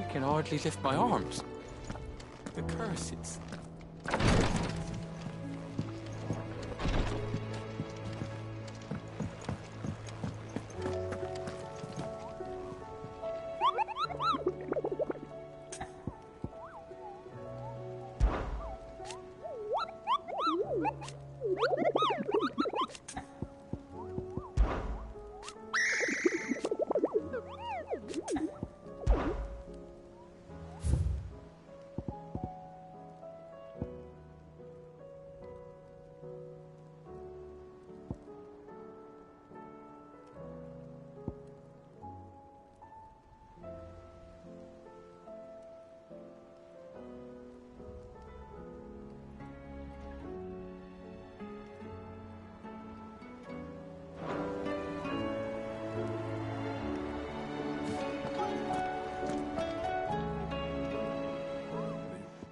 I can hardly lift my arms. The curses.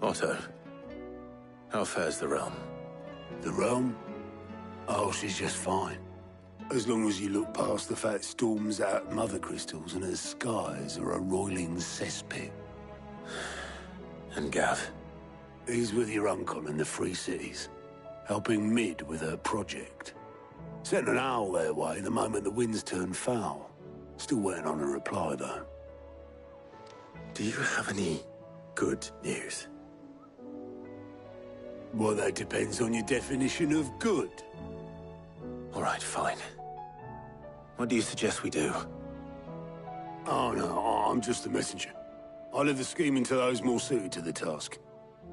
Otto, how fares the realm? The realm? Oh, she's just fine. As long as you look past the fat storms out mother crystals and her skies are a roiling cesspit. And Gav? He's with your uncle in the Free Cities, helping Mid with her project. Sent an owl their way the moment the winds turned foul. Still waiting on a reply, though. Do you have any good news? Well, that depends on your definition of good. All right, fine. What do you suggest we do? Oh, no, I'm just a messenger. I leave the scheming to those more suited to the task.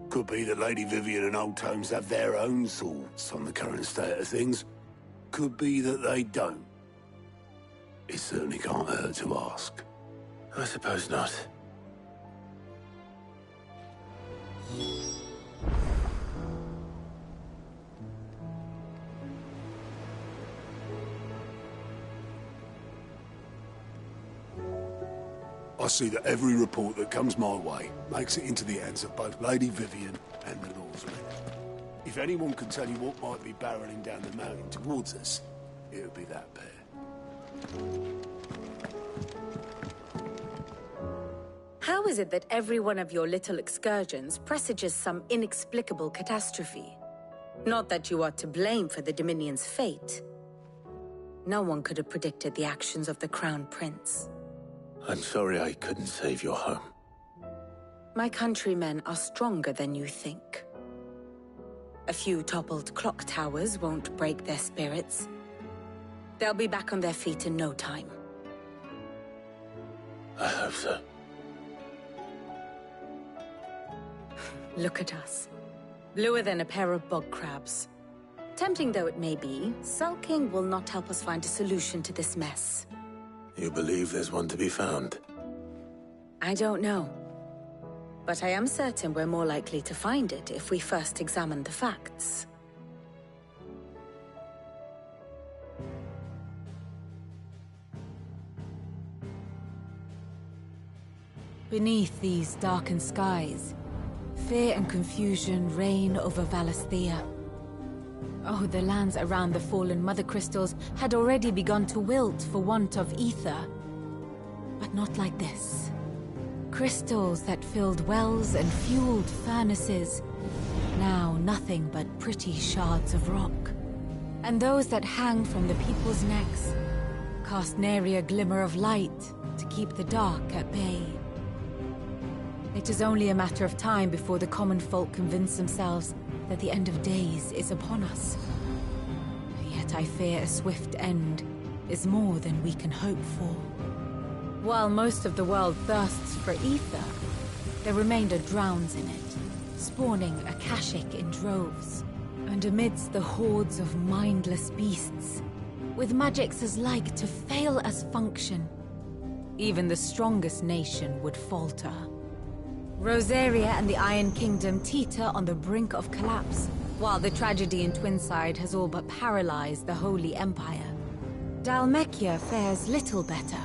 Could be that Lady Vivian and Old Tomes have their own thoughts on the current state of things. Could be that they don't. It certainly can't hurt to ask. I suppose not. I see that every report that comes my way makes it into the hands of both Lady Vivian and the Lawsmen. If anyone can tell you what might be barreling down the mountain towards us, it would be that pair. How is it that every one of your little excursions presages some inexplicable catastrophe? Not that you are to blame for the Dominion's fate. No one could have predicted the actions of the Crown Prince. I'm sorry I couldn't save your home. My countrymen are stronger than you think. A few toppled clock towers won't break their spirits. They'll be back on their feet in no time. I hope so. Look at us. Bluer than a pair of bog crabs. Tempting though it may be, sulking will not help us find a solution to this mess. You believe there's one to be found? I don't know. But I am certain we're more likely to find it if we first examine the facts. Beneath these darkened skies, fear and confusion reign over Valisthea. Oh, the lands around the fallen Mother Crystals had already begun to wilt for want of ether. But not like this. Crystals that filled wells and fueled furnaces, now nothing but pretty shards of rock. And those that hang from the people's necks cast nary a glimmer of light to keep the dark at bay. It is only a matter of time before the common folk convince themselves that the end of days is upon us. Yet I fear a swift end is more than we can hope for. While most of the world thirsts for ether, the remainder drowns in it, spawning Akashic in droves. And amidst the hordes of mindless beasts, with magics as like to fail as function, even the strongest nation would falter. Rosaria and the Iron Kingdom teeter on the brink of collapse, while the tragedy in Twinside has all but paralyzed the Holy Empire. Dhalmekia fares little better.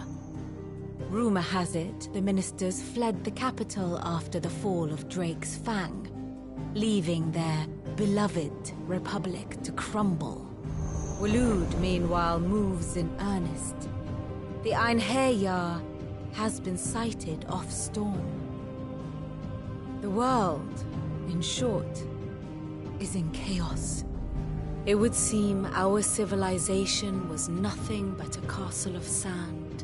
Rumor has it the ministers fled the capital after the fall of Drake's Fang, leaving their beloved republic to crumble. Waloed, meanwhile, moves in earnest. The Einherjar has been sighted off-storm. The world, in short, is in chaos. It would seem our civilization was nothing but a castle of sand,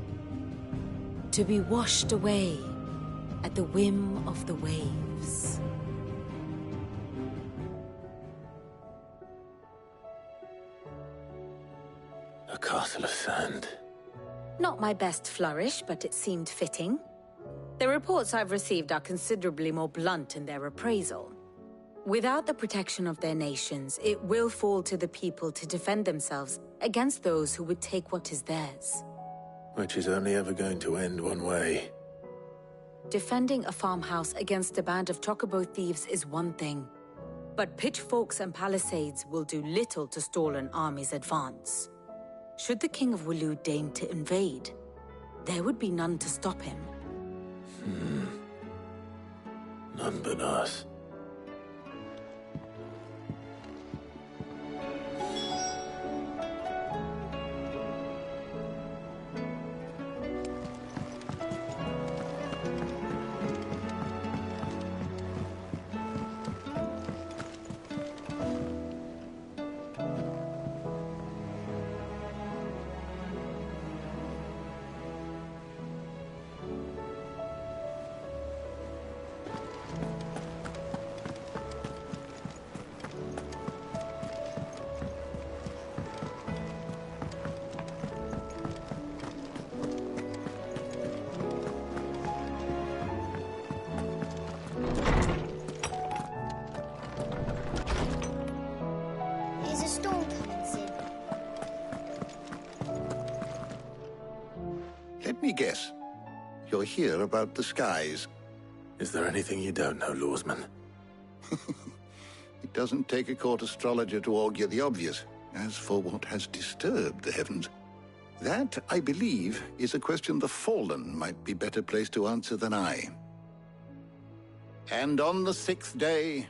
to be washed away at the whim of the waves. A castle of sand. Not my best flourish, but it seemed fitting. The reports I've received are considerably more blunt in their appraisal. Without the protection of their nations, it will fall to the people to defend themselves against those who would take what is theirs. Which is only ever going to end one way. Defending a farmhouse against a band of chocobo thieves is one thing, but pitchforks and palisades will do little to stall an army's advance. Should the King of Waloed deign to invade, there would be none to stop him. None but us. There's a storm coming, Sid. Let me guess. You're here about the skies. Is there anything you don't know, Lawsman? It doesn't take a court astrologer to augur the obvious. As for what has disturbed the heavens, that, I believe, is a question the Fallen might be better placed to answer than I. And on the 6th day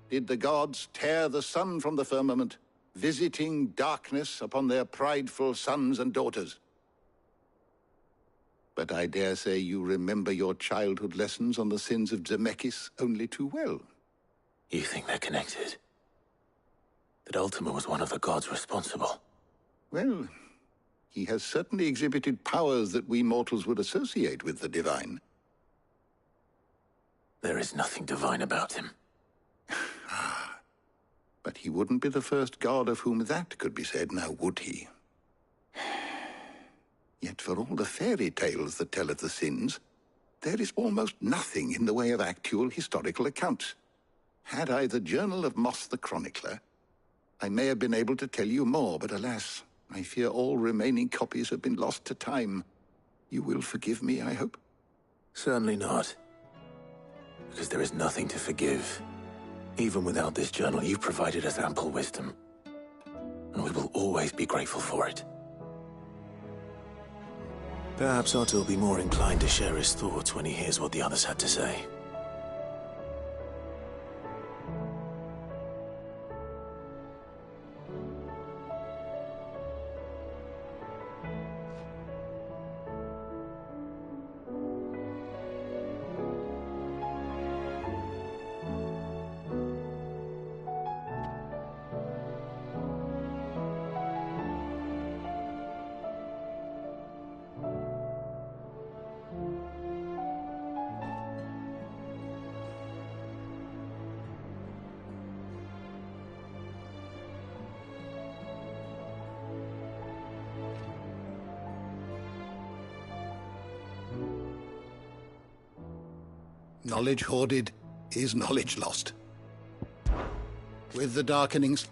did the gods tear the sun from the firmament, visiting darkness upon their prideful sons and daughters. But I dare say you remember your childhood lessons on the sins of Zemeckis only too well. You think they're connected? That Ultima was one of the gods responsible? Well, he has certainly exhibited powers that we mortals would associate with the divine. There is nothing divine about him. But he wouldn't be the first god of whom that could be said, now would he? Yet for all the fairy tales that tell of the sins, there is almost nothing in the way of actual historical accounts. Had I the Journal of Moss the Chronicler, I may have been able to tell you more, but alas, I fear all remaining copies have been lost to time. You will forgive me, I hope? Certainly not. Because there is nothing to forgive. Even without this journal, you've provided us ample wisdom. And we will always be grateful for it. Perhaps Otto will be more inclined to share his thoughts when he hears what the others had to say. Knowledge hoarded is knowledge lost. With the darkenings.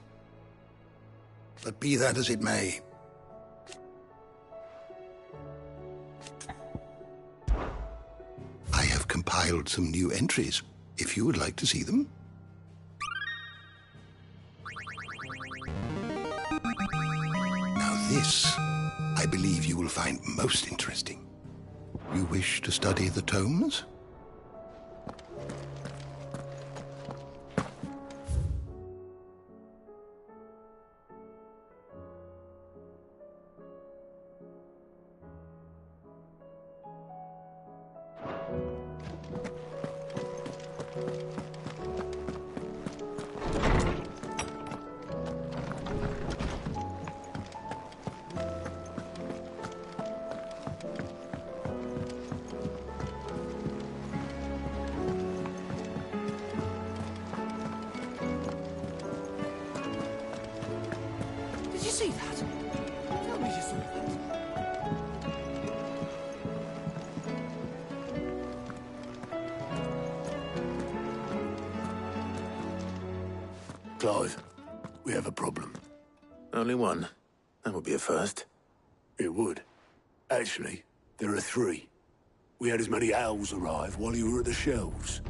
But be that as it may. I have compiled some new entries, if you would like to see them. Now this, I believe you will find most interesting. You wish to study the tomes? Did you see that? Tell me you saw that. Clive, we have a problem. Only one. That would be a first. It would. Actually, there are three. We had as many owls arrive while you were at the shelves.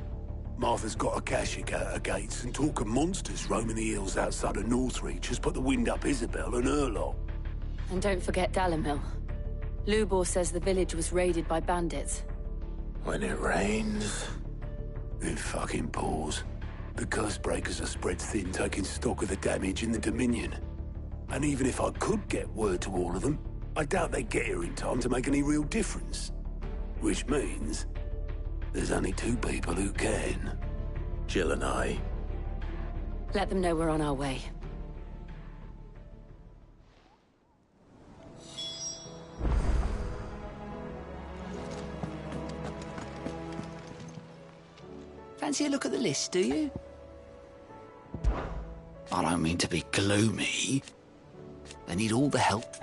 Martha's got a Akashic out her gates, and talk of monsters roaming the hills outside of Northreach has put the wind up Isabel and her lot. And don't forget Dalimil. Lubor says the village was raided by bandits. When it rains... It fucking pours. The curse breakers are spread thin, taking stock of the damage in the Dominion. And even if I could get word to all of them, I doubt they'd get here in time to make any real difference. Which means... there's only two people who can. Jill and I. Let them know we're on our way. Fancy a look at the list, do you? I don't mean to be gloomy. They need all the help.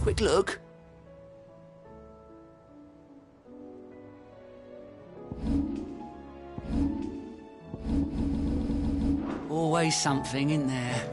Quick look. Always something in there.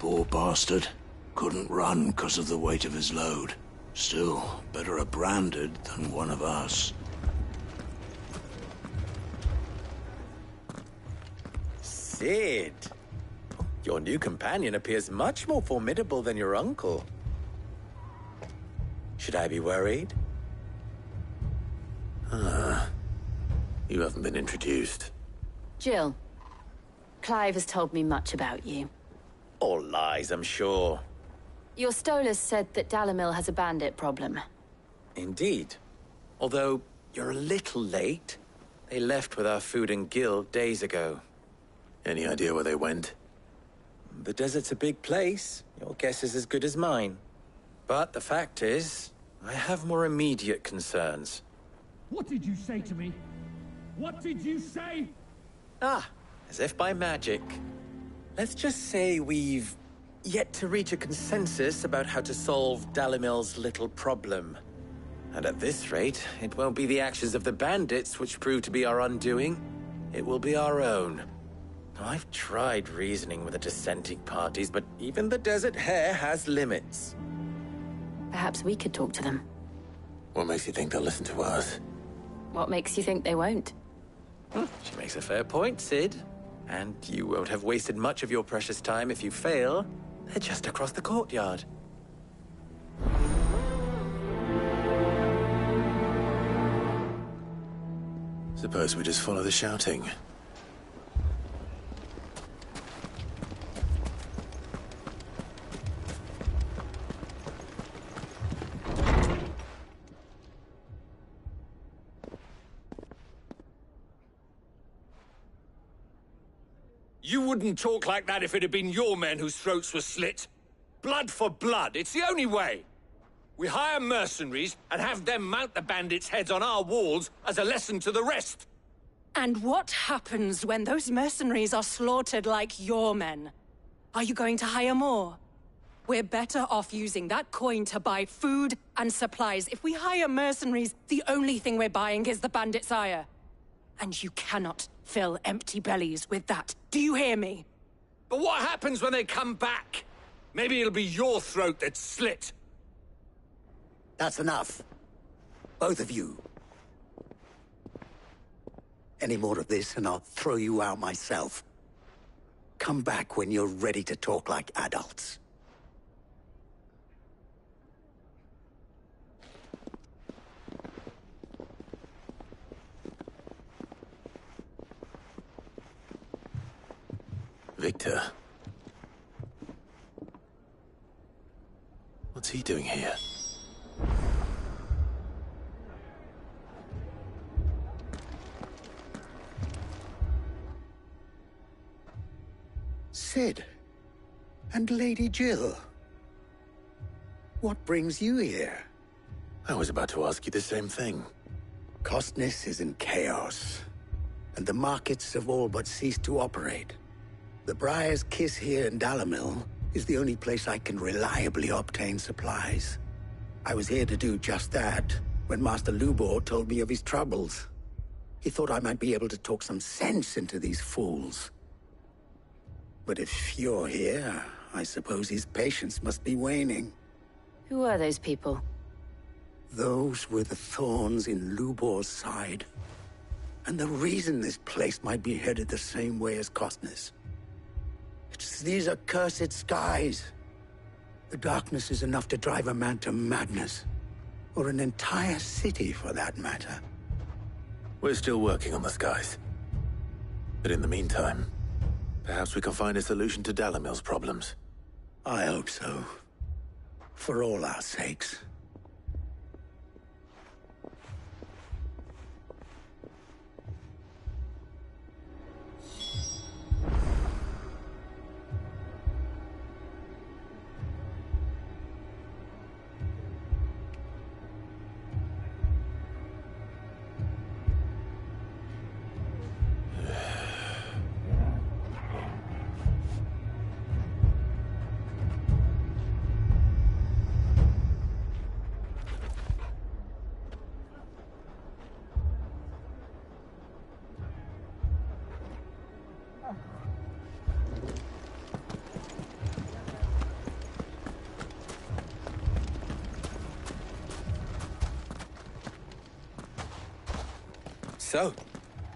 Poor bastard. Couldn't run because of the weight of his load. Still, better a branded than one of us. Sid! Your new companion appears much more formidable than your uncle. Should I be worried? You haven't been introduced. Jill. Clive has told me much about you. All lies, I'm sure. Your Stolas said that Dalimil has a bandit problem. Indeed. Although, you're a little late. They left with our food and guild days ago. Any idea where they went? The desert's a big place. Your guess is as good as mine. But the fact is, I have more immediate concerns. What did you say to me? What did you say? Ah, as if by magic. Let's just say we've yet to reach a consensus about how to solve Dalimil's little problem. And at this rate, it won't be the actions of the bandits which prove to be our undoing. It will be our own. Now, I've tried reasoning with the dissenting parties, but even the Desert Hare has limits. Perhaps we could talk to them. What makes you think they'll listen to us? What makes you think they won't? She makes a fair point, Sid. And you won't have wasted much of your precious time if you fail. They're just across the courtyard. Suppose we just follow the shouting. You wouldn't talk like that if it had been your men whose throats were slit. Blood for blood, it's the only way. We hire mercenaries and have them mount the bandits' heads on our walls as a lesson to the rest. And what happens when those mercenaries are slaughtered like your men? Are you going to hire more? We're better off using that coin to buy food and supplies. If we hire mercenaries, the only thing we're buying is the bandits' ire. And you cannot fill empty bellies with that. Do you hear me? But what happens when they come back? Maybe it'll be your throat that's slit. That's enough. Both of you. Any more of this and I'll throw you out myself. Come back when you're ready to talk like adults. Victor. What's he doing here? Sid. And Lady Jill. What brings you here? I was about to ask you the same thing. Costness is in chaos, and the markets have all but ceased to operate. The Briar's Kiss here in Dalimil is the only place I can reliably obtain supplies. I was here to do just that when Master Lubor told me of his troubles. He thought I might be able to talk some sense into these fools. But if you're here, I suppose his patience must be waning. Who are those people? Those were the thorns in Lubor's side. And the reason this place might be headed the same way as Costness. It's these accursed skies. The darkness is enough to drive a man to madness. Or an entire city, for that matter. We're still working on the skies. But in the meantime, perhaps we can find a solution to Dalimil's problems. I hope so. For all our sakes. So,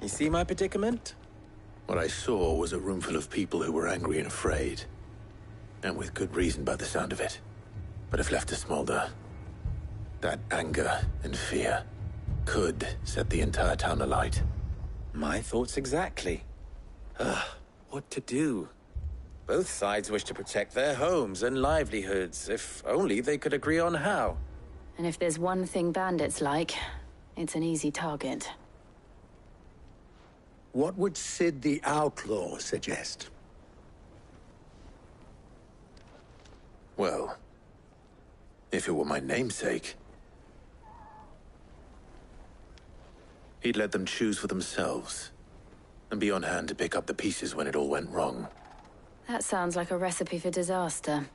you see my predicament? What I saw was a room full of people who were angry and afraid. And with good reason by the sound of it. But if left to smolder, that anger and fear could set the entire town alight. My thoughts exactly. What to do? Both sides wish to protect their homes and livelihoods, if only they could agree on how. And if there's one thing bandits like, it's an easy target. What would Sid the Outlaw suggest? Well, if it were my namesake, he'd let them choose for themselves and be on hand to pick up the pieces when it all went wrong. That sounds like a recipe for disaster.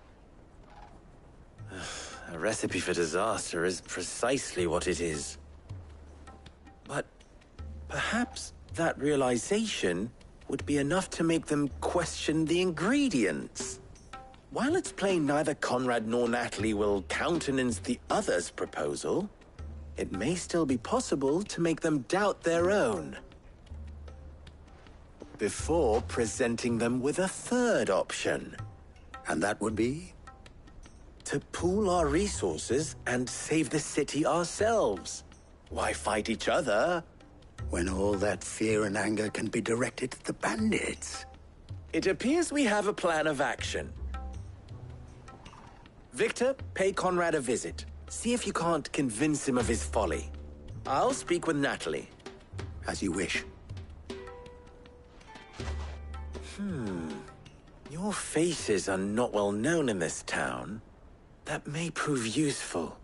A recipe for disaster is precisely what it is. But perhaps that realization would be enough to make them question the ingredients. While it's plain neither Conrad nor Natalie will countenance the other's proposal, it may still be possible to make them doubt their own. Before presenting them with a third option. And that would be? To pool our resources and save the city ourselves. Why fight each other? When all that fear and anger can be directed at the bandits. It appears we have a plan of action. Victor, pay Conrad a visit. See if you can't convince him of his folly. I'll speak with Natalie. As you wish. Your faces are not well known in this town. That may prove useful.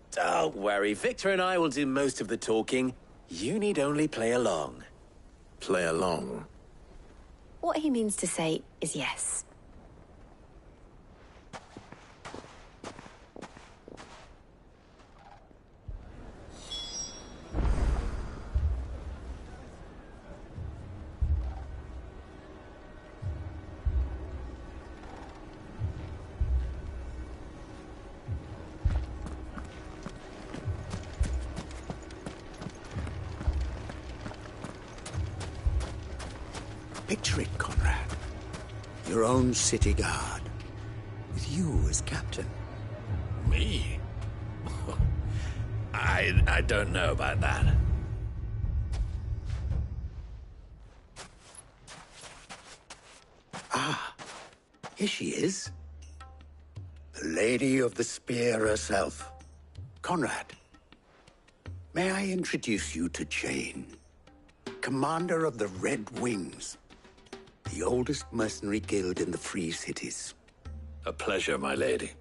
Don't worry, Victor and I will do most of the talking. You need only play along. Play along? What he means to say is yes. Picture it, Conrad. Your own city guard. With you as captain. Me? I don't know about that. Ah, here she is. The Lady of the Spear herself. Conrad, may I introduce you to Jane, commander of the Red Wings, the oldest mercenary guild in the Free Cities. A pleasure, my lady.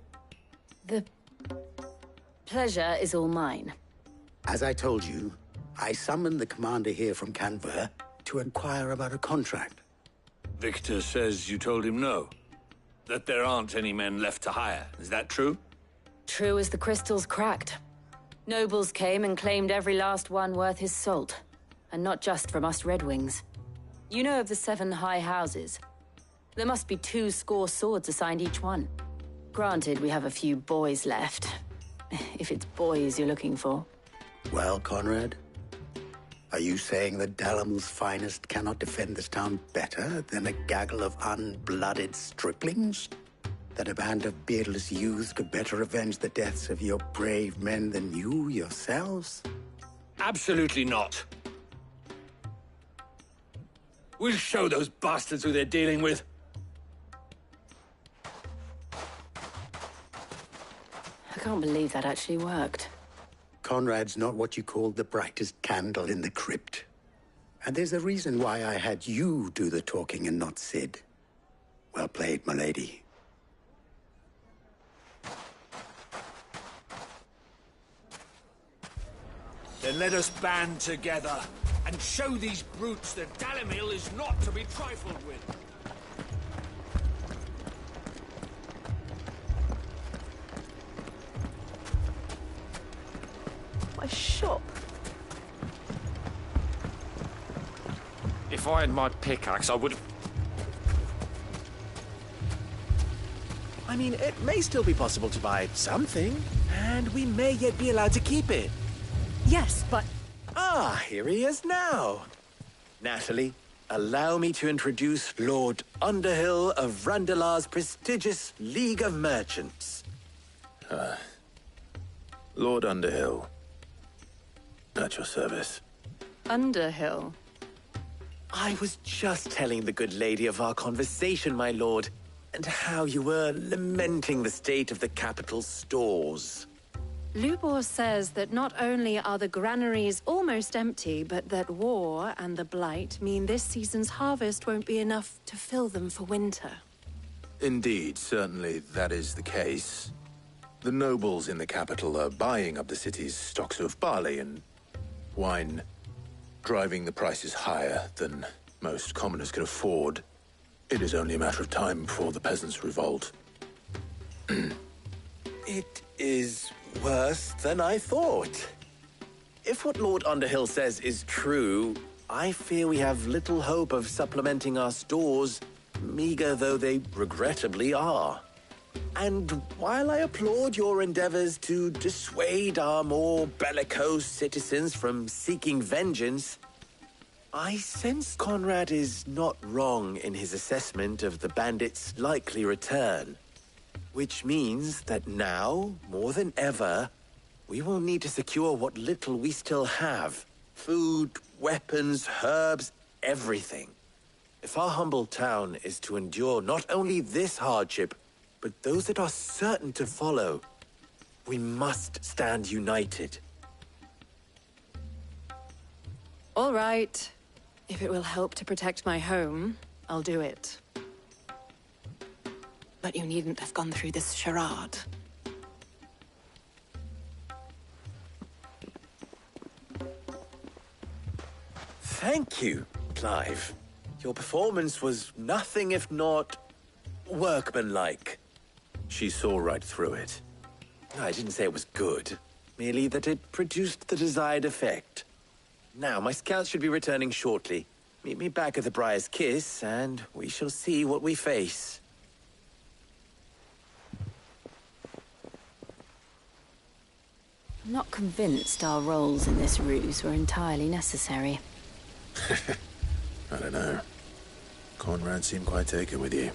The pleasure is all mine. As I told you, I summoned the commander here from Canver to inquire about a contract. Victor says you told him no. That there aren't any men left to hire. Is that true? True as the crystals cracked. Nobles came and claimed every last one worth his salt. And not just from us Red Wings. You know of the 7 high houses. There must be 2 swords assigned each one. Granted, we have a few boys left. If it's boys you're looking for. Well, Conrad, are you saying that Dalamil's finest cannot defend this town better than a gaggle of unblooded striplings? That a band of beardless youths could better avenge the deaths of your brave men than you yourselves? Absolutely not. We'll show those bastards who they're dealing with. I can't believe that actually worked. Conrad's not what you call the brightest candle in the crypt. And there's a reason why I had you do the talking and not Sid. Well played, my lady. Then let us band together and show these brutes that Dalimil is not to be trifled with. My shop. If I had my pickaxe, I would have... I mean, it may still be possible to buy something, and we may yet be allowed to keep it. Yes, but Ah, here he is now. Natalie, allow me to introduce Lord Underhill of Randalar's prestigious League of Merchants. Lord Underhill. At your service. Underhill? I was just telling the good lady of our conversation, my lord, and how you were lamenting the state of the capital's stores. Lubor says that not only are the granaries almost empty, but that war and the Blight mean this season's harvest won't be enough to fill them for winter. Indeed, certainly that is the case. The nobles in the capital are buying up the city's stocks of barley and wine, driving the prices higher than most commoners can afford. It is only a matter of time before the peasants revolt. It is worse than I thought. If what Lord Underhill says is true, I fear we have little hope of supplementing our stores, meager though they regrettably are. And while I applaud your endeavors to dissuade our more bellicose citizens from seeking vengeance, I sense Conrad is not wrong in his assessment of the bandits' likely return. Which means that now, more than ever, we will need to secure what little we still have. Food, weapons, herbs, everything. If our humble town is to endure not only this hardship, but those that are certain to follow, we must stand united. All right. If it will help to protect my home, I'll do it. But you needn't have gone through this charade. Thank you, Clive. Your performance was nothing if not workmanlike. She saw right through it. I didn't say it was good, merely that it produced the desired effect. Now, my scouts should be returning shortly. Meet me back at the Briar's Kiss, and we shall see what we face. I'm not convinced our roles in this ruse were entirely necessary. I don't know. Conrad seemed quite taken with you.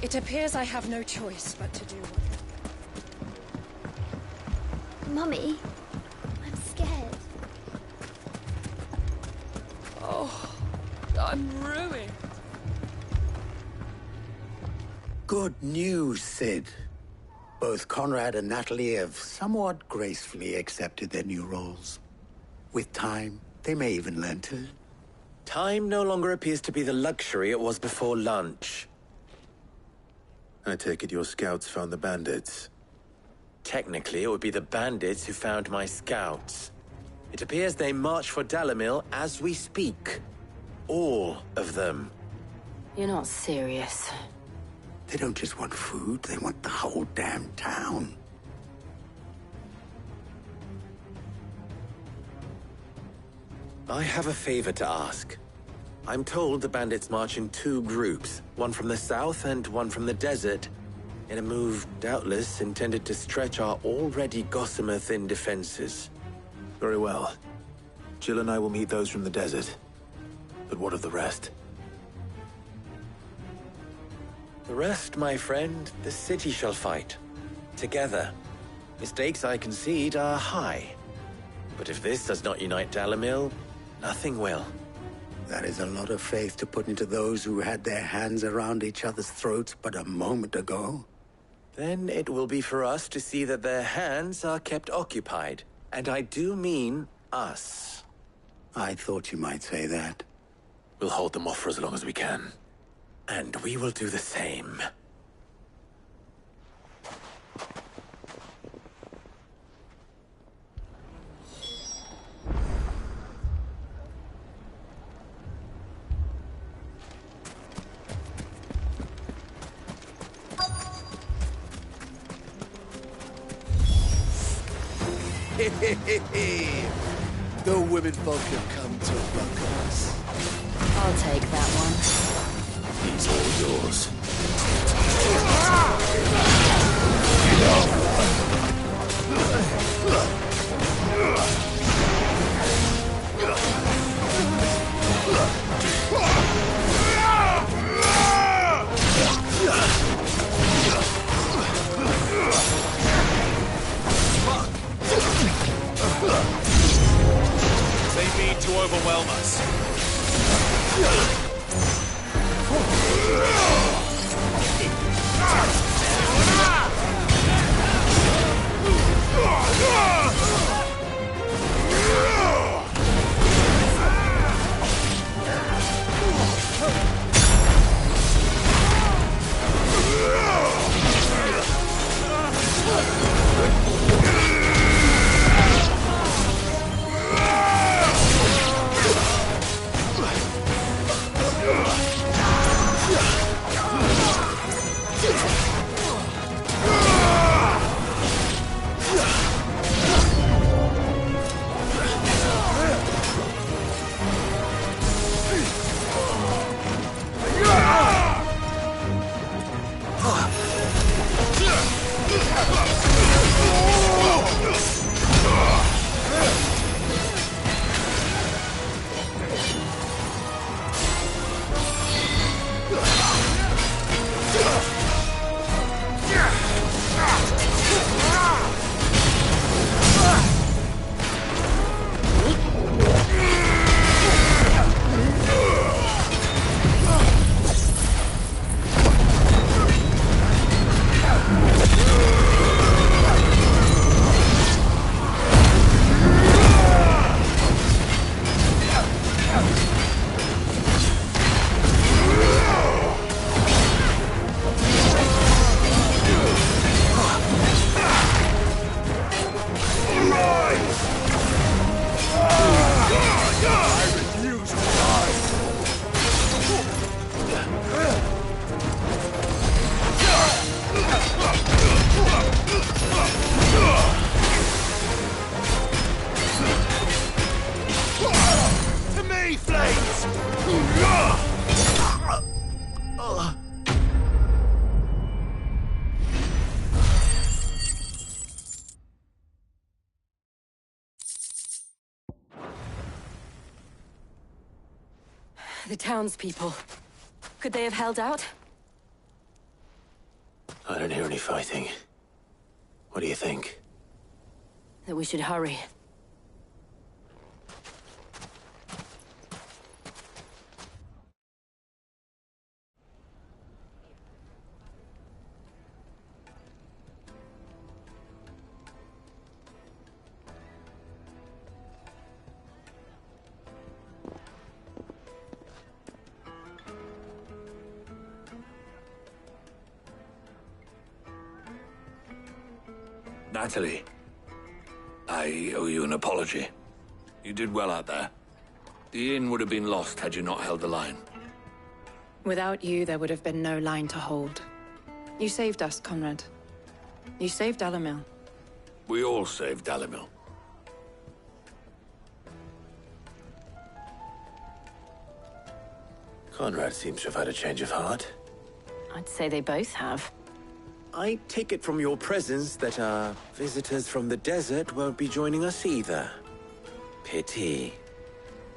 It appears I have no choice but to do what... Mummy, I'm scared. Oh, I'm ruined. Good news, Sid. Both Conrad and Natalie have somewhat gracefully accepted their new roles. With time, they may even learn to... Time no longer appears to be the luxury it was before lunch. I take it your scouts found the bandits. Technically, it would be the bandits who found my scouts. It appears they march for Dalimil as we speak. All of them. You're not serious. They don't just want food, they want the whole damn town. I have a favor to ask. I'm told the bandits march in 2 groups, one from the south and one from the desert, in a move doubtless intended to stretch our already gossamer-thin defenses. Very well. Jill and I will meet those from the desert. But what of the rest? The rest, my friend, the city shall fight. Together. Mistakes, I concede, are high. But if this does not unite Dalimil, nothing will. That is a lot of faith to put into those who had their hands around each other's throats but a moment ago. Then it will be for us to see that their hands are kept occupied. And I do mean us. I thought you might say that. We'll hold them off for as long as we can. And we will do the same. The women folk have come to rock us. I'll take that one. He's all yours. They mean to overwhelm us. The townspeople. Could they have held out? I don't hear any fighting. What do you think? That we should hurry. Natalie, I owe you an apology. You did well out there. The inn would have been lost had you not held the line. Without you, there would have been no line to hold. You saved us, Conrad. You saved Dalimil. We all saved Dalimil. Conrad seems to have had a change of heart. I'd say they both have. I take it from your presence that our visitors from the desert won't be joining us either. Pity.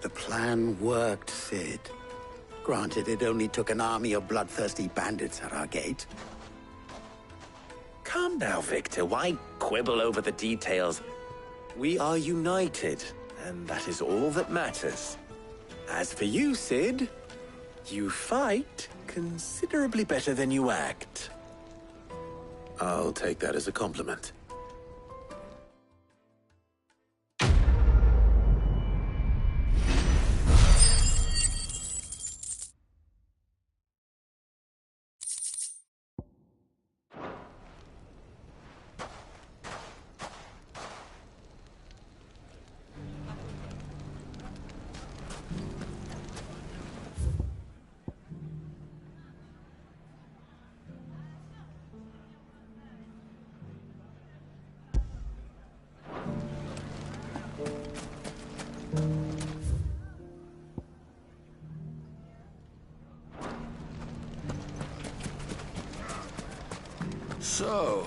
The plan worked, Sid. Granted, it only took an army of bloodthirsty bandits at our gate. Calm now, Victor. Why quibble over the details? We are united, and that is all that matters. As for you, Sid, you fight considerably better than you act. I'll take that as a compliment. So,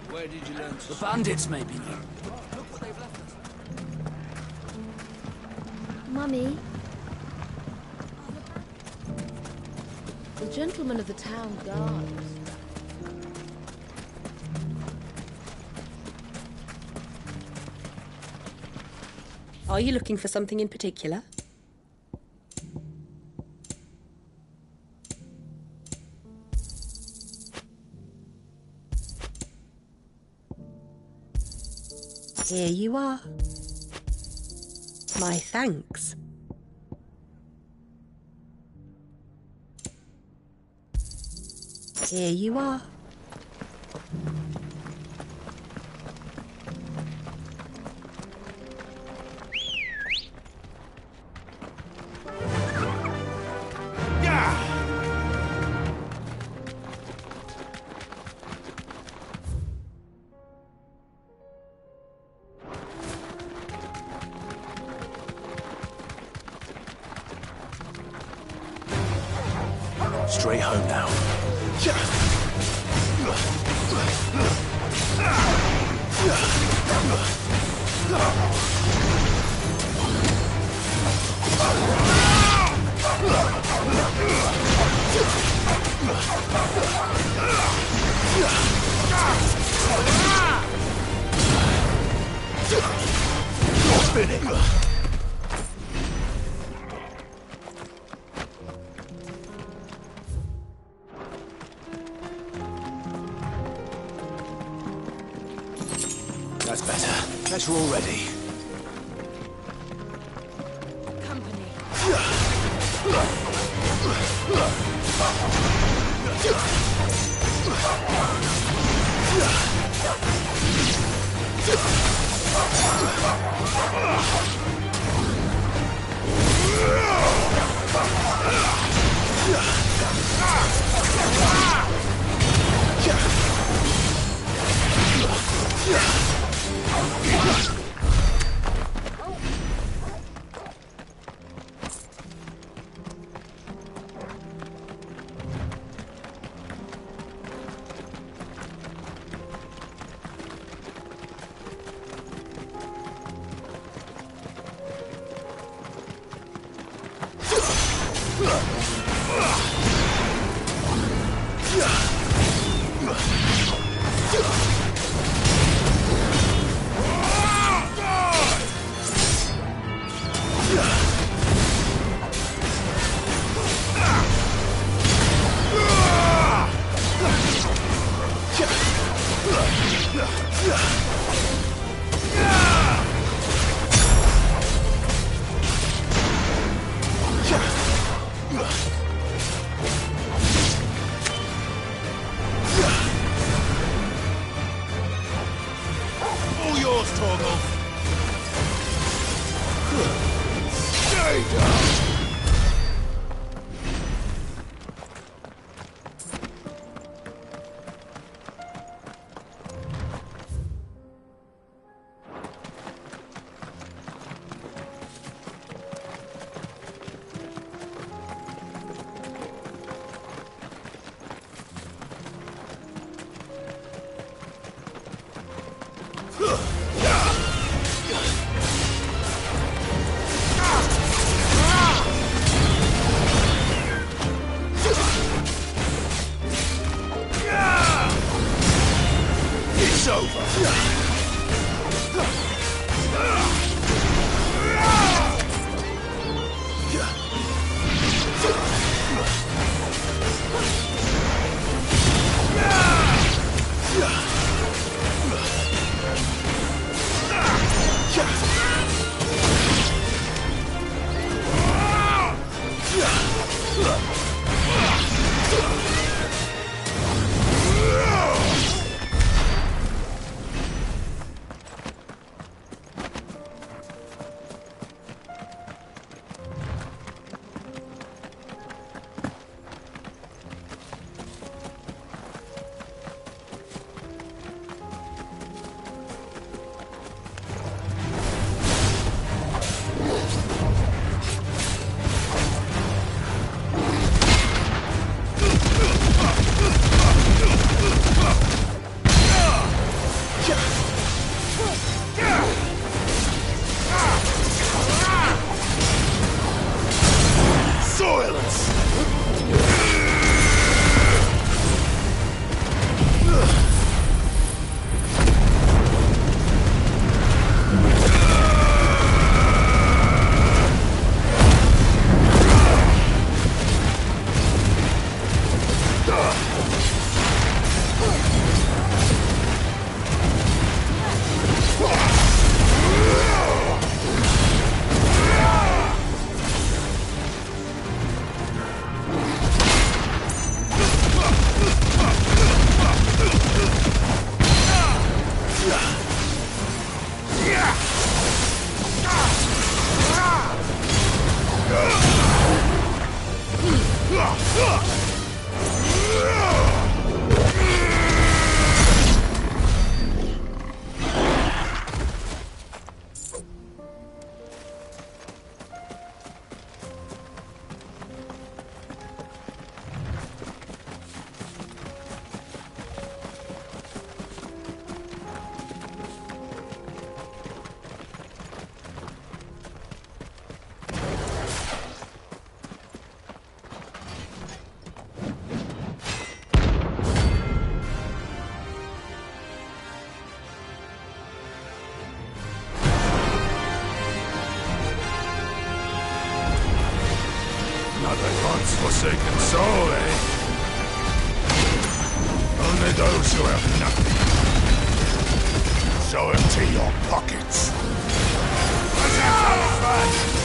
where did you learn to... The bandits may be new. Mummy? The gentlemen of the town guards. Are you looking for something in particular? Here you are. My thanks. Here you are. Straight home now. That's better. Better already. radar. It's over. God's-forsaken soul, eh? Only those who have nothing. So empty your pockets. Let's have some fun!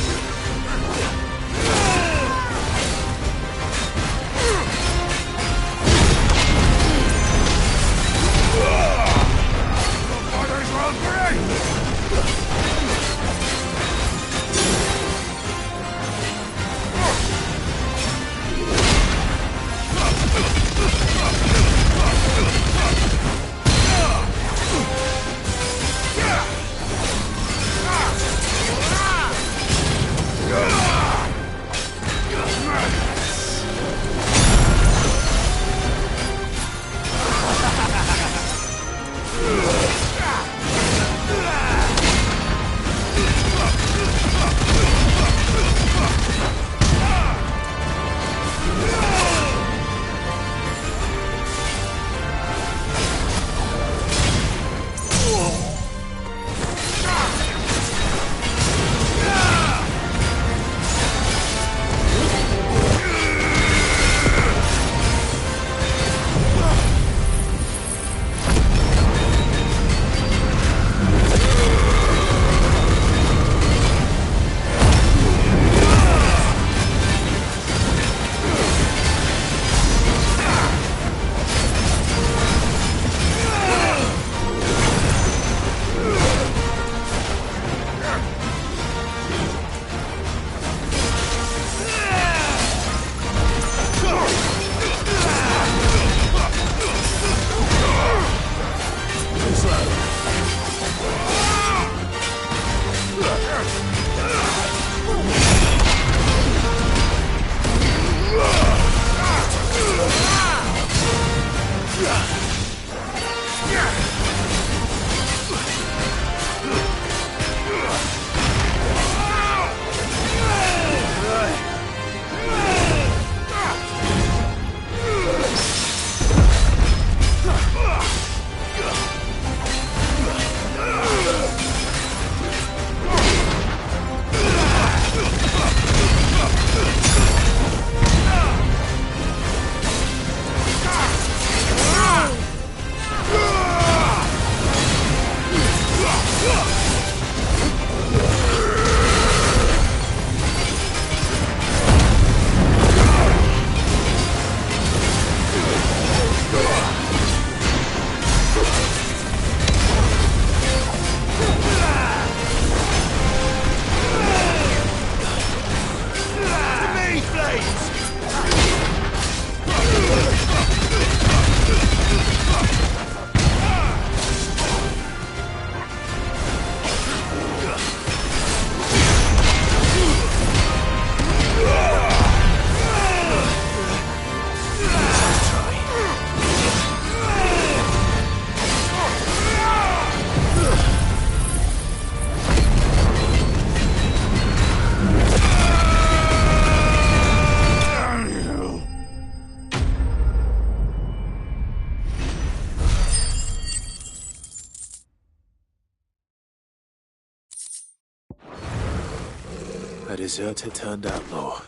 A deserter turned outlaw.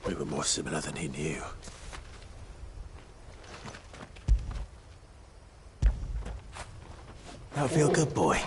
We were more similar than he knew. Now feel good, boy.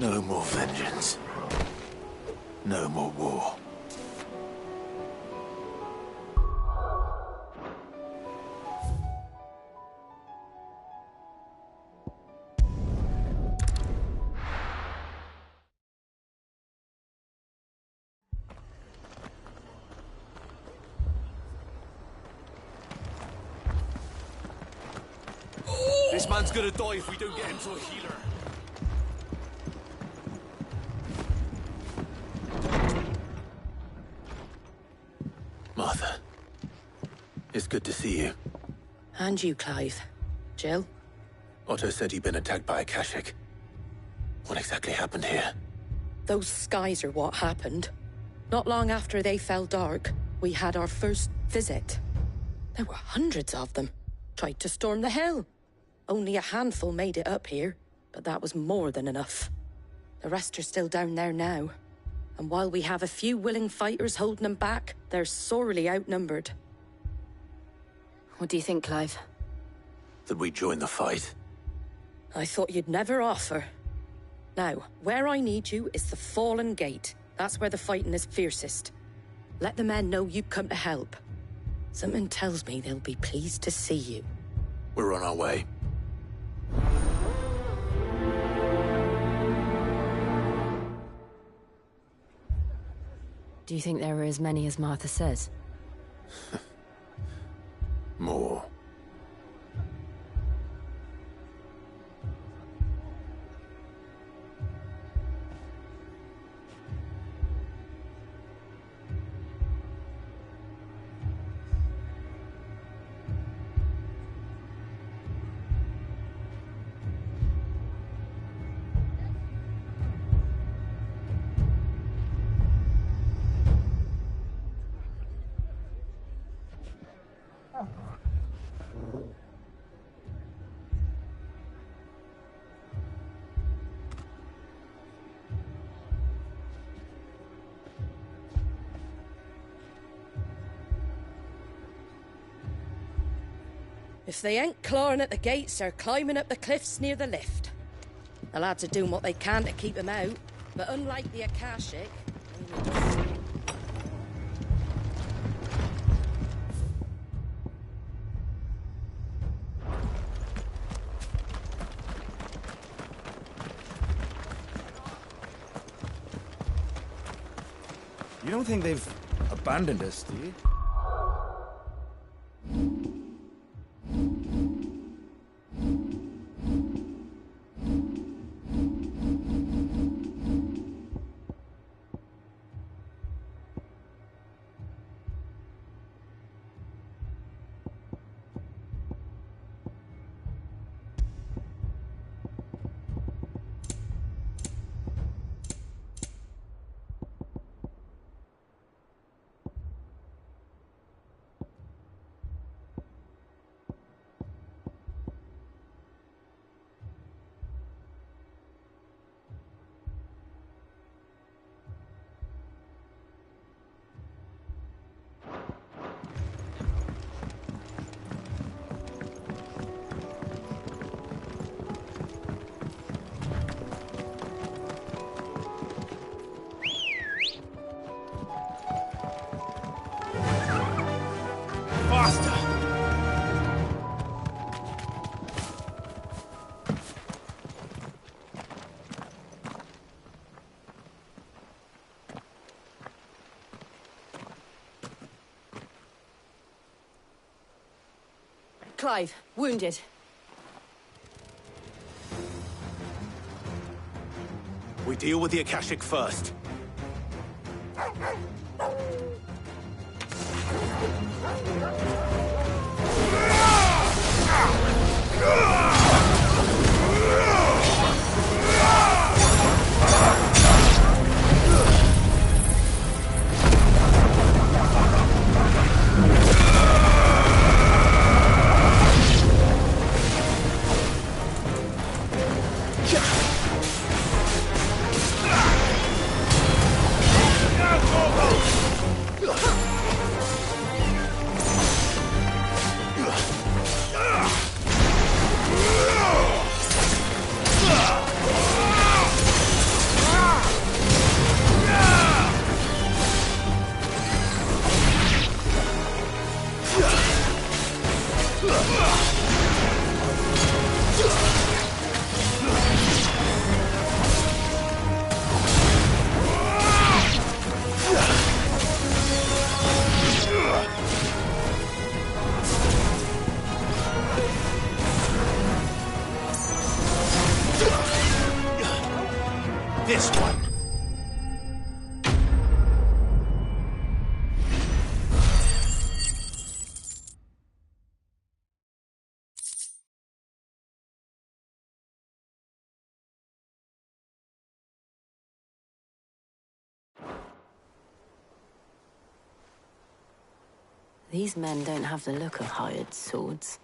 No more vengeance. No more war. This man's gonna die if we don't get him to a healer. Martha, it's good to see you. And you, Clive. Jill? Otto said you'd been attacked by Akashic. What exactly happened here? Those skies are what happened. Not long after they fell dark, we had our first visit. There were hundreds of them. Tried to storm the hill. Only a handful made it up here, but that was more than enough. The rest are still down there now. And while we have a few willing fighters holding them back, they're sorely outnumbered. What do you think, Clive? That we join the fight? I thought you'd never offer. Now, where I need you is the Fallen Gate. That's where the fighting is fiercest. Let the men know you've come to help. Something tells me they'll be pleased to see you. We're on our way. Do you think there were as many as Martha says? More. If they ain't clawing at the gates, they're climbing up the cliffs near the lift. The lads are doing what they can to keep them out, but unlike the Akashic... You don't think they've abandoned us, do you? Clive, wounded. We deal with the Akashic first. These men don't have the look of hired swords.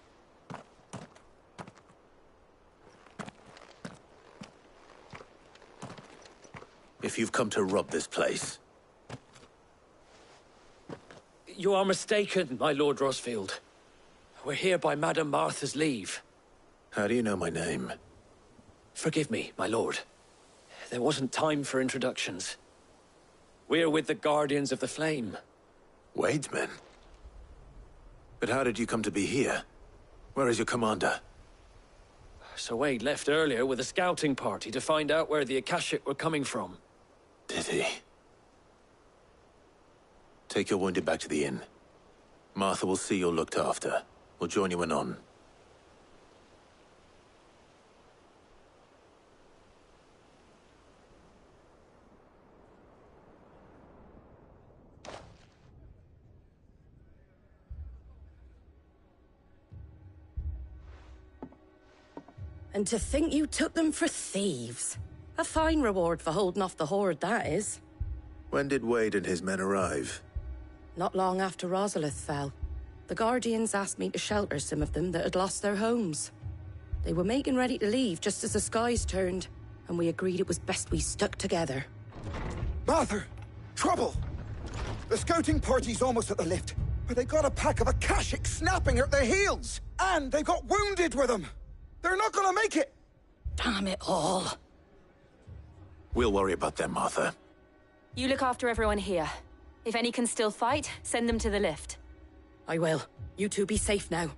If you've come to rob this place... You are mistaken, my Lord Rosfield. We're here by Madame Martha's leave. How do you know my name? Forgive me, my lord. There wasn't time for introductions. We're with the Guardians of the Flame. Wade's men? But how did you come to be here? Where is your commander? Sir Wade left earlier with a scouting party to find out where the Akashic were coming from. Did he? Take your wounded back to the inn. Martha will see you're looked after. We'll join you anon. And to think you took them for thieves. A fine reward for holding off the horde, that is. When did Wade and his men arrive? Not long after Rosalith fell. The Guardians asked me to shelter some of them that had lost their homes. They were making ready to leave just as the skies turned, and we agreed it was best we stuck together. Martha! Trouble! The scouting party's almost at the lift, but they got a pack of Akashic snapping at their heels! And they got wounded with them! They're not gonna make it! Damn it all. We'll worry about them, Martha. You look after everyone here. If any can still fight, send them to the lift. I will. You two be safe now.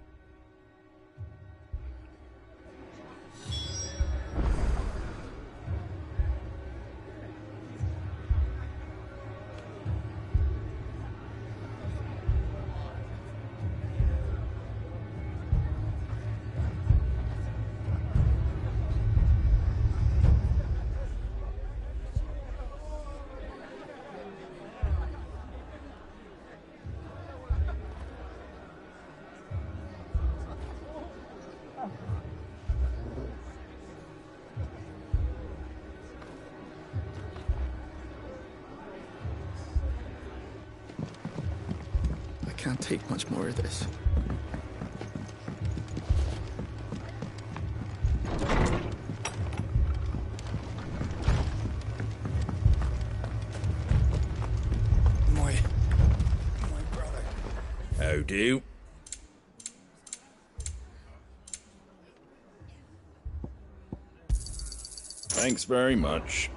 I can't take much more of this. My brother. How do? Thanks very much.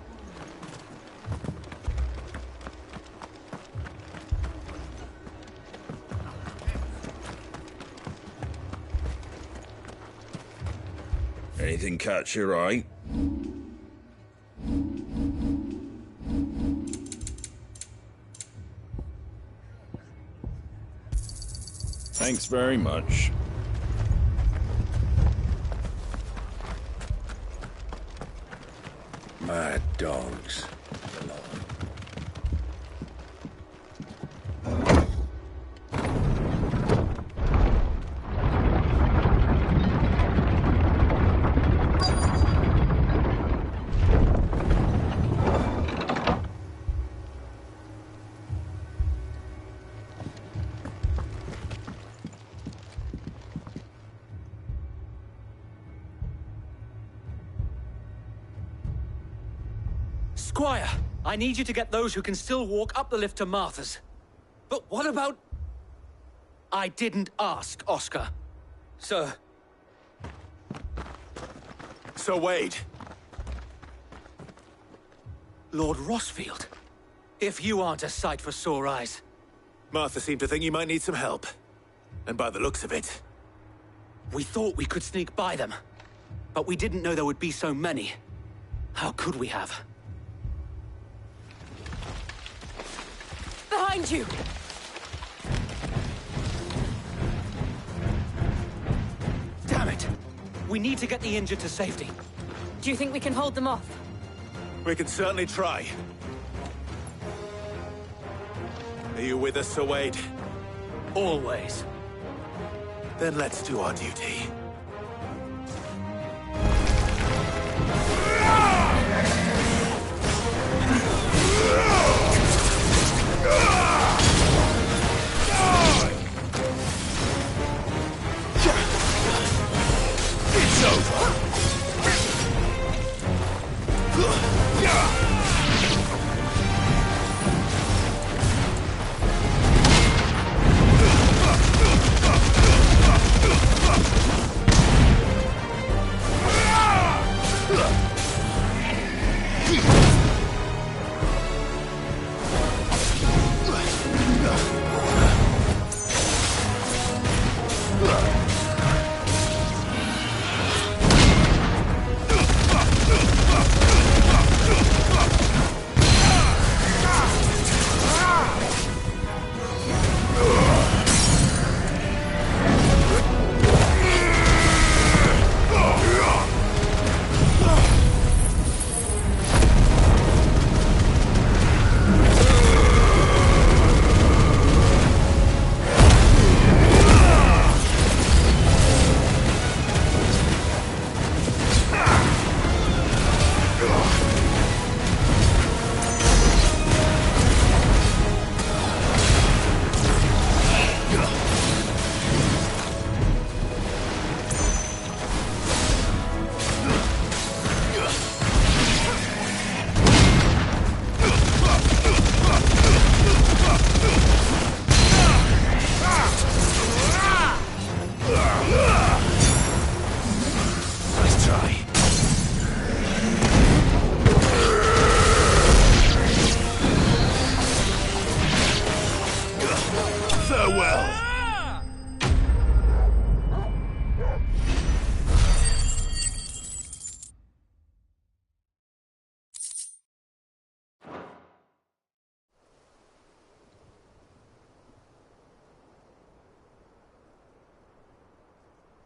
Anything catch your eye? Thanks very much. Mad dogs. Squire, I need you to get those who can still walk up the lift to Martha's. But what about... I didn't ask, Oscar. Sir. Sir Wade. Lord Rosfield. If you aren't a sight for sore eyes. Martha seemed to think you might need some help. And by the looks of it... We thought we could sneak by them. But we didn't know there would be so many. How could we have? Behind you! Damn it! We need to get the injured to safety. Do you think we can hold them off? We can certainly try. Are you with us, Sir Wade? Always. Then let's do our duty.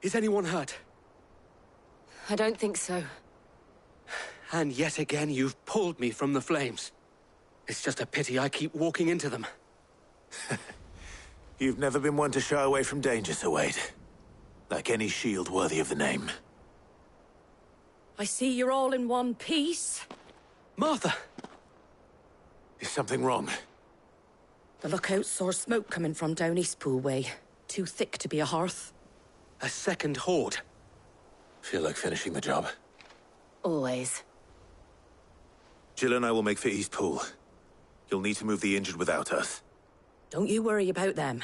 Is anyone hurt? I don't think so. And yet again, you've pulled me from the flames. It's just a pity I keep walking into them. You've never been one to shy away from danger, Sir Wade. Like any shield worthy of the name. I see you're all in one piece. Martha! Is something wrong? The lookout saw smoke coming from down Eastpool way. Too thick to be a hearth. A second horde. Feel like finishing the job? Always. Jill and I will make for Eastpool. You'll need to move the injured without us. Don't you worry about them.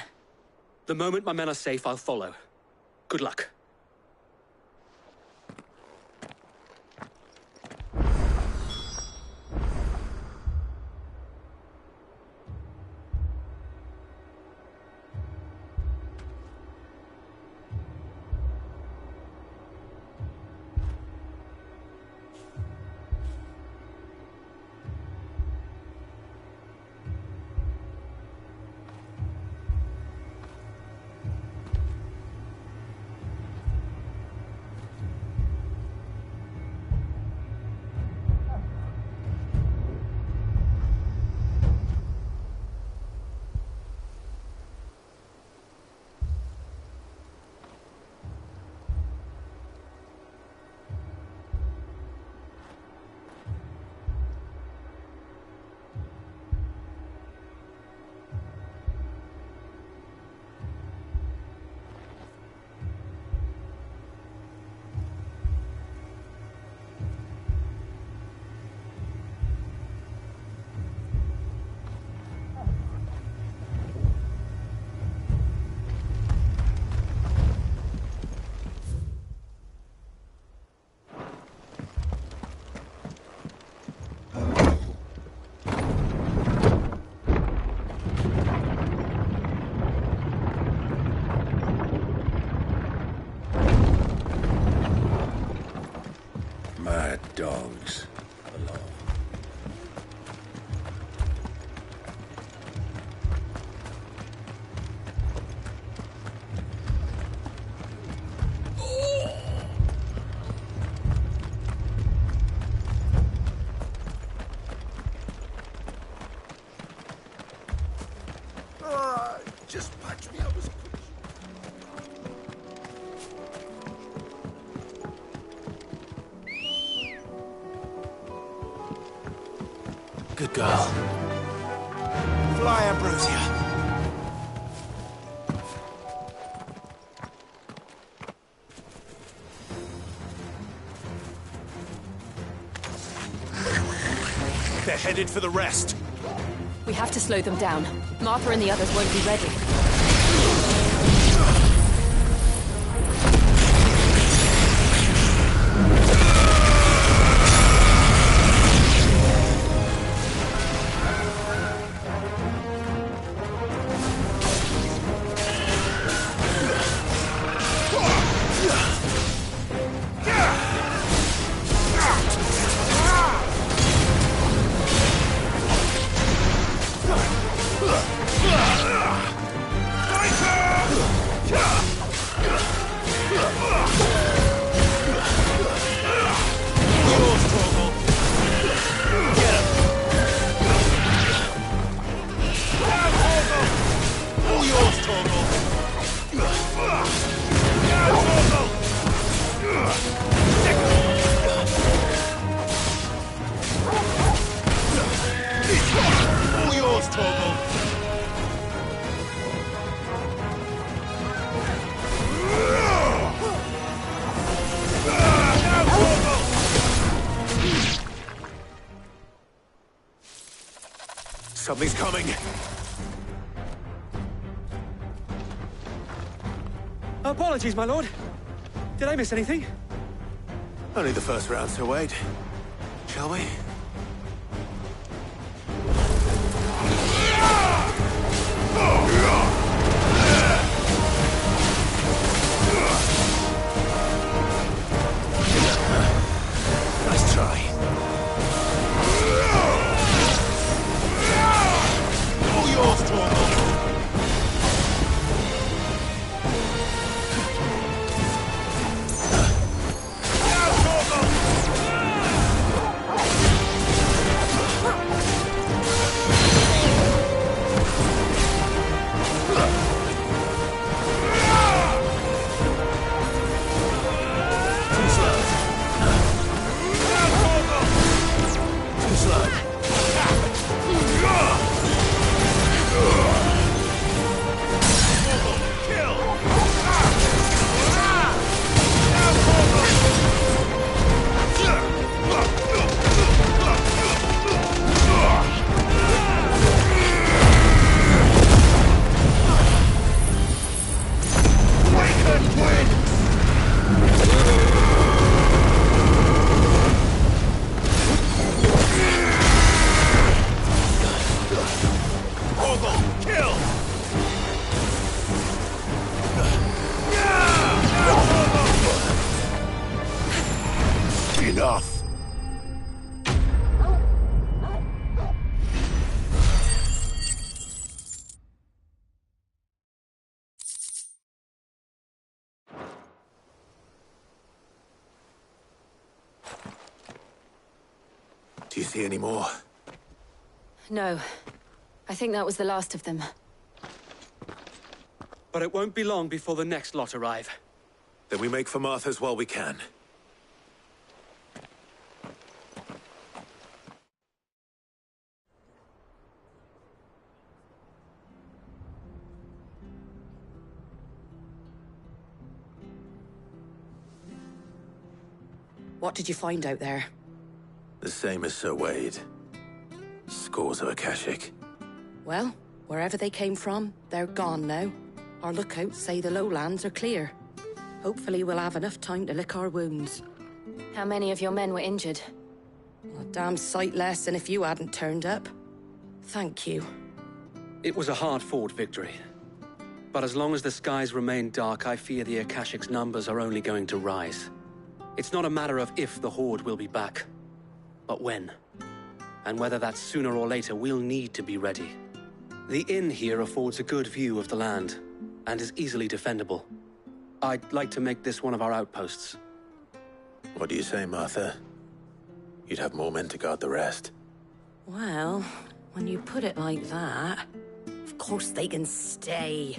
The moment my men are safe, I'll follow. Good luck. Dogs. Just patch me up as quick. Good girl. Fly, Ambrosia. They're headed for the rest. We have to slow them down. Martha and the others won't be ready. Something's coming. Apologies, my lord. Did I miss anything? Only the first round, Sir Wade. Shall we? Nice try. All yours, Torgal. you see any more? No. I think that was the last of them. But it won't be long before the next lot arrive. Then we make for Martha's while we can. What did you find out there? The same as Sir Wade. Scores of Akashic. Well, wherever they came from, they're gone now. Our lookouts say the lowlands are clear. Hopefully we'll have enough time to lick our wounds. How many of your men were injured? A damn sight less than if you hadn't turned up. Thank you. It was a hard-fought victory. But as long as the skies remain dark, I fear the Akashic's numbers are only going to rise. It's not a matter of if the Horde will be back, but when. And whether that's sooner or later, we'll need to be ready. The inn here affords a good view of the land, and is easily defendable. I'd like to make this one of our outposts. What do you say, Martha? You'd have more men to guard the rest. Well, when you put it like that, of course they can stay.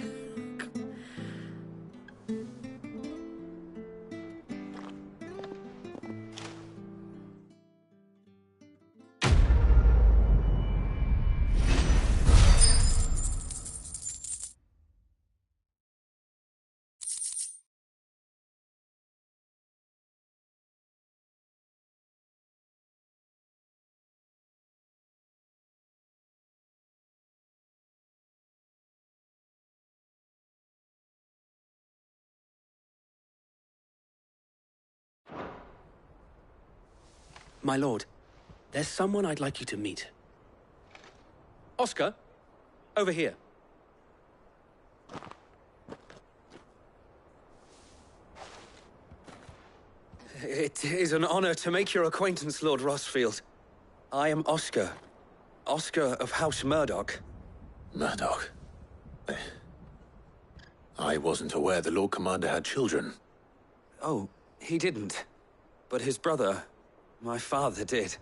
My lord, there's someone I'd like you to meet. Oscar, over here. It is an honor to make your acquaintance, Lord Rossfield. I am Oscar. Oscar of House Murdoch. Murdoch? I wasn't aware the Lord Commander had children. Oh, he didn't. But his brother, my father, did.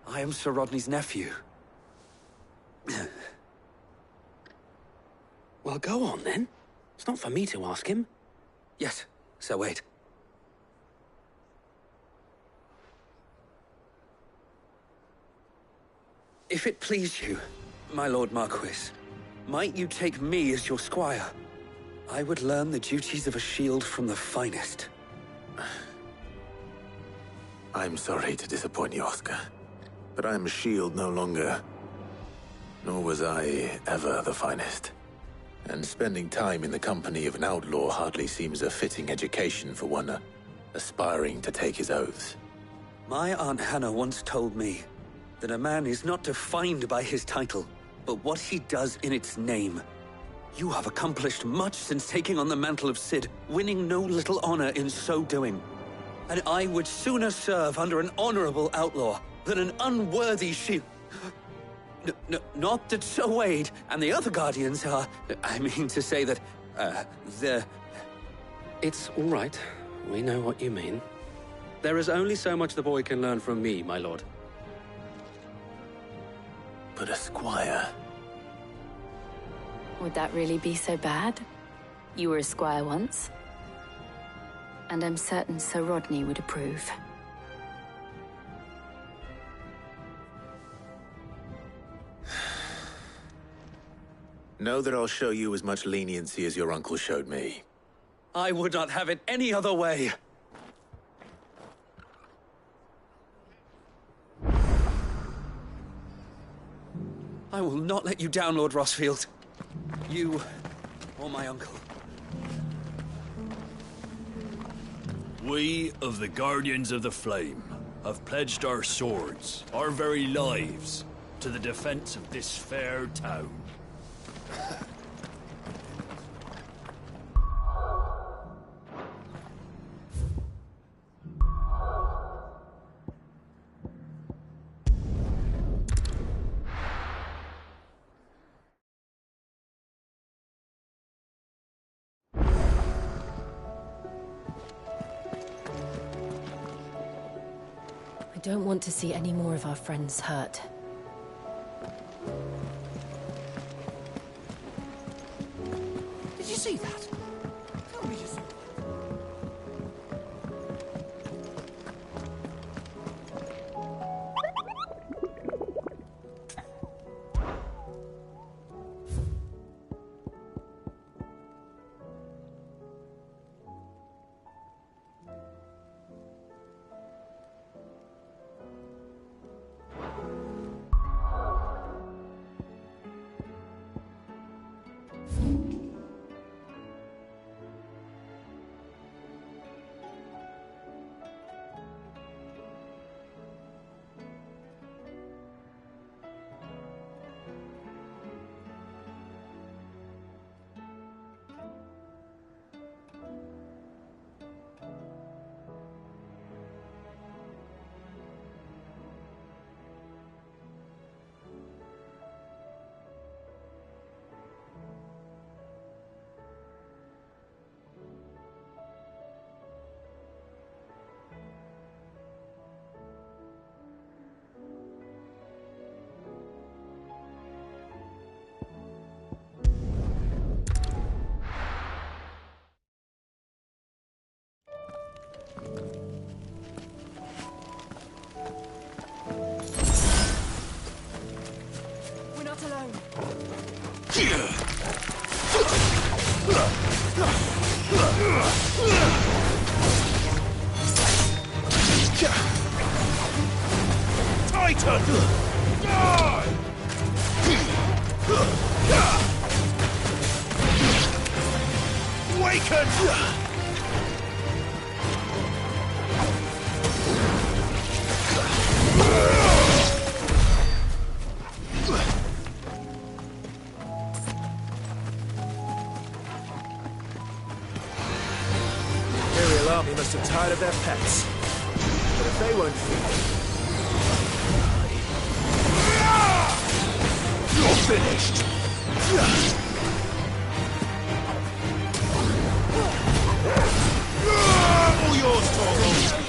I am Sir Rodney's nephew. Well, go on, then. It's not for me to ask him. Yes, Sir Wade. If it please you, my Lord Marquis, might you take me as your squire? I would learn the duties of a shield from the finest. I'm sorry to disappoint you, Oscar, but I'm a shield no longer. Nor was I ever the finest. And spending time in the company of an outlaw hardly seems a fitting education for one aspiring to take his oaths. My Aunt Hannah once told me that a man is not defined by his title, but what he does in its name. You have accomplished much since taking on the mantle of Cid, winning no little honor in so doing. And I would sooner serve under an honorable outlaw than an unworthy shield. Not that Sir Wade and the other Guardians are... I mean to say that, they're... It's all right. We know what you mean. There is only so much the boy can learn from me, my lord. But a squire... Would that really be so bad? You were a squire once. And I'm certain Sir Rodney would approve. Know that I'll show you as much leniency as your uncle showed me. I would not have it any other way. I will not let you down, Lord Rossfield. You, or my uncle. We of the Guardians of the Flame have pledged our swords, our very lives, to the defense of this fair town. don't want to see any more of our friends hurt. Did you see that? Tell me you saw that. We're not alone. Titan! Awaken! Imperial army must have tired of their pets. But if they won't feed, you're finished! All yours, Torgal!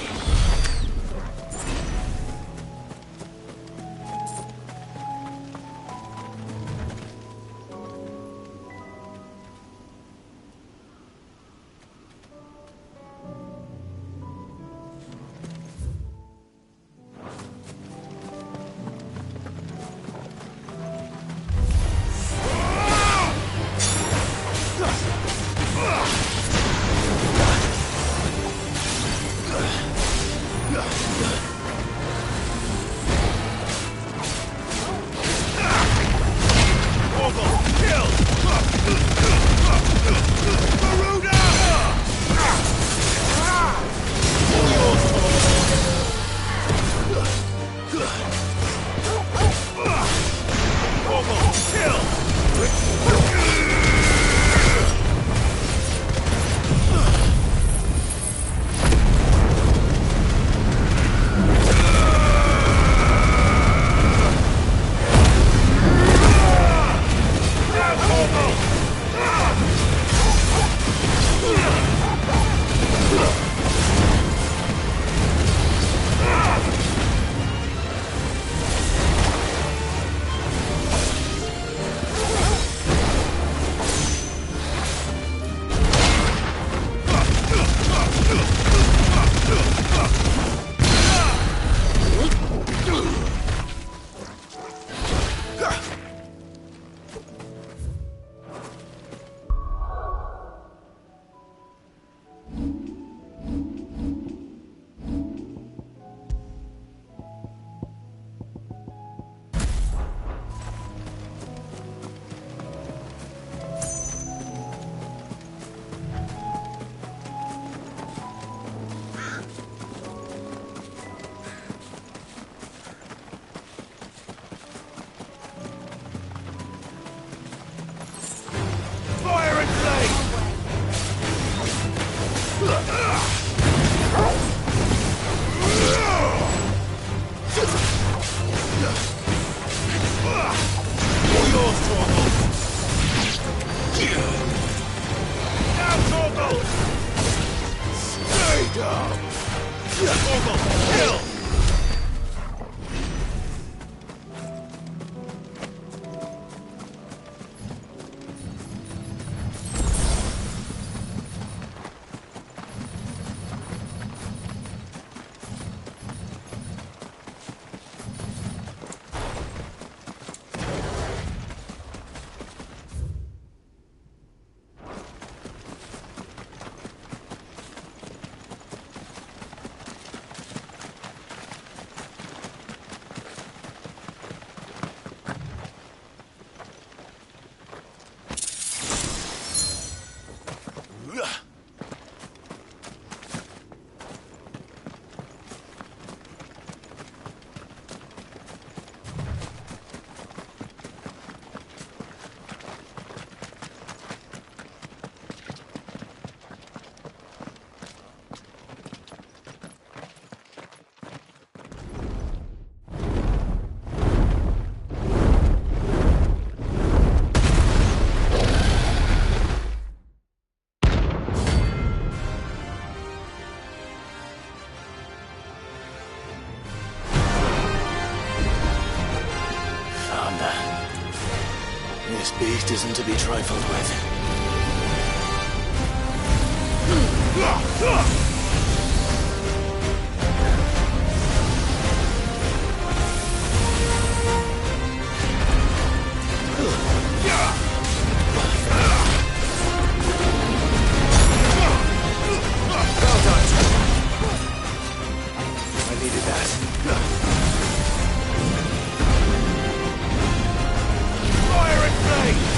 one to be trifled with. I needed that. Fire and flame!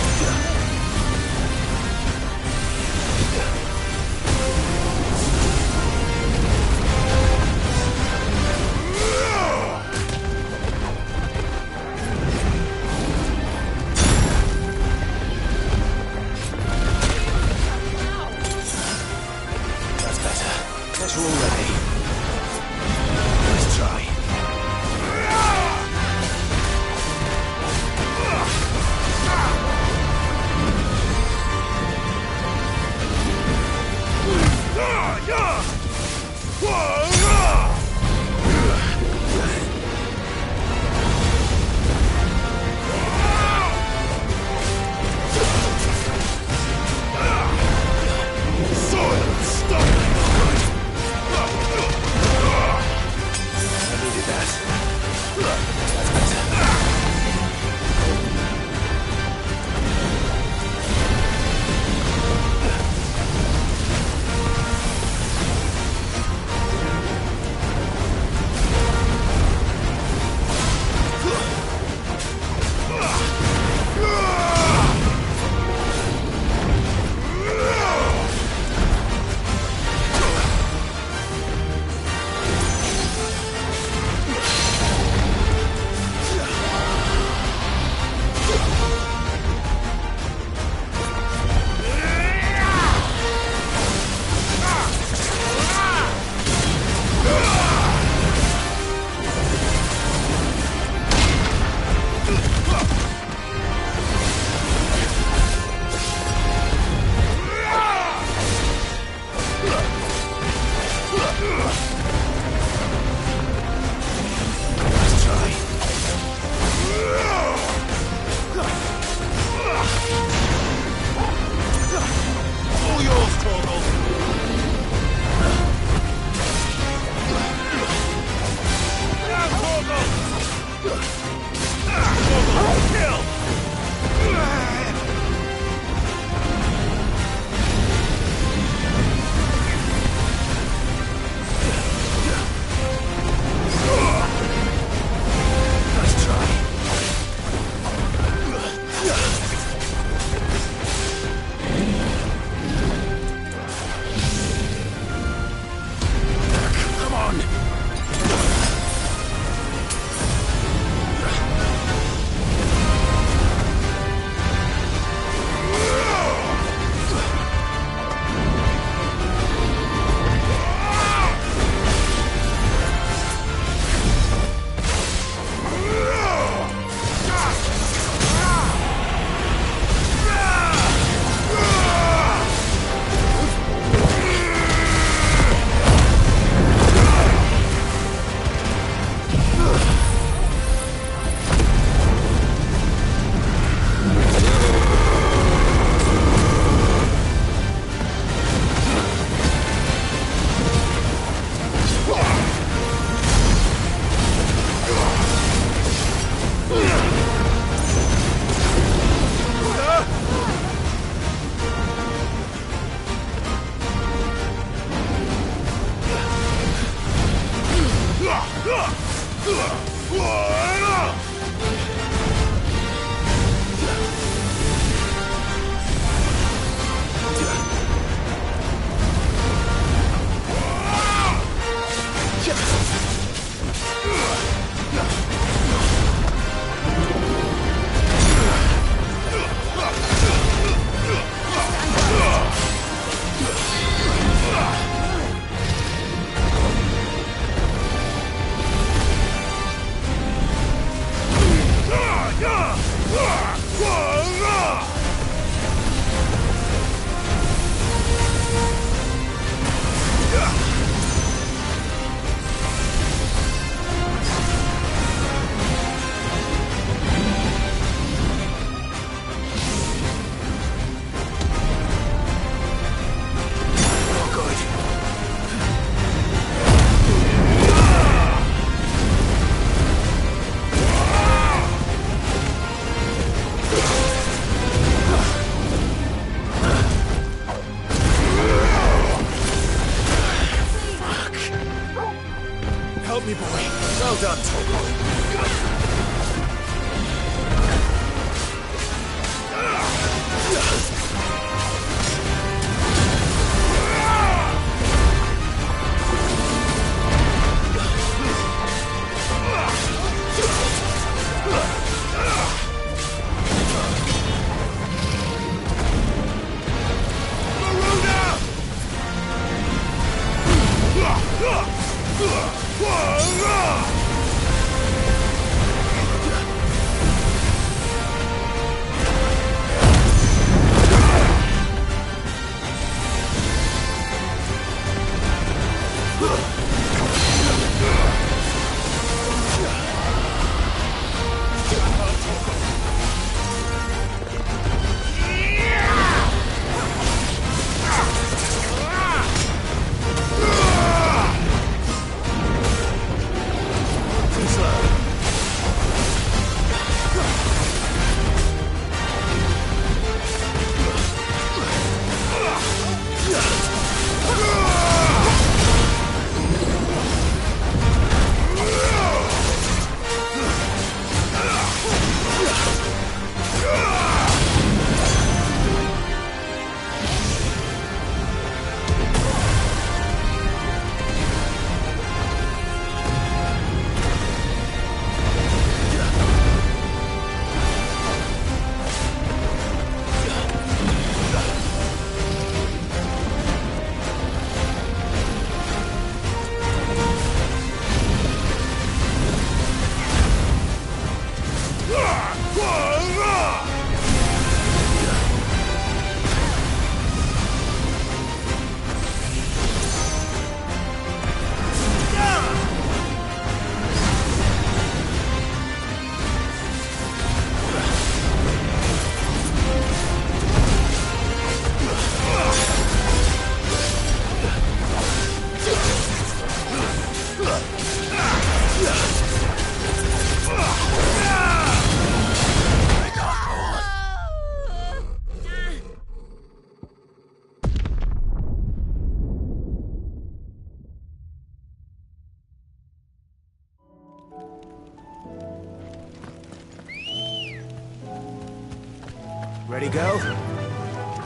Ready, go?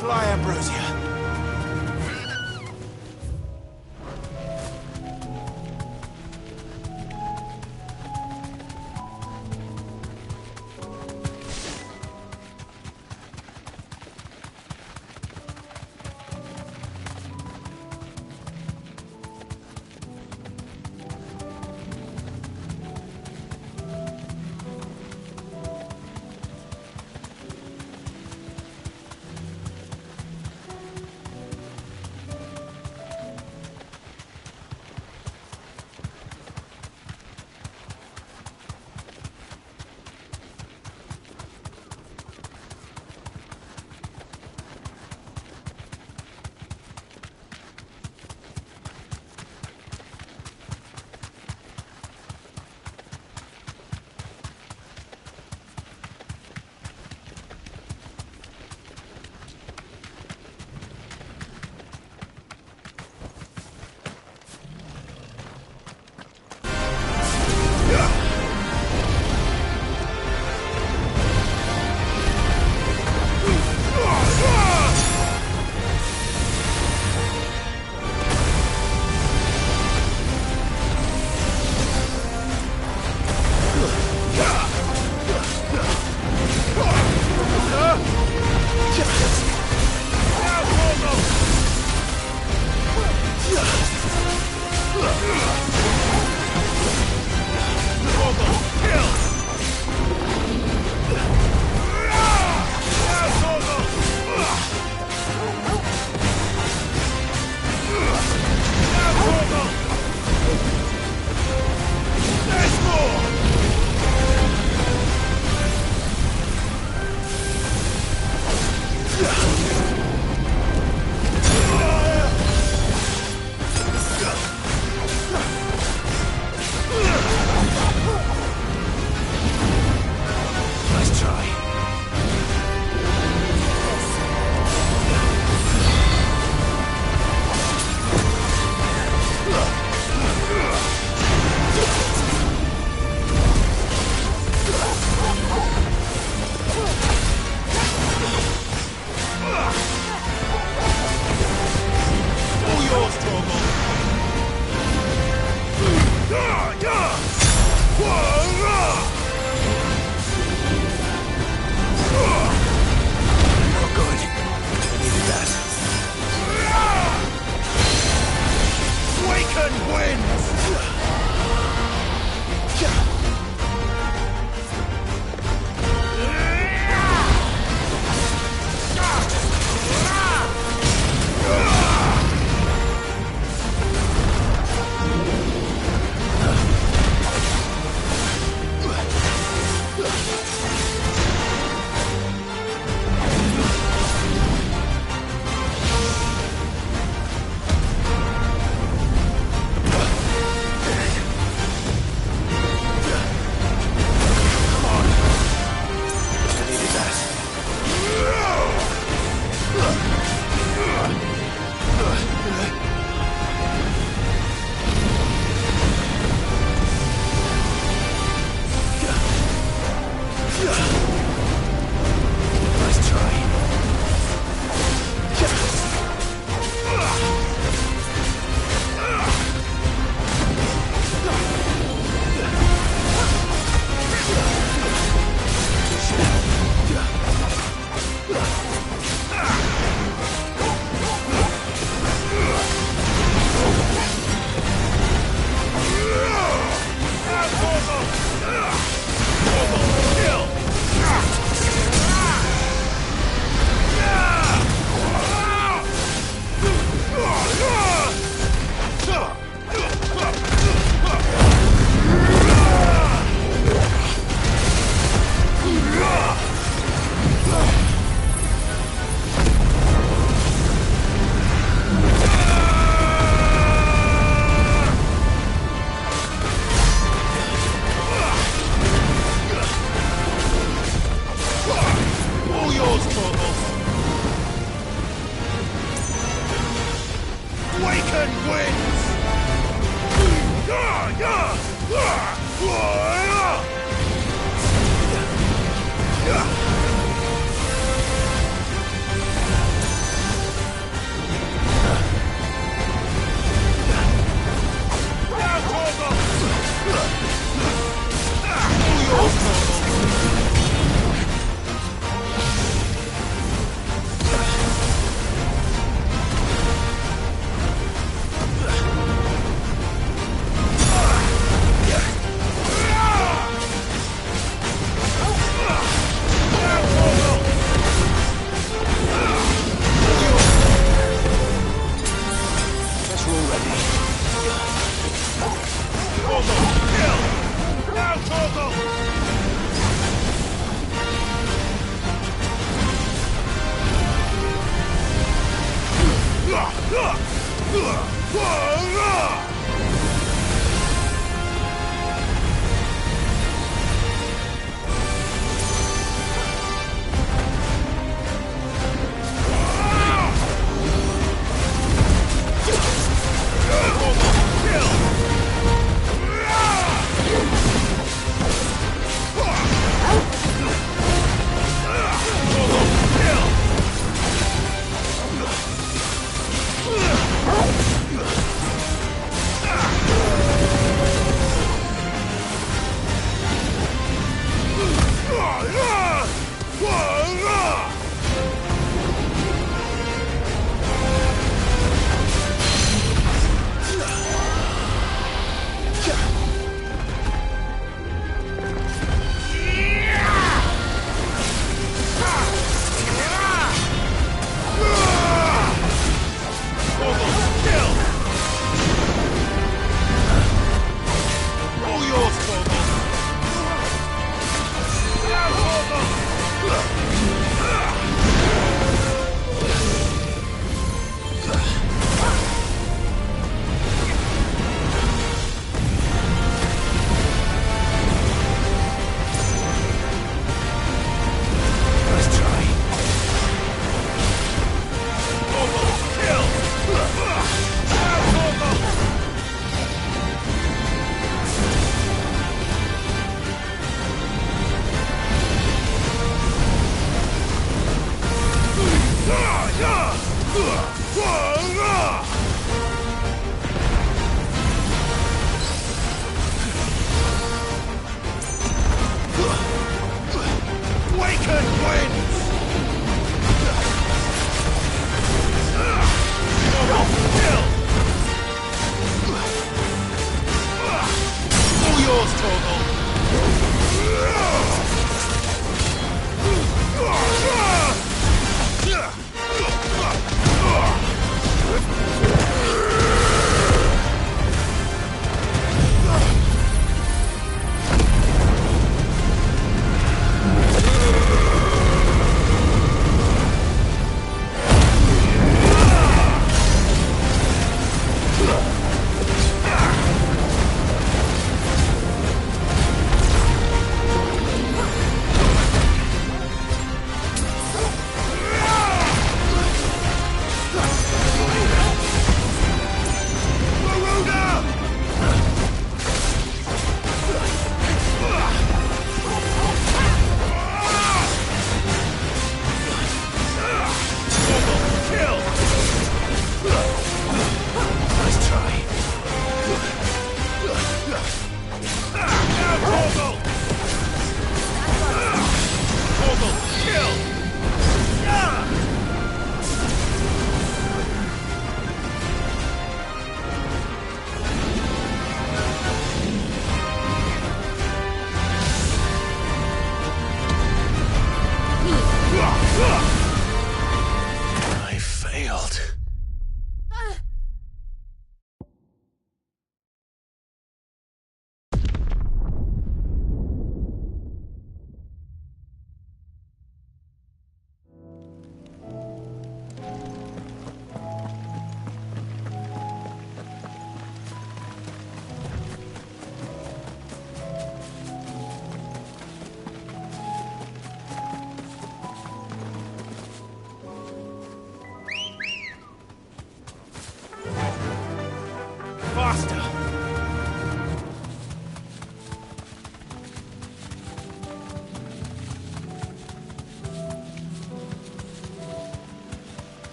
Fly, Ambrosia.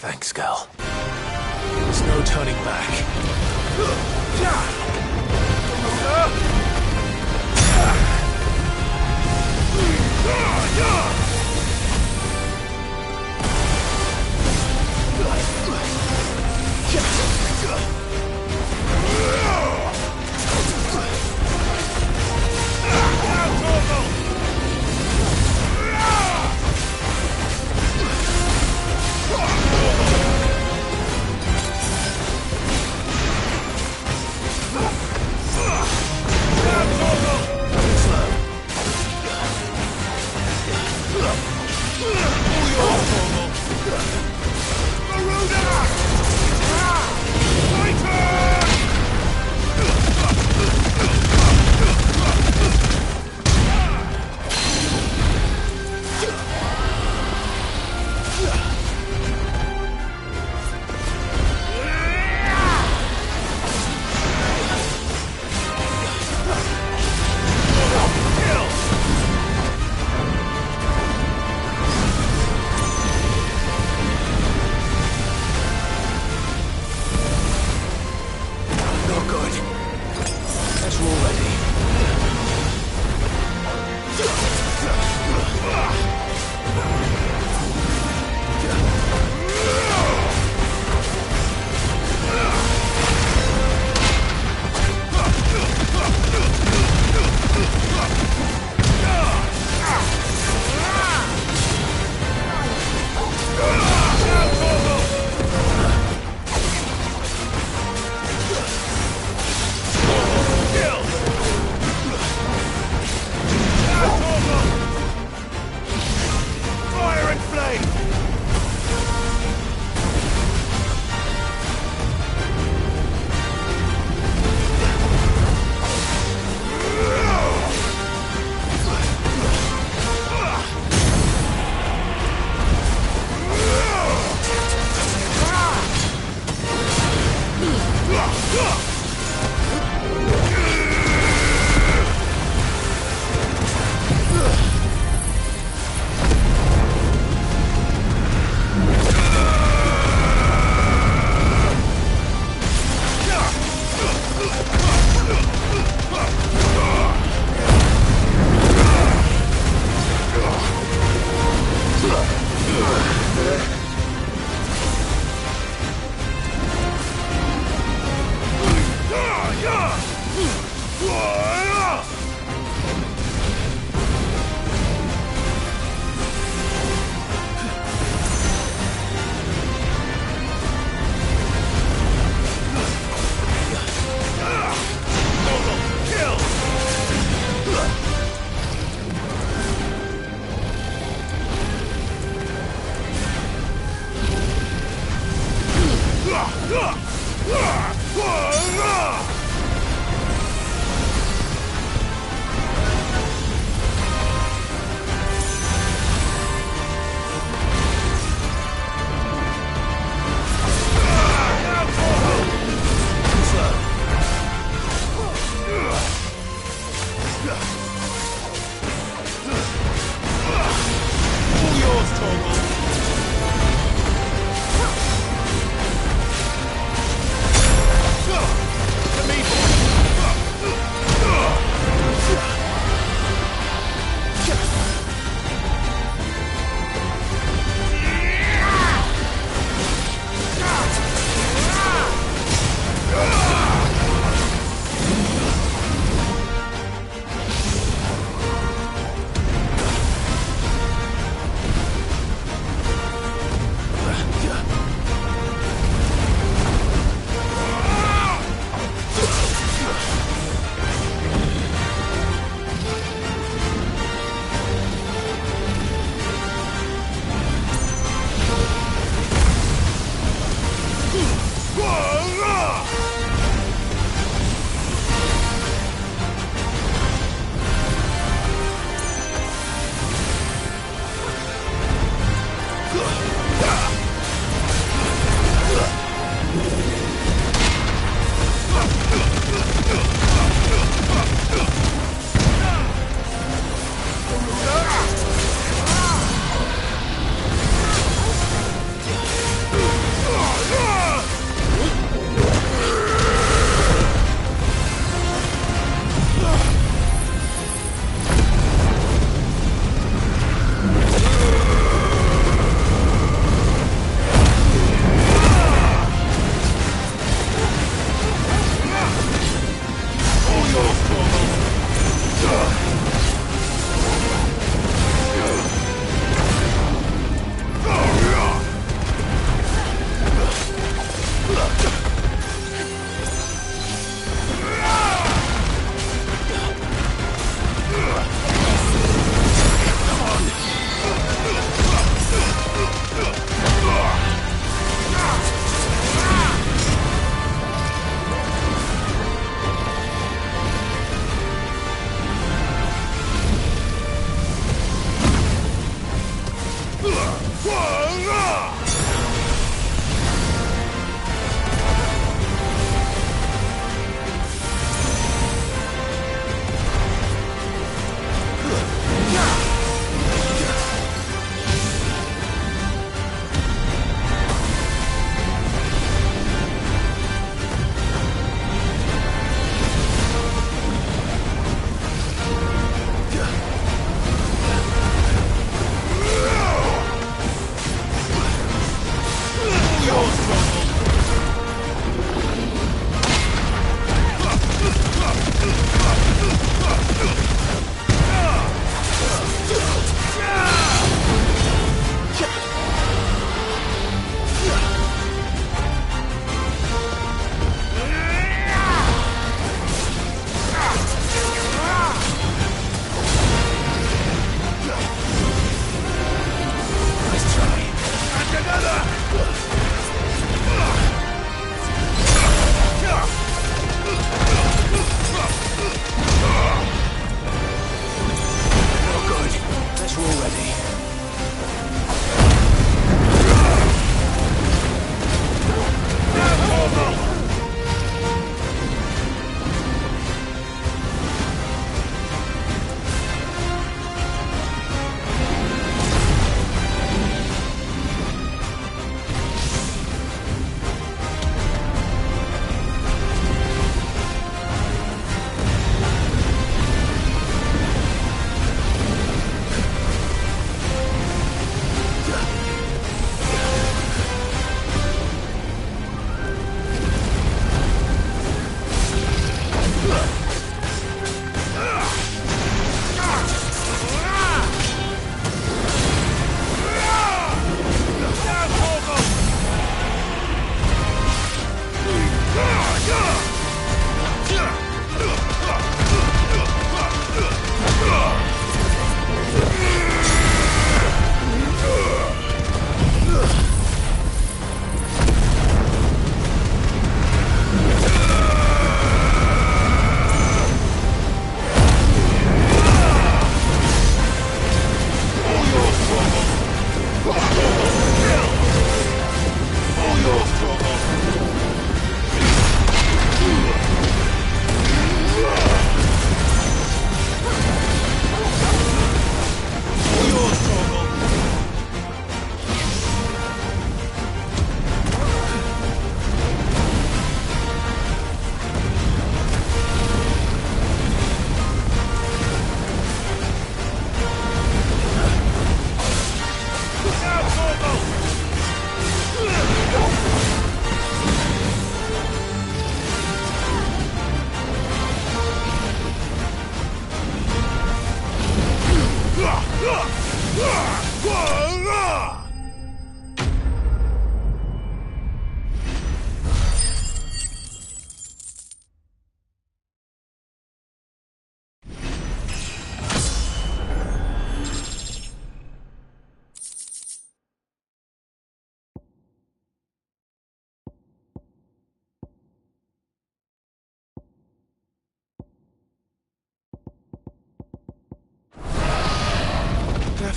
Thanks, girl. There's no turning back.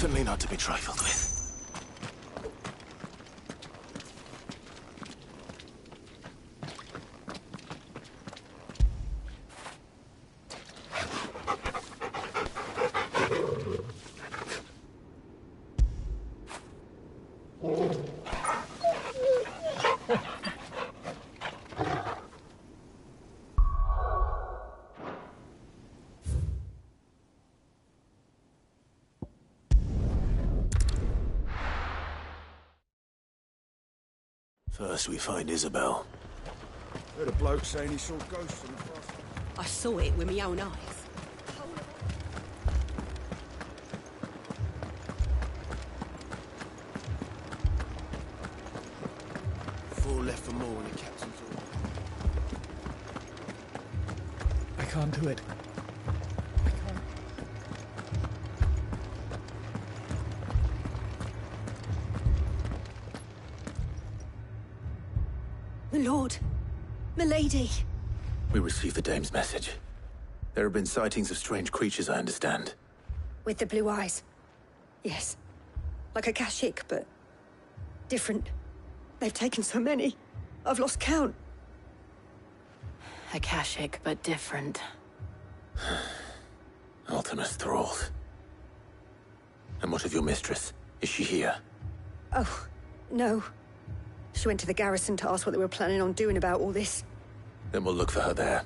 Definitely not to be trifled with. First, we find Isabel. Heard a bloke saying he saw ghosts in the forest. I saw it with my own eyes. Four left for more in the captain's order. I can't do it. My lord. Milady. We received the dame's message. There have been sightings of strange creatures, I understand. With the blue eyes. Yes. Like a Kashik, but different. They've taken so many. I've lost count. Akashic, but different. Ultimus thralls. And what of your mistress? Is she here? Oh, no. She went to the garrison to ask what they were planning on doing about all this. Then we'll look for her there.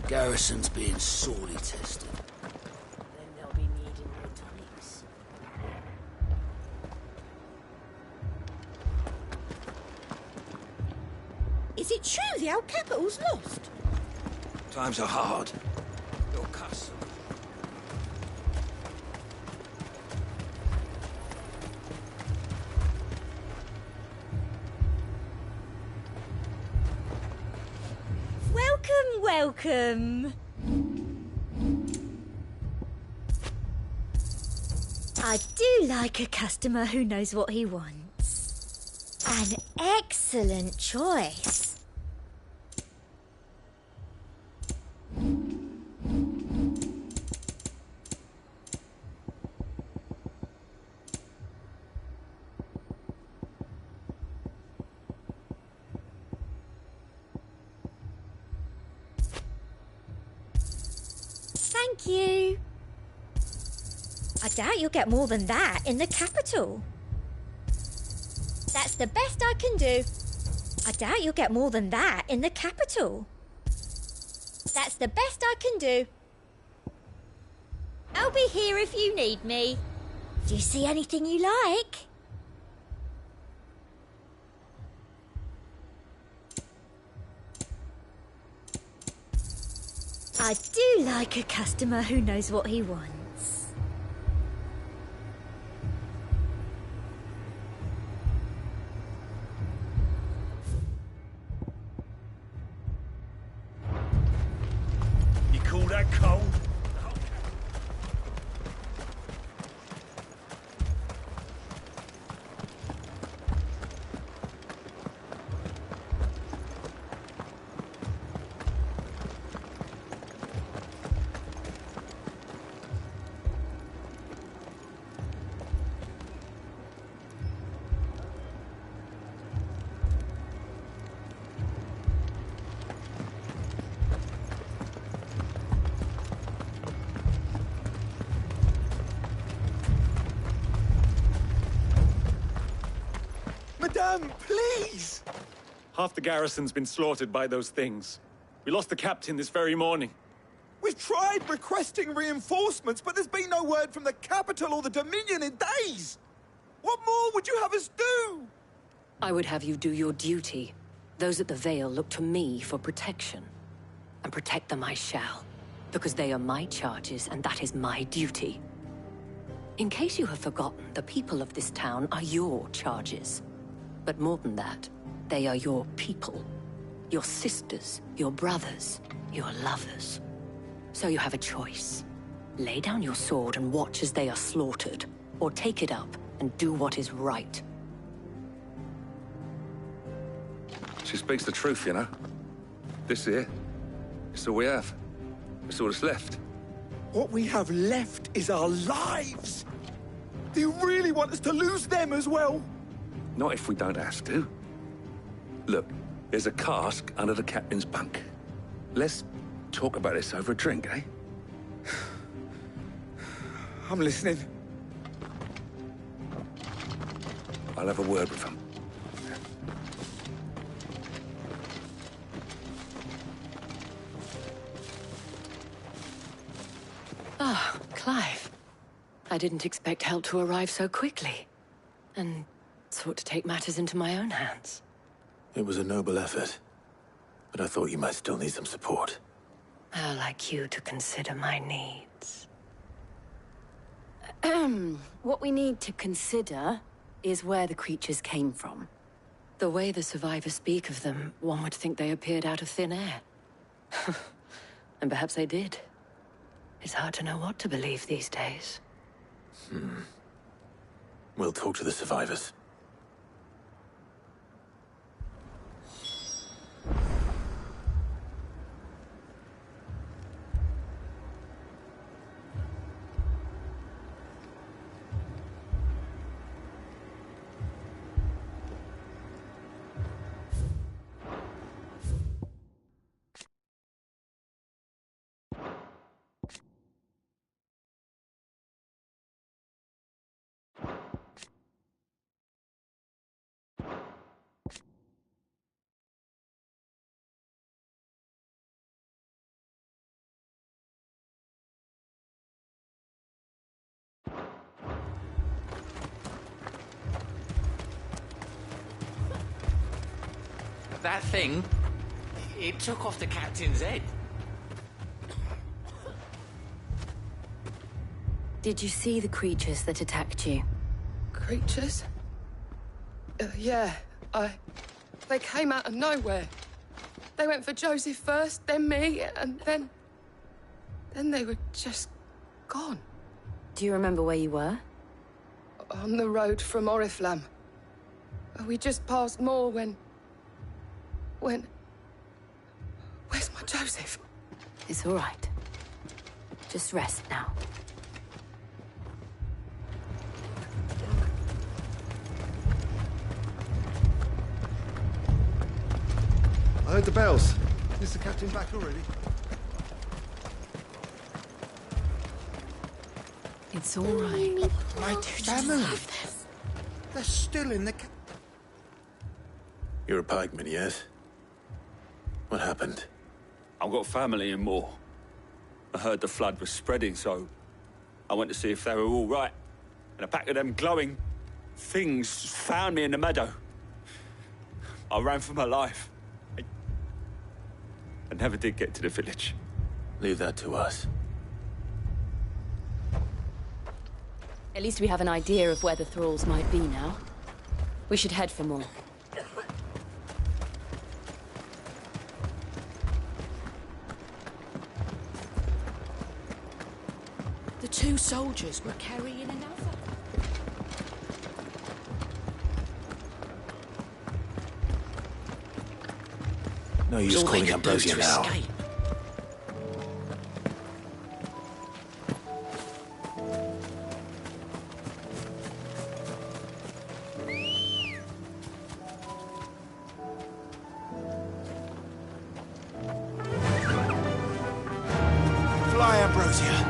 Garrison's being sorely tested. Then they'll be needing more tonics. Is it true the old capital's lost? Times are hard. Your castle. Welcome. I do like a customer who knows what he wants. An excellent choice. Thank you. I doubt you'll get more than that in the capital. That's the best I can do. I doubt you'll get more than that in the capital. That's the best I can do. I'll be here if you need me. Do you see anything you like? I do like a customer who knows what he wants. You call that cold? Madame, please! Half the garrison's been slaughtered by those things. We lost the captain this very morning. We've tried requesting reinforcements, but there's been no word from the capital or the Dominion in days! What more would you have us do? I would have you do your duty. Those at the Vale look to me for protection. And protect them I shall. Because they are my charges, and that is my duty. In case you have forgotten, the people of this town are your charges. But more than that, they are your people. Your sisters, your brothers, your lovers. So you have a choice. Lay down your sword and watch as they are slaughtered, or take it up and do what is right. She speaks the truth, you know. This here, it's all we have. It's all that's left. What we have left is our lives! Do you really want us to lose them as well? Not if we don't have to. Look, there's a cask under the captain's bunk. Let's talk about this over a drink, eh? I'm listening. I'll have a word with him. Ah, Clive. I didn't expect help to arrive so quickly. And sought to take matters into my own hands. It was a noble effort, but I thought you might still need some support. How like you to consider my needs. What we need to consider is where the creatures came from. The way the survivors speak of them, one would think they appeared out of thin air. And perhaps they did. It's hard to know what to believe these days. We'll talk to the survivors. That thing, it took off the captain's head. Did you see the creatures that attacked you? Creatures? Yeah, They came out of nowhere. They went for Joseph first, then me, and then they were just gone. Do you remember where you were? On the road from Oriflamme. We just passed Moor when... Where's my Joseph? It's all right. Just rest now. I heard the bells. Is the captain back already? It's all right. My family. They're still in the... You're a pikeman, yes? What happened? I've got family in Moor. I heard the flood was spreading, so I went to see if they were all right. And a pack of them glowing things found me in the meadow. I ran for my life. I never did get to the village. Leave that to us. At least we have an idea of where the thralls might be now. We should head for more. The two soldiers were carrying another. No use calling Ambrosia now. Escape. Fly, Ambrosia.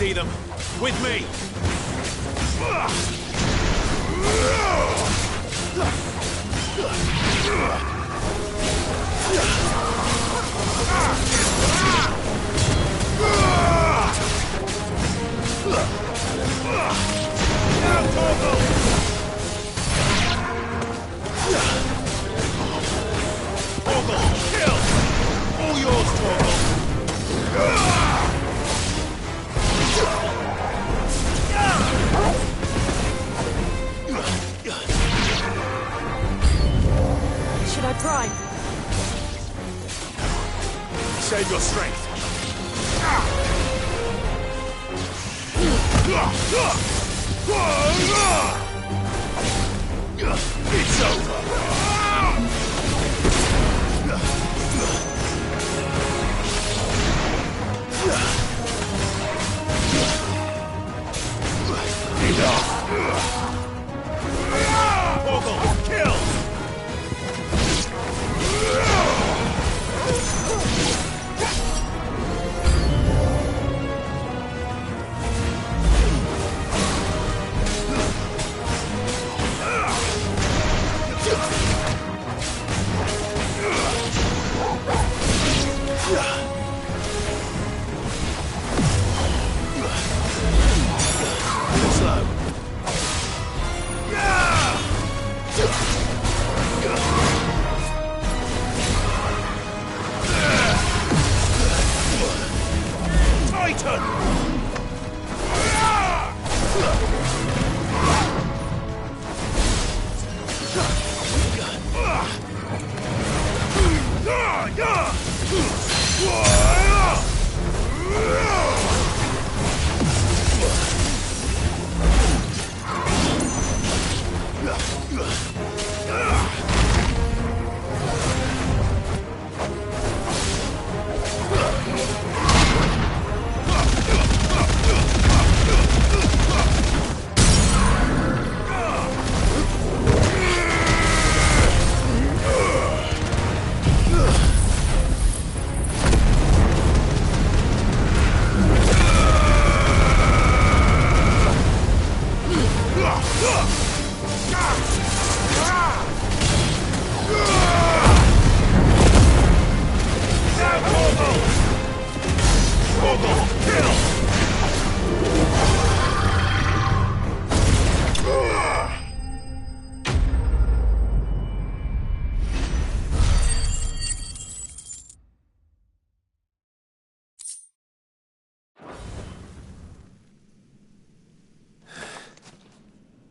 see them. With me. Kill! All yours, Torgal! Should I prime? Save your strength. It's over. Enough. Torgal, kill!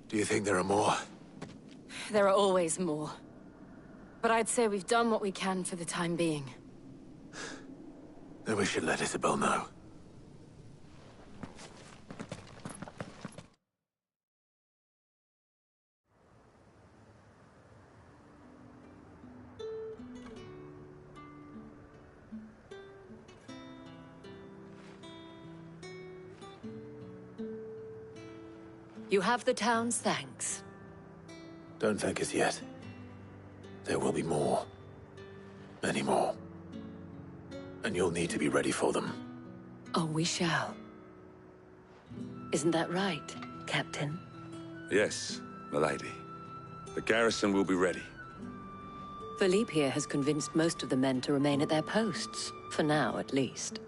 Do you think there are more? There are always more. But I'd say we've done what we can for the time being. Then we should let Isabel know. You have the town's thanks. Don't thank us yet. There will be more. Many more. And you'll need to be ready for them. Oh, we shall. Isn't that right, Captain? Yes, milady. The garrison will be ready. Philippe here has convinced most of the men to remain at their posts. For now, at least.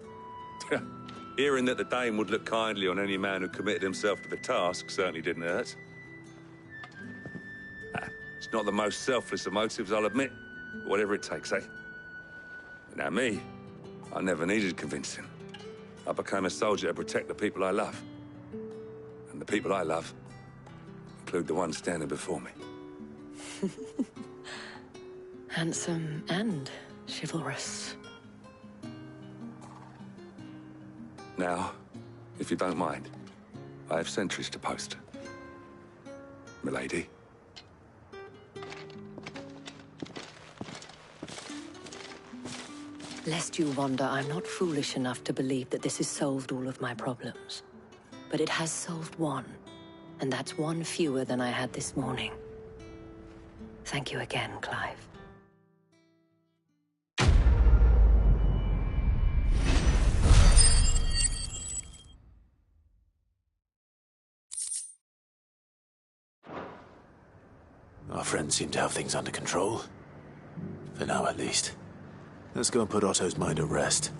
Hearing that the Dane would look kindly on any man who committed himself to the task certainly didn't hurt. It's not the most selfless of motives, I'll admit. But whatever it takes, eh? Now me, I never needed convincing. I became a soldier to protect the people I love. And the people I love include the ones standing before me. Handsome and chivalrous. Now, if you don't mind, I have sentries to post. Milady. Lest you wonder, I'm not foolish enough to believe that this has solved all of my problems. But it has solved one, and that's one fewer than I had this morning. Thank you again, Clive. Our friends seem to have things under control. For now, at least. Let's go and put Otto's mind at rest.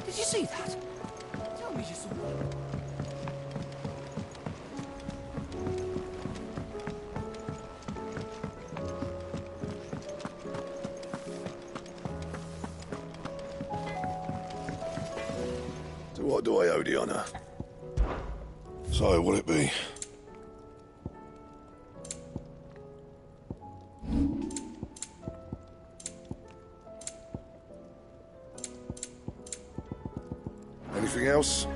Did you see that? Tell me you saw it. To what do I owe the honor? So, will it be? Anything else?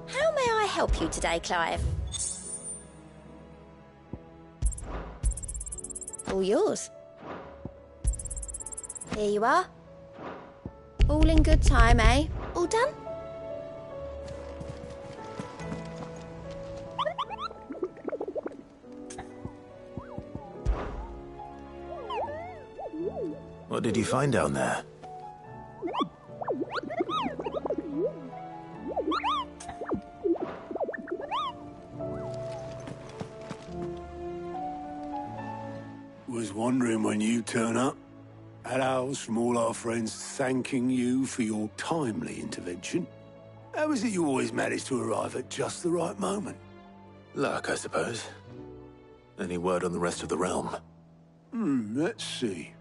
How may I help you today, Clive? All yours. Here you are. All in good time, eh? All done? What did you find down there? Was wondering when you turn up. Had owls from all our friends thanking you for your timely intervention. How is it you always manage to arrive at just the right moment? Luck, I suppose. Any word on the rest of the realm? Let's see.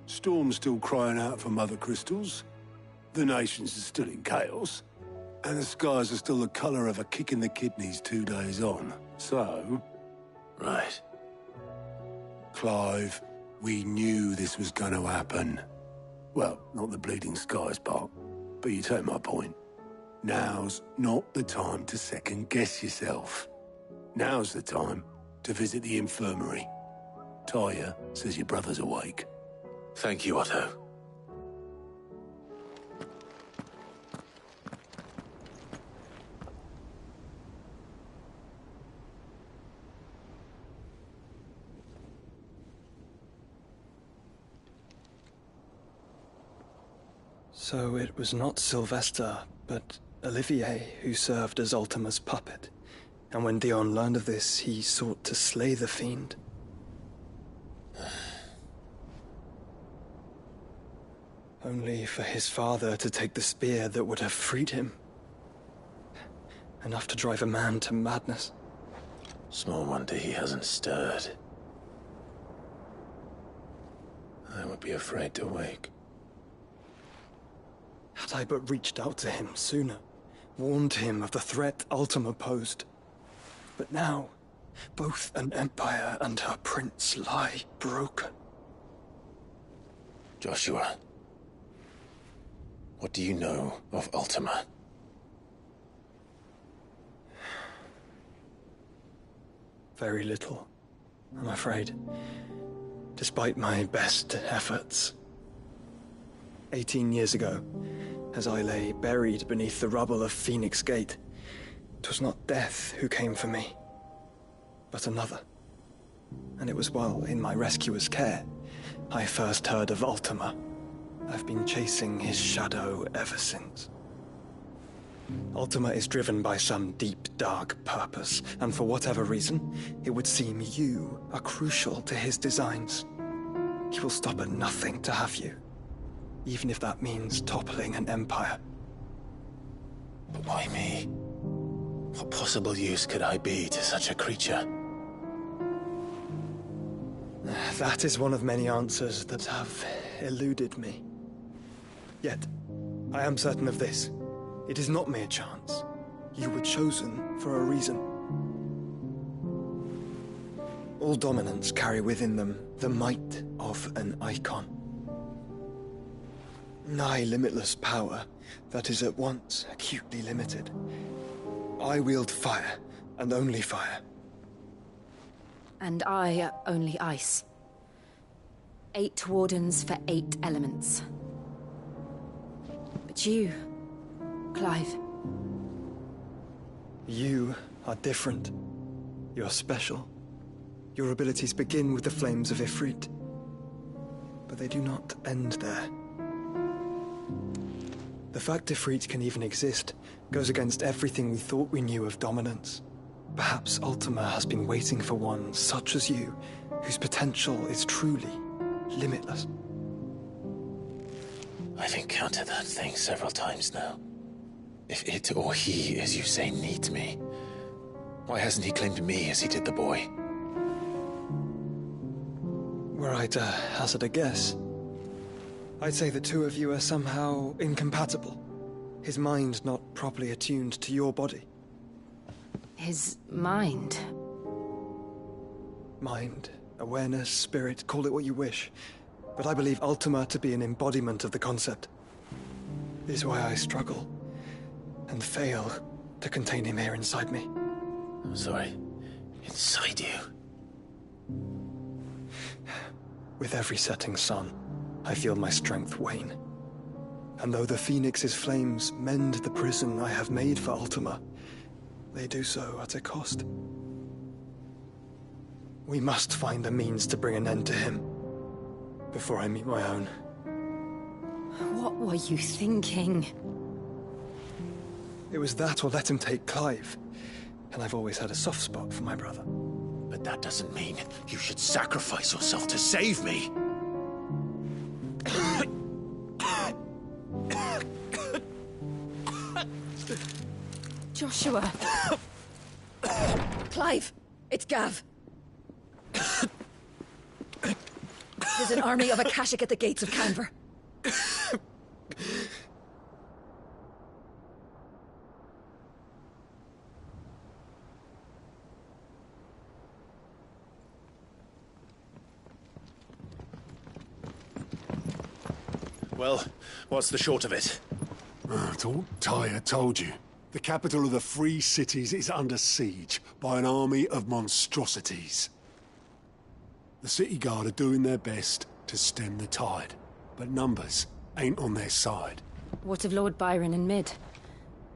Storm's still crying out for mother crystals. The nations are still in chaos. And the skies are still the colour of a kick in the kidneys 2 days on. So... Right. Clive, we knew this was going to happen. Well, not the bleeding skies part, but you take my point. Now's not the time to second-guess yourself. Now's the time to visit the infirmary. Taya says your brother's awake. Thank you, Otto. So it was not Sylvester, but Olivier who served as Ultima's puppet. And when Dion learned of this, he sought to slay the fiend. Only for his father to take the spear that would have freed him. Enough to drive a man to madness. Small wonder he hasn't stirred. I would be afraid to wake. Had I but reached out to him sooner, warned him of the threat Ultima posed. But now, both an empire and her prince lie broken. Joshua, what do you know of Ultima? Very little, I'm afraid. despite my best efforts. 18 years ago, as I lay buried beneath the rubble of Phoenix Gate, 'twas not death who came for me, but another. And it was while in my rescuer's care I first heard of Ultima. I've been chasing his shadow ever since. Ultima is driven by some deep, dark purpose, and for whatever reason, it would seem you are crucial to his designs. He will stop at nothing to have you, even if that means toppling an empire. But why me? What possible use could I be to such a creature? That is one of many answers that have eluded me. Yet, I am certain of this. It is not mere chance. You were chosen for a reason. All dominants carry within them the might of an icon. Nigh limitless power that is at once acutely limited. I wield fire, and only fire. And I only ice. 8 wardens for 8 elements. But you, Clive. You are different. You're special. Your abilities begin with the flames of Ifrit. But they do not end there. The fact Ifrit can even exist goes against everything we thought we knew of dominance. Perhaps Ultima has been waiting for one such as you, whose potential is truly limitless. I've encountered that thing several times now. If it or he, as you say, needs me, why hasn't he claimed me as he did the boy? Were I to hazard a guess, I'd say the two of you are somehow incompatible. His mind not properly attuned to your body. His mind? Mind, awareness, spirit, call it what you wish. But I believe Ultima to be an embodiment of the concept. It is why I struggle and fail to contain him here inside me. I'm sorry. Inside you? With every setting sun, I feel my strength wane. And though the Phoenix's flames mend the prison I have made for Ultima, they do so at a cost. We must find a means to bring an end to him before I meet my own. What were you thinking? It was that or let him take Clive. And I've always had a soft spot for my brother. But that doesn't mean you should sacrifice yourself to save me. Joshua! Clive! It's Gav! There's an army of Akashic at the gates of Canver. Well, what's the short of it? It's all Tyre told you. The capital of the Free Cities is under siege by an army of monstrosities. The city guard are doing their best to stem the tide, but numbers ain't on their side. What of Lord Byron and Mid?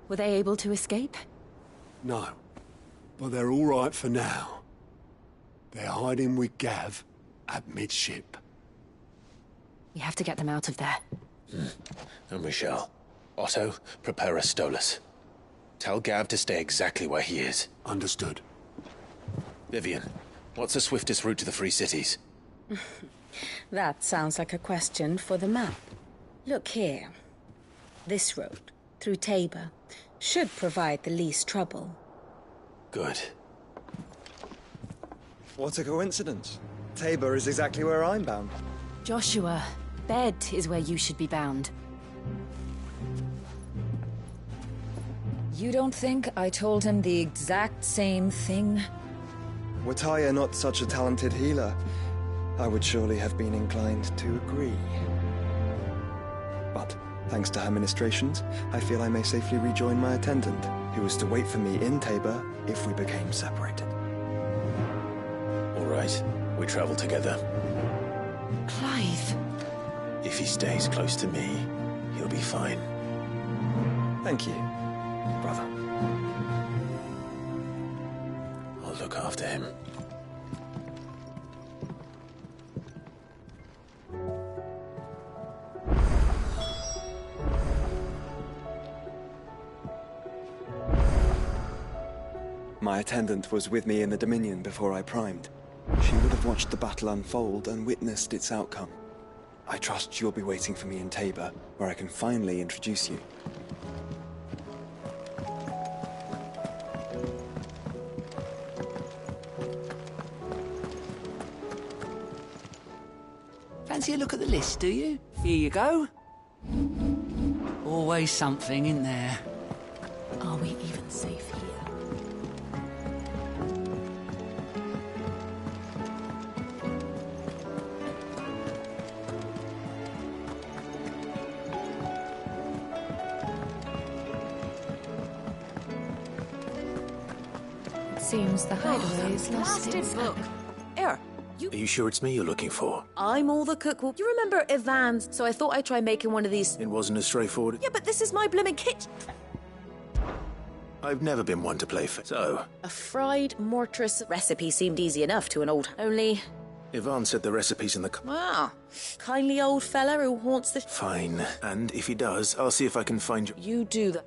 Were they able to escape? No, but they're all right for now. They're hiding with Gav at midship. We have to get them out of there. And we shall. Otto, prepare a Stolas. Tell Gav to stay exactly where he is. Understood. Vivian, what's the swiftest route to the Free Cities? That sounds like a question for the map. Look here. This road, through Tabor, should provide the least trouble. Good. What a coincidence. Tabor is exactly where I'm bound. Joshua, bed is where you should be bound. You don't think I told him the exact same thing? Were Tyre not such a talented healer, I would surely have been inclined to agree. But, thanks to her ministrations, I feel I may safely rejoin my attendant, who was to wait for me in Tabor if we became separated. All right, we travel together. Clive. If he stays close to me, he'll be fine. Thank you, brother. I'll look after him. My attendant was with me in the Dominion before I primed. She would have watched the battle unfold and witnessed its outcome. I trust you'll be waiting for me in Tabor, where I can finally introduce you. Fancy a look at the list, do you? Here you go. Always something in there. Are we even safe here? Seems the hideaway is lost its book. Are you sure it's me you're looking for? I'm all the cook. You remember Ivan's, so I thought I'd try making one of these. It wasn't as straightforward. Yeah, but this is my blimmin' kitchen. I've never been one to play so. A fried mortress recipe seemed easy enough to an old... Only... Ivan said the recipe's in the... kindly old fella who haunts the... Fine. And if he does, I'll see if I can find you... You do that.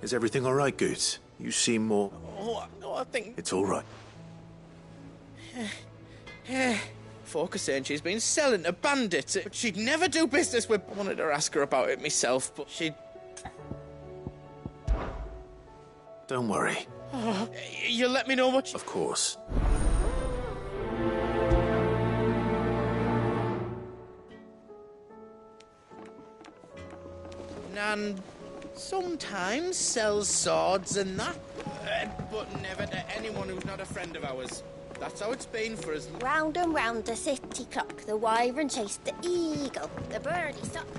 Is everything all right, Goots? You seem more... I think... It's all right. Forker saying she's been selling to bandits, but she'd never do business with... I wanted to ask her about it myself, but she'd... Don't worry. You'll let me know what... Of course. And sometimes sells swords and that, but never to anyone who's not a friend of ours. That's how it's been for us. Round and round the city clock, the wyvern chased the eagle, the birdie stopped.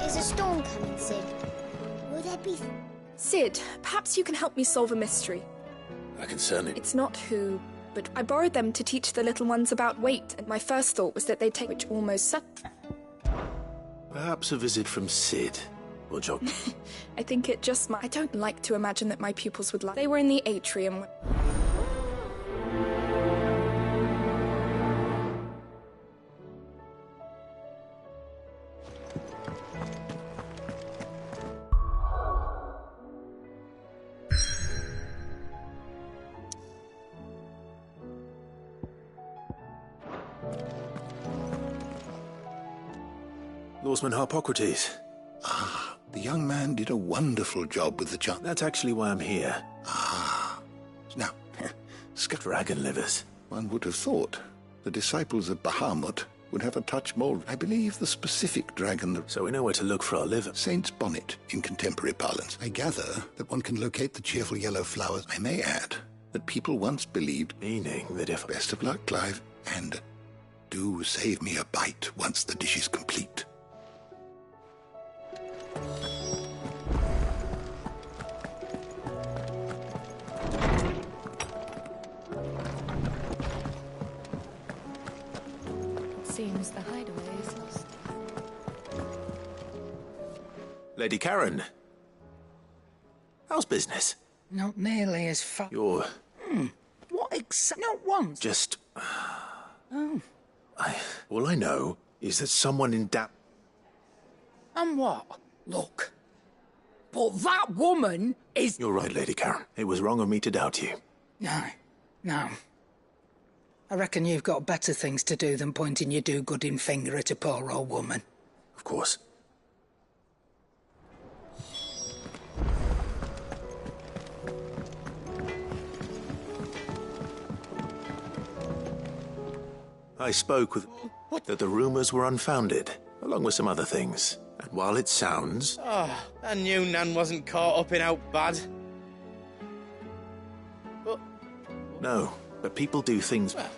Is a storm coming, Sid? Will there be... Sid, perhaps you can help me solve a mystery. I can certainly... It's not who, but I borrowed them to teach the little ones about weight, and my first thought was that they'd take which almost... Perhaps a visit from Sid will jog... I think it just might... I don't like to imagine that my pupils would like... They were in the atrium... Lawsman Harpocrates. Ah, the young man did a wonderful job with the child. That's actually why I'm here. Ah. Now, dragon livers. One would have thought the disciples of Bahamut would have a touch more. I believe the specific dragon... So we know where to look for our liver. Saint's bonnet, in contemporary parlance. I gather that one can locate the cheerful yellow flowers. I may add that people once believed... Meaning that if... Best of luck, Clive. And do save me a bite once the dish is complete. Seems the hideaway is lost. Lady Karen. How's business? Not nearly as far. You're... What exactly? Not once. Just... Oh. All I know is that someone in And what? Look. But that woman is... You're right, Lady Karen. It was wrong of me to doubt you. No. I reckon you've got better things to do than pointing your do-gooding finger at a poor old woman. Of course. I spoke with... that the rumors were unfounded, along with some other things. And while it sounds... Oh, I knew Nan wasn't caught up in out bad. But... No, but people do things... Well,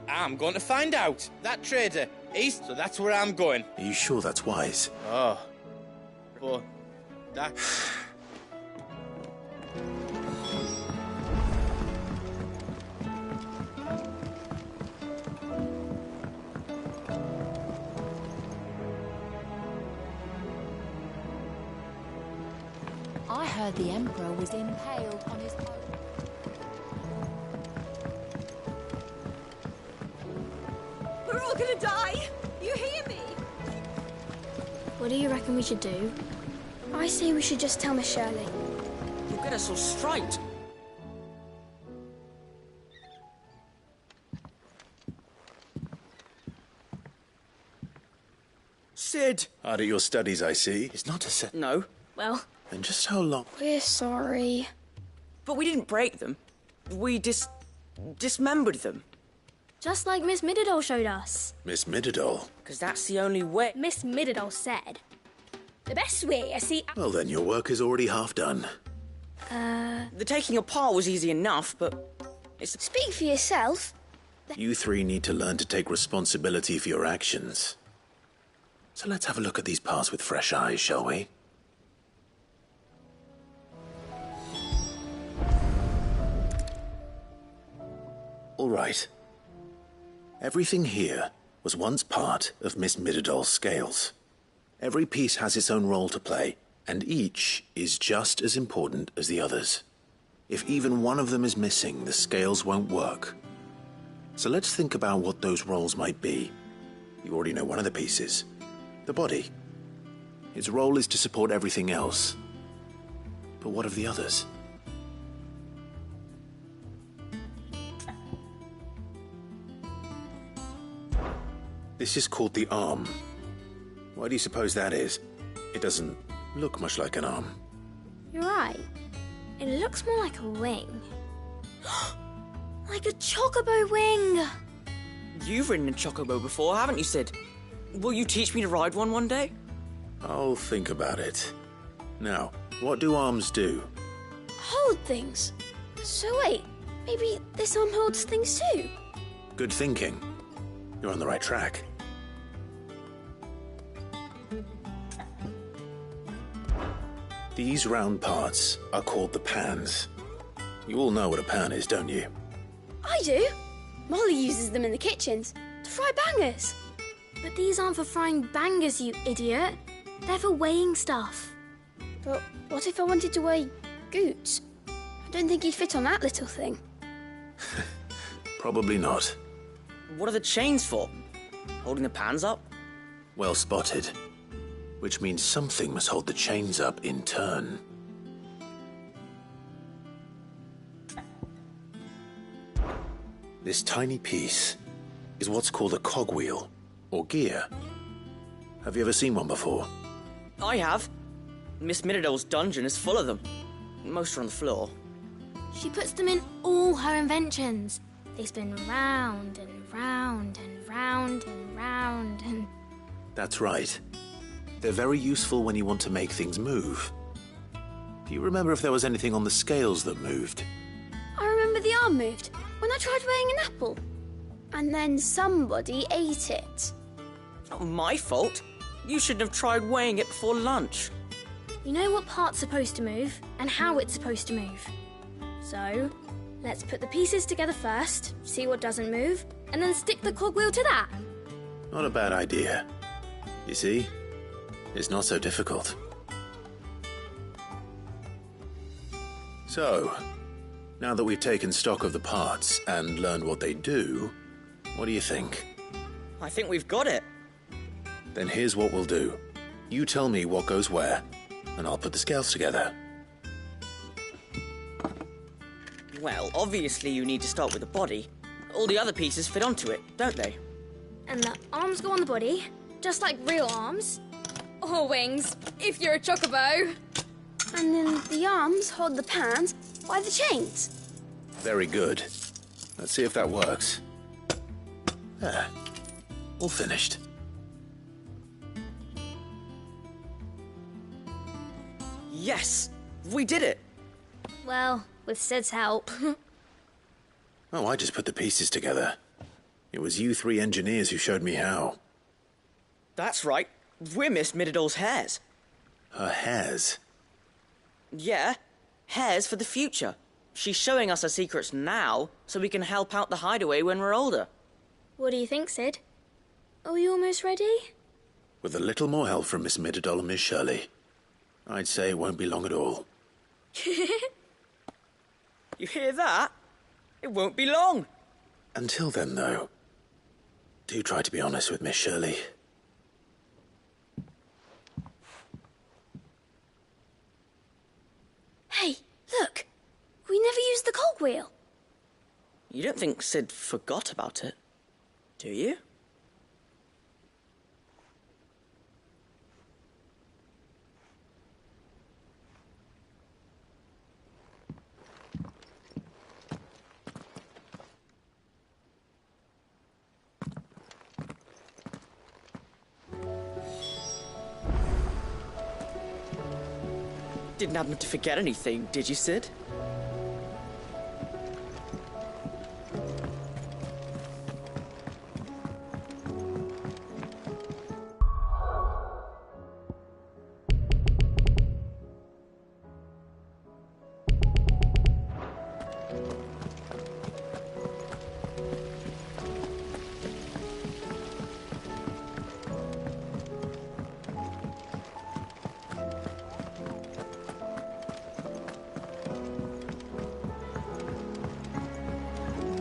I'm going to find out. That trader, east, so that's where I'm going. Are you sure that's wise? Oh. But... that... I heard the Emperor was impaled on his pole. We're all gonna die! You hear me? What do you reckon we should do? I say we should just tell Miss Shirley. You'll get us all straight. Sid! Hard at your studies, I see. It's not a set... No. Well... And just how long... We're sorry. But we didn't break them. We dismembered them. Just like Miss Middledole showed us. Miss Middledole? Because that's the only way. Miss Middledole said. The best way, I see... Well then, your work is already half done. The taking apart was easy enough, but... Speak for yourself. You three need to learn to take responsibility for your actions. So let's have a look at these parts with fresh eyes, shall we? All right. Everything here was once part of Miss Midderdoll's scales. Every piece has its own role to play, and each is just as important as the others. If even one of them is missing, the scales won't work. So let's think about what those roles might be. You already know one of the pieces. The body. Its role is to support everything else. But what of the others? This is called the arm. Why do you suppose that is? It doesn't look much like an arm. You're right. It looks more like a wing. Like a chocobo wing! You've ridden a chocobo before, haven't you, Sid? Will you teach me to ride one day? I'll think about it. Now, what do arms do? Hold things. So wait, maybe this arm holds things too? Good thinking. You're on the right track. These round parts are called the pans. You all know what a pan is, don't you? I do. Molly uses them in the kitchens to fry bangers. But these aren't for frying bangers, you idiot. They're for weighing stuff. But what if I wanted to weigh Goots? I don't think he'd fit on that little thing. Probably not. What are the chains for? Holding the pans up? Well spotted. Which means something must hold the chains up in turn. This tiny piece is what's called a cogwheel, or gear. Have you ever seen one before? I have. Miss Middledale's dungeon is full of them. Most are on the floor. She puts them in all her inventions. They spin round and round and round and round and... That's right. They're very useful when you want to make things move. Do you remember if there was anything on the scales that moved? I remember the arm moved when I tried weighing an apple. And then somebody ate it. Not my fault. You shouldn't have tried weighing it before lunch. You know what part's supposed to move and how it's supposed to move. So, let's put the pieces together first, see what doesn't move, and then stick the cogwheel to that. Not a bad idea. You see? It's not so difficult. So, now that we've taken stock of the parts and learned what they do, what do you think? I think we've got it. Then here's what we'll do. You tell me what goes where, and I'll put the scales together. Well, obviously you need to start with the body. All the other pieces fit onto it, don't they? And the arms go on the body, just like real arms. Or wings, if you're a chocobo. And then the arms hold the pans by the chains. Very good. Let's see if that works. There. All finished. Yes! We did it! Well, with Sid's help. Oh, I just put the pieces together. It was you three engineers who showed me how. That's right. We're Miss Mididol's heirs. Her hairs? Yeah, heirs for the future. She's showing us her secrets now, so we can help out the hideaway when we're older. What do you think, Sid? Are we almost ready? With a little more help from Miss Mididol and Miss Shirley, I'd say it won't be long at all. You hear that? It won't be long. Until then, though, do try to be honest with Miss Shirley. Hey, look! We never used the cogwheel. You don't think Sid forgot about it, do you? Didn't happen to forget anything, did you, Sid?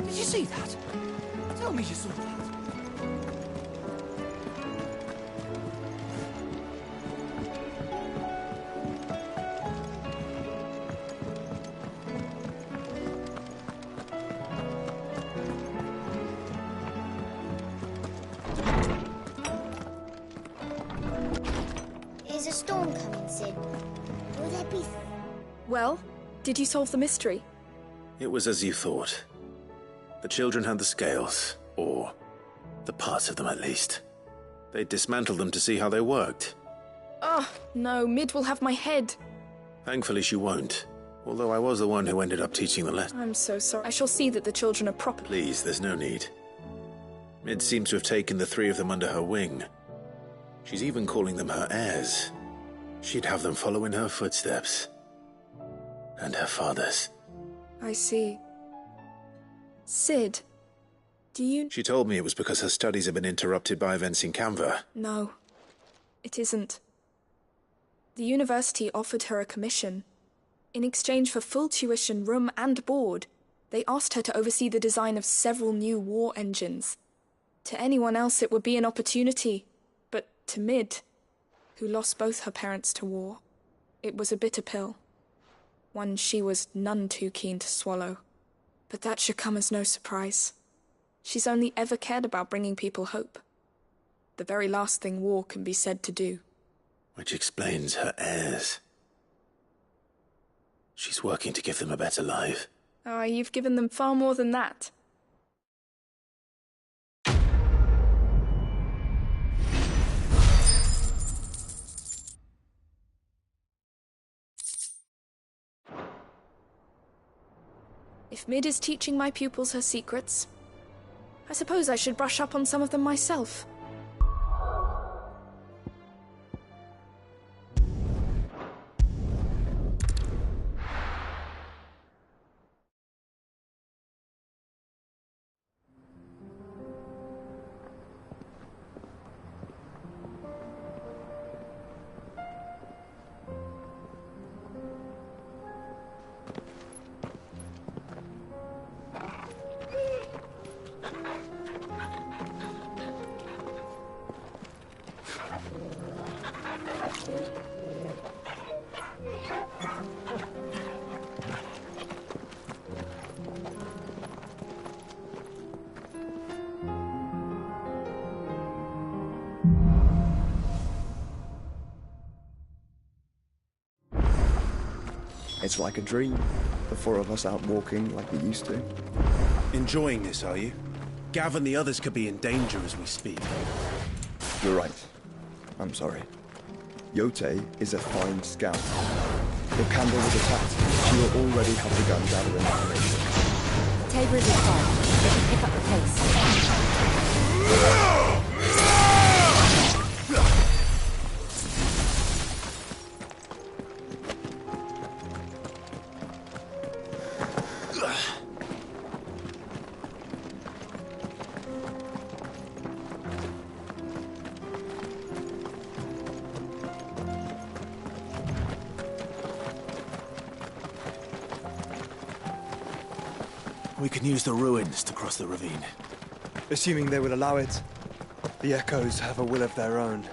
Did you see that? Tell me you saw that. Is a storm coming, Sid? Will there be... Well, did you solve the mystery? It was as you thought. The children had the scales, or the parts of them at least. They dismantled them to see how they worked. Oh, no, Mid will have my head. Thankfully she won't, although I was the one who ended up teaching the lesson. I'm so sorry. I shall see that the children are proper. Please, there's no need. Mid seems to have taken the three of them under her wing. She's even calling them her heirs. She'd have them follow in her footsteps. And her father's. I see. Sid, do you... She told me it was because her studies had been interrupted by events in Canva. No, it isn't. The university offered her a commission. In exchange for full tuition, room and board, they asked her to oversee the design of several new war engines. To anyone else it would be an opportunity, but to Mid, who lost both her parents to war, it was a bitter pill. One she was none too keen to swallow. But that should come as no surprise. She's only ever cared about bringing people hope. The very last thing war can be said to do. Which explains her heirs. She's working to give them a better life. Ah, you've given them far more than that. If Mid is teaching my pupils her secrets, I suppose I should brush up on some of them myself. It's like a dream. The four of us out walking like we used to. Enjoying this, are you? Gav and the others could be in danger as we speak. You're right. I'm sorry. Yote is a fine scout. If Campbell was attacked, she will already have begun gathering information. Tabor is fine. They can pick up the pace. We can use the ruins to cross the ravine. Assuming they will allow it. The Echoes have a will of their own.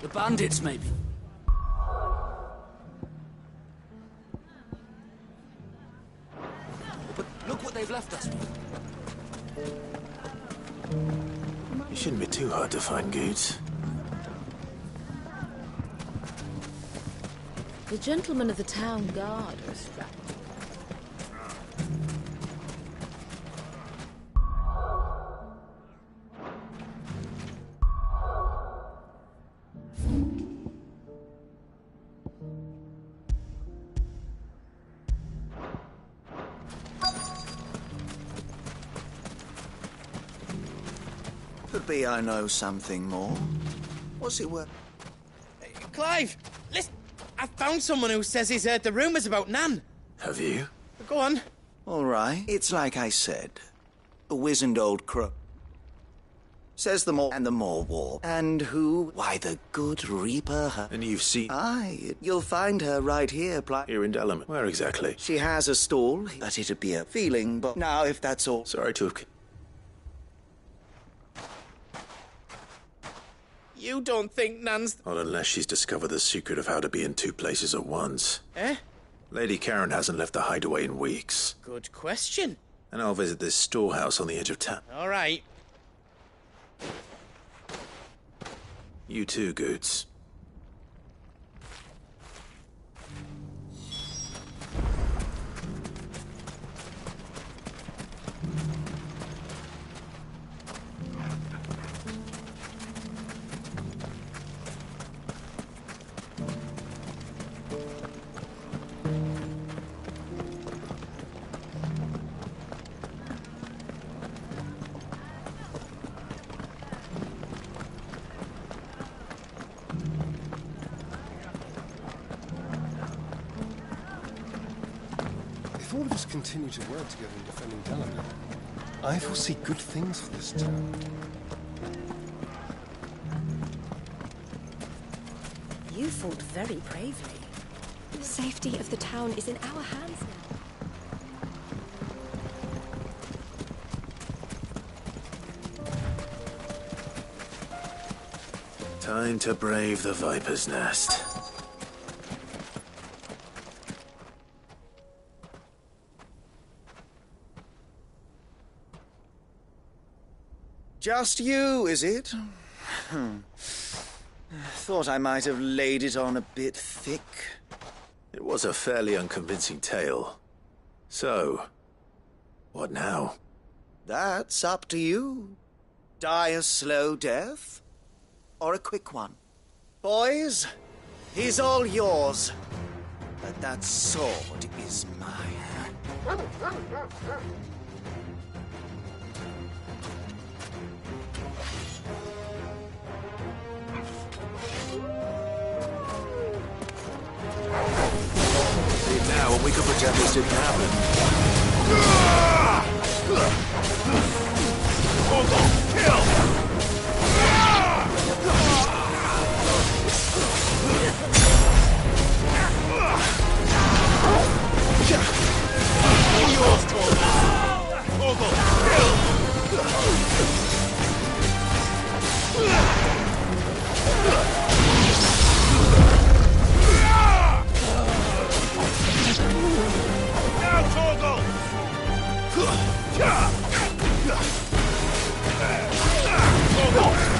The bandits, maybe. But look what they've left us with. It shouldn't be too hard to find goods. The gentlemen of the town guard are strapped. Could be I know something more. What's it worth? Clive, listen. I found someone who says he's heard the rumours about Nan. Have you? Go on. All right. It's like I said. A wizened old crook. Says the more and the more war. And who? Why, the good Reaper. And you've seen... Aye, you'll find her right here, Here in Delamain. Where exactly? She has a stall, but it'd be a feeling, but now if that's all... Sorry to have... You don't think Nan's... Not unless she's discovered the secret of how to be in two places at once. Eh? Lady Karen hasn't left the hideaway in weeks. Good question. And I'll visit this storehouse on the edge of town. All right. You too, Goods. If all of us continue to work together in defending Delamain, I foresee good things for this town. You fought very bravely. The safety of the town is in our hands now. Time to brave the Viper's Nest. Just you, is it? Thought I might have laid it on a bit thick. It was a fairly unconvincing tale. So, what now? That's up to you. Die a slow death, or a quick one. Boys, he's all yours. But that sword is mine. See now when we could pretend this didn't happen.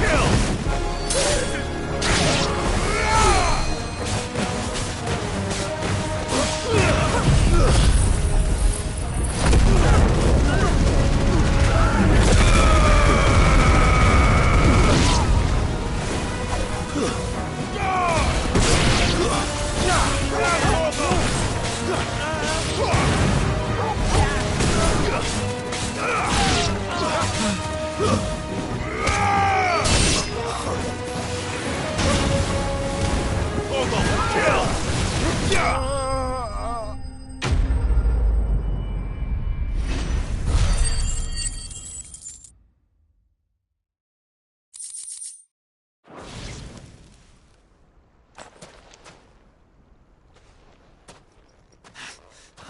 Kill!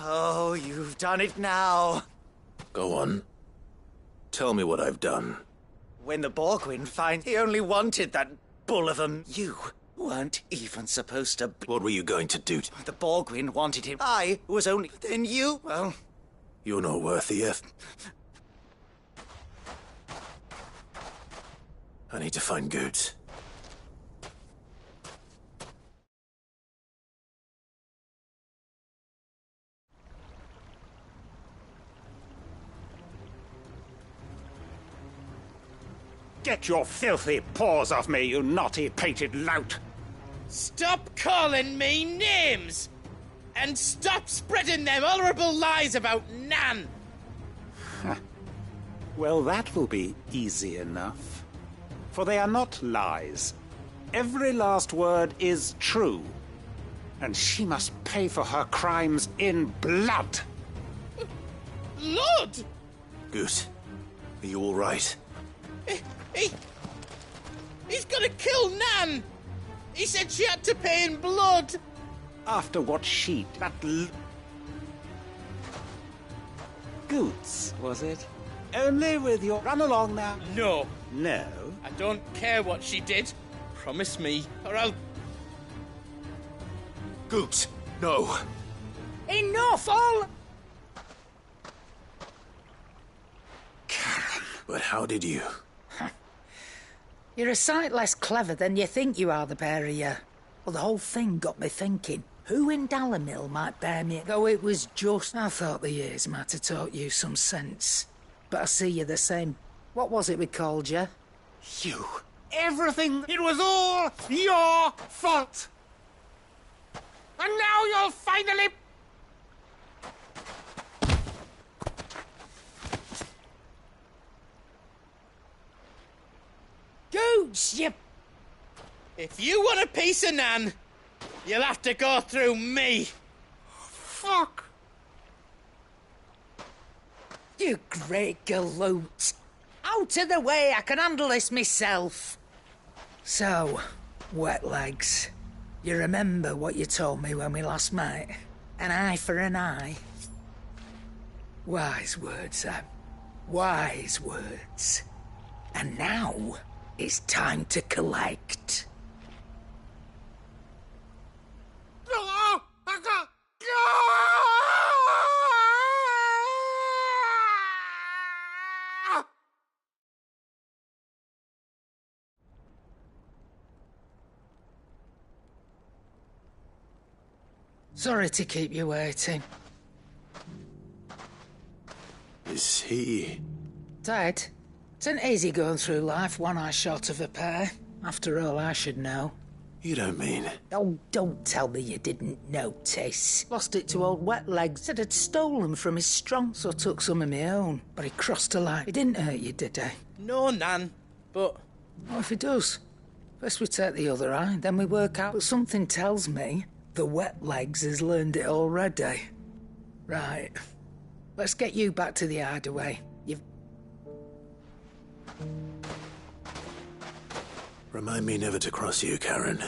Oh, you've done it now. Go on. Tell me what I've done. When the Borgwyn finds he only wanted that bull of a... You weren't even supposed to... What were you going to do? The Borgwyn wanted him. I was only... Then you... Well... You're not worthy yet. I need to find Goods. Get your filthy paws off me, you naughty-pated lout! Stop calling me names! And stop spreading them horrible lies about Nan! Well, that will be easy enough. For they are not lies. Every last word is true. And she must pay for her crimes in blood! Blood? Goose, are you all right? He's gonna kill Nan! He said she had to pay in blood! After what she... that Goots, was it? Only with your... Run along now. No. No? I don't care what she did. Promise me, or I'll... Goots, no. Enough, all... Karen. But how did you... You're a sight less clever than you think you are, the pair of you. Well, the whole thing got me thinking. Who in Dalamil might bear me? Though it was just... I thought the years might have taught you some sense. But I see you the same. What was it we called you? You. Everything. It was all your fault. And now you'll finally... Goots, you... If you want a piece of Nan, you'll have to go through me. Fuck. You great galoot. Out of the way, I can handle this myself. So, wet legs, you remember what you told me when we last met? An eye for an eye. Wise words, Sam. Wise words. And now, it's time to collect. Sorry to keep you waiting. Is he... Ted, it's an easy going through life, one eye short of a pair. After all, I should know. You don't mean... Oh, don't tell me you didn't notice. Lost it to old Wet Legs. Said I'd stolen from his strong, so I took some of my own. But he crossed a line. He didn't hurt you, did he? No, Nan, but... What if he does? First we take the other eye, then we work out. But something tells me the Wet Legs has learned it already. Right. Let's get you back to the hideaway. You've... Remind me never to cross you, Karen.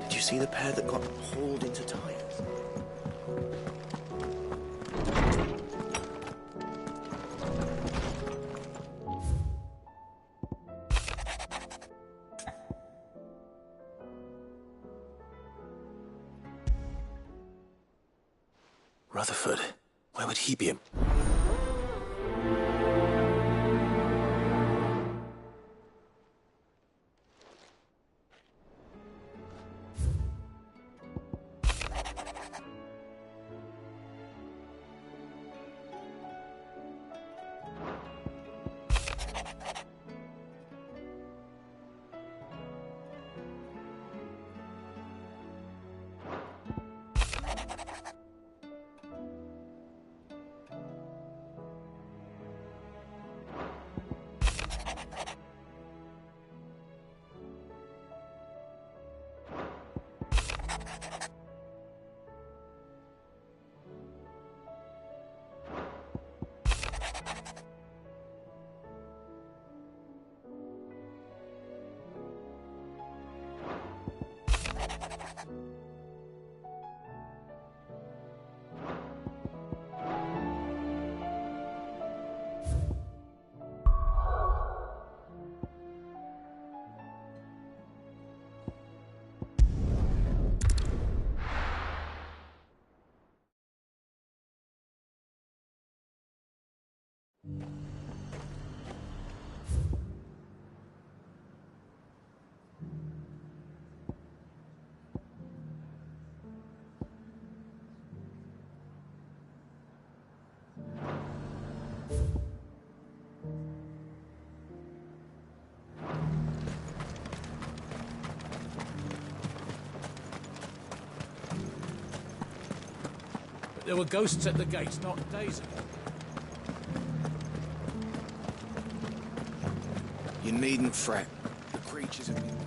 Did you see the pair that got hauled into tires? Rutherford, where would he be? There were ghosts at the gates not days ago. You needn't fret. The creatures have been...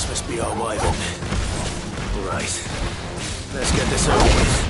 must be our wyvern. Right. Let's get this over with.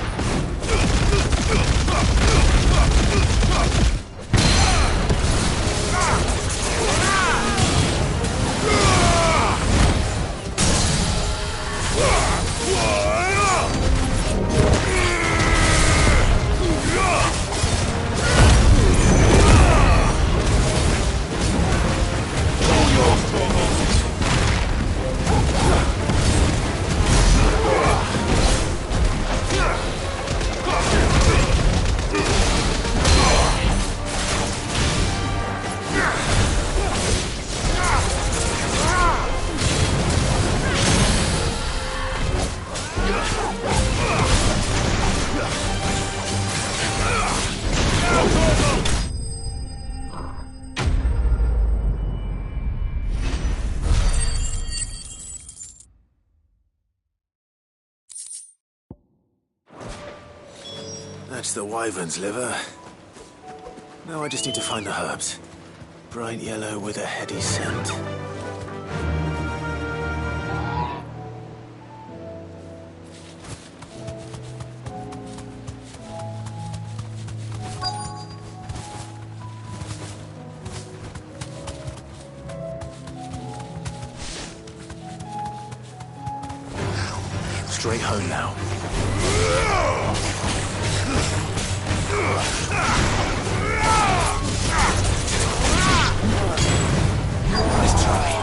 That's the wyvern's liver. Now I just need to find the herbs. Bright yellow with a heady scent. Straight home now. Nice try.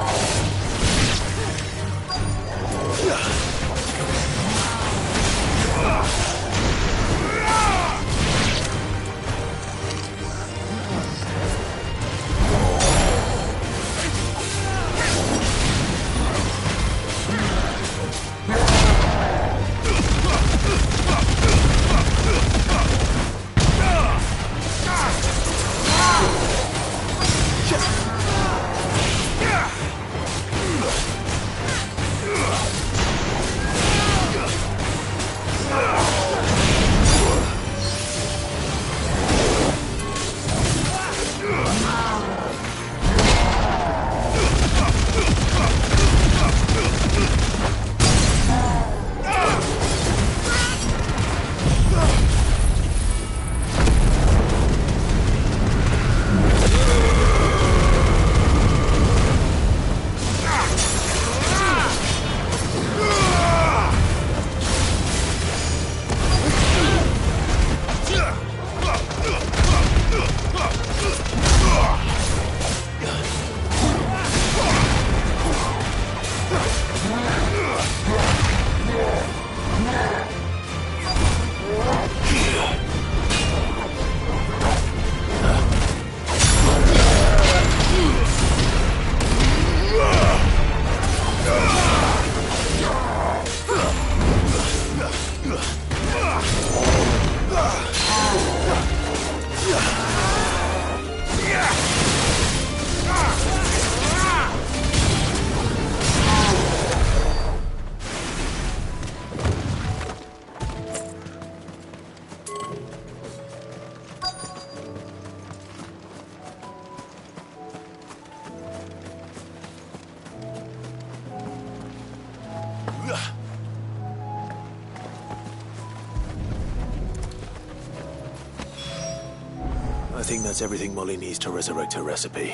I think that's everything Molly needs to resurrect her recipe.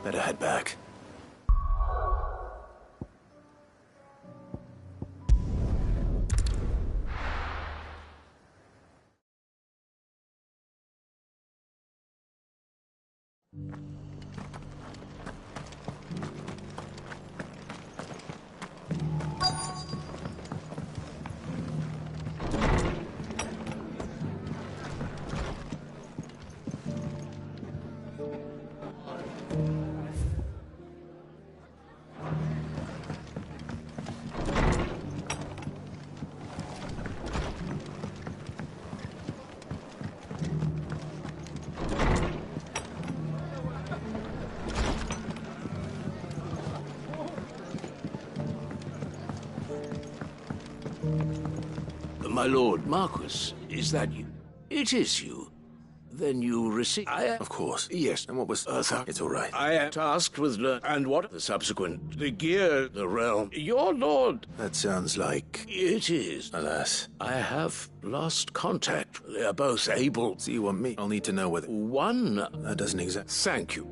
Better head back. My lord Marquis, is that you? It is you. Then you receive... Of course. Yes. And what was... Arthur? It's all right. I am tasked with and what? The subsequent... The gear, the realm. Your lord... That sounds like... It is. Alas. I have lost contact. They are both able... So you want me? I'll need to know whether... One... That doesn't exact... Thank you.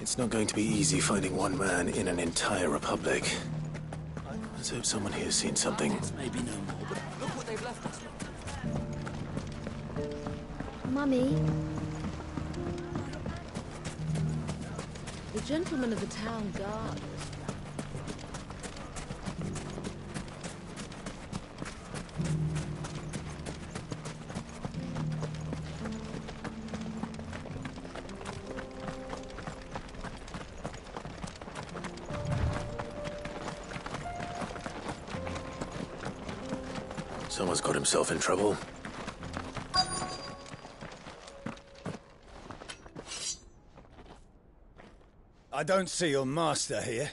It's not going to be easy finding one man in an entire republic. Let's hope someone here's seen something. Maybe no more, but look what they've left us. Mummy? The gentleman of the town guard. Someone's got himself in trouble. I don't see your master here,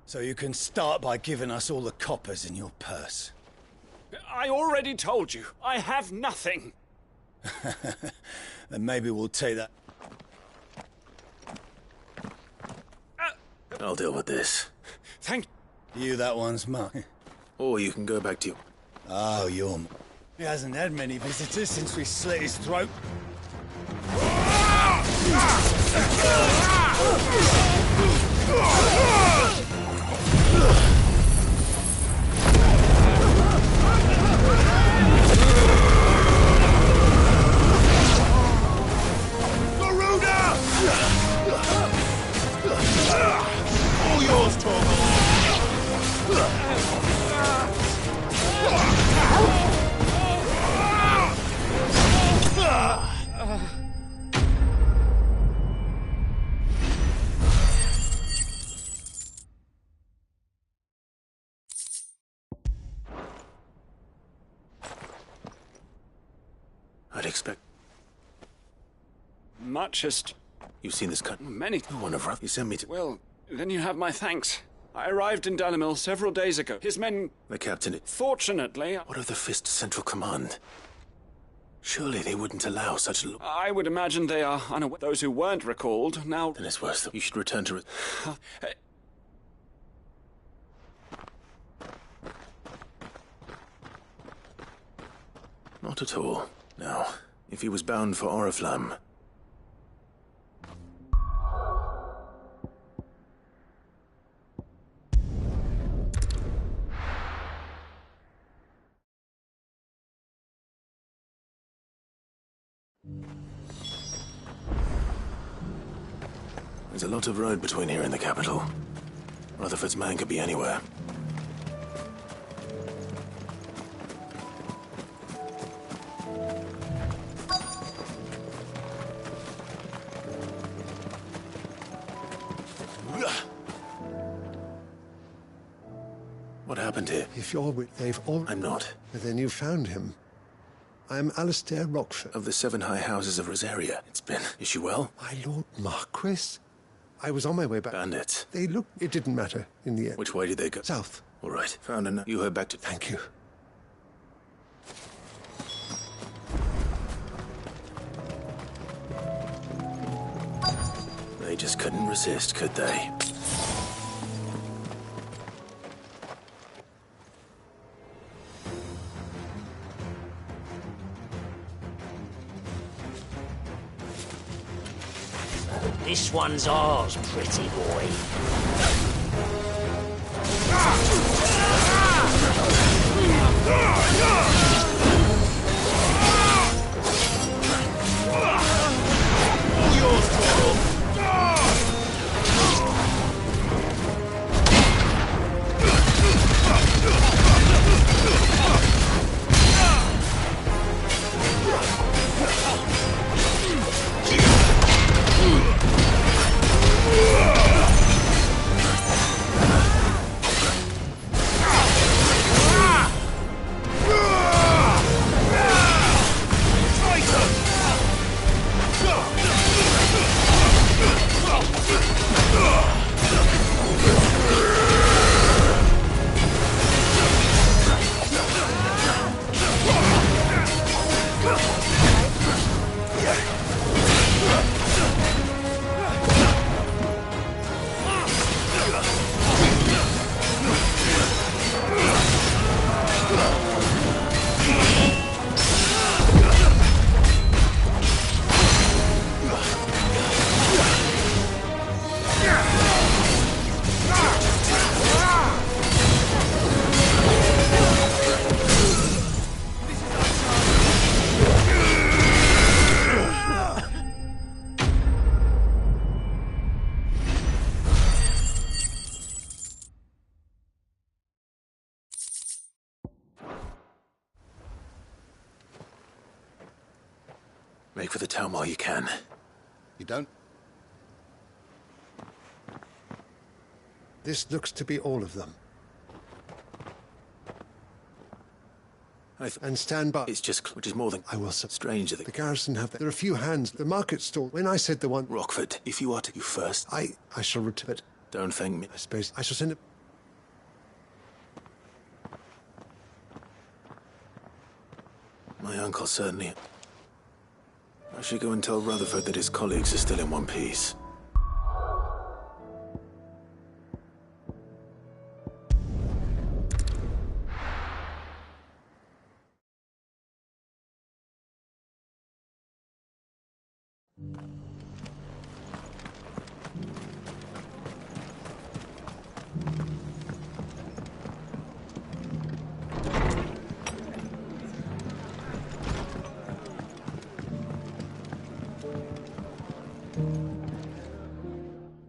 so you can start by giving us all the coppers in your purse. I already told you, I have nothing. Then maybe we'll take that. I'll deal with this. Thank you. That one's mine. Or you can go back to... Oh, you're... He hasn't had many visitors since we slit his throat. All yours, Torgal. I'd expect... Muchest. You've seen this cut? Many. One of you sent me to... Well, then you have my thanks. I arrived in Dalimil several days ago. His men... The captain... Fortunately... What of the Fist Central Command? Surely they wouldn't allow such... I would imagine they are unaware. Those who weren't recalled, now... Then it's worse. You should return to... Not at all. Now, if he was bound for Oriflamme... There's a lot of road between here and the capital. Rutherford's man could be anywhere. What happened here? If you're with... They've all... I'm not. But then you found him. I'm Alistair Rockford. Of the 7 high houses of Rosaria. It's been... Is she well? My Lord Marquis? I was on my way back. Bandits. They looked... It didn't matter in the end. Which way did they go? South. All right. Found enough. You heard back to... Thank you. They just couldn't resist, could they? This one's ours, pretty boy. All yours, Torgal. Make for the town while you can. You don't? This looks to be all of them. And stand by. It's just, which is more than I will. Stranger than the garrison have. There are a few hands. The market stall. When I said the one. Rockford, if you are to you first. I shall return. Don't thank me. I suppose I shall send it. My uncle certainly. I should go and tell Rutherford that his colleagues are still in one piece.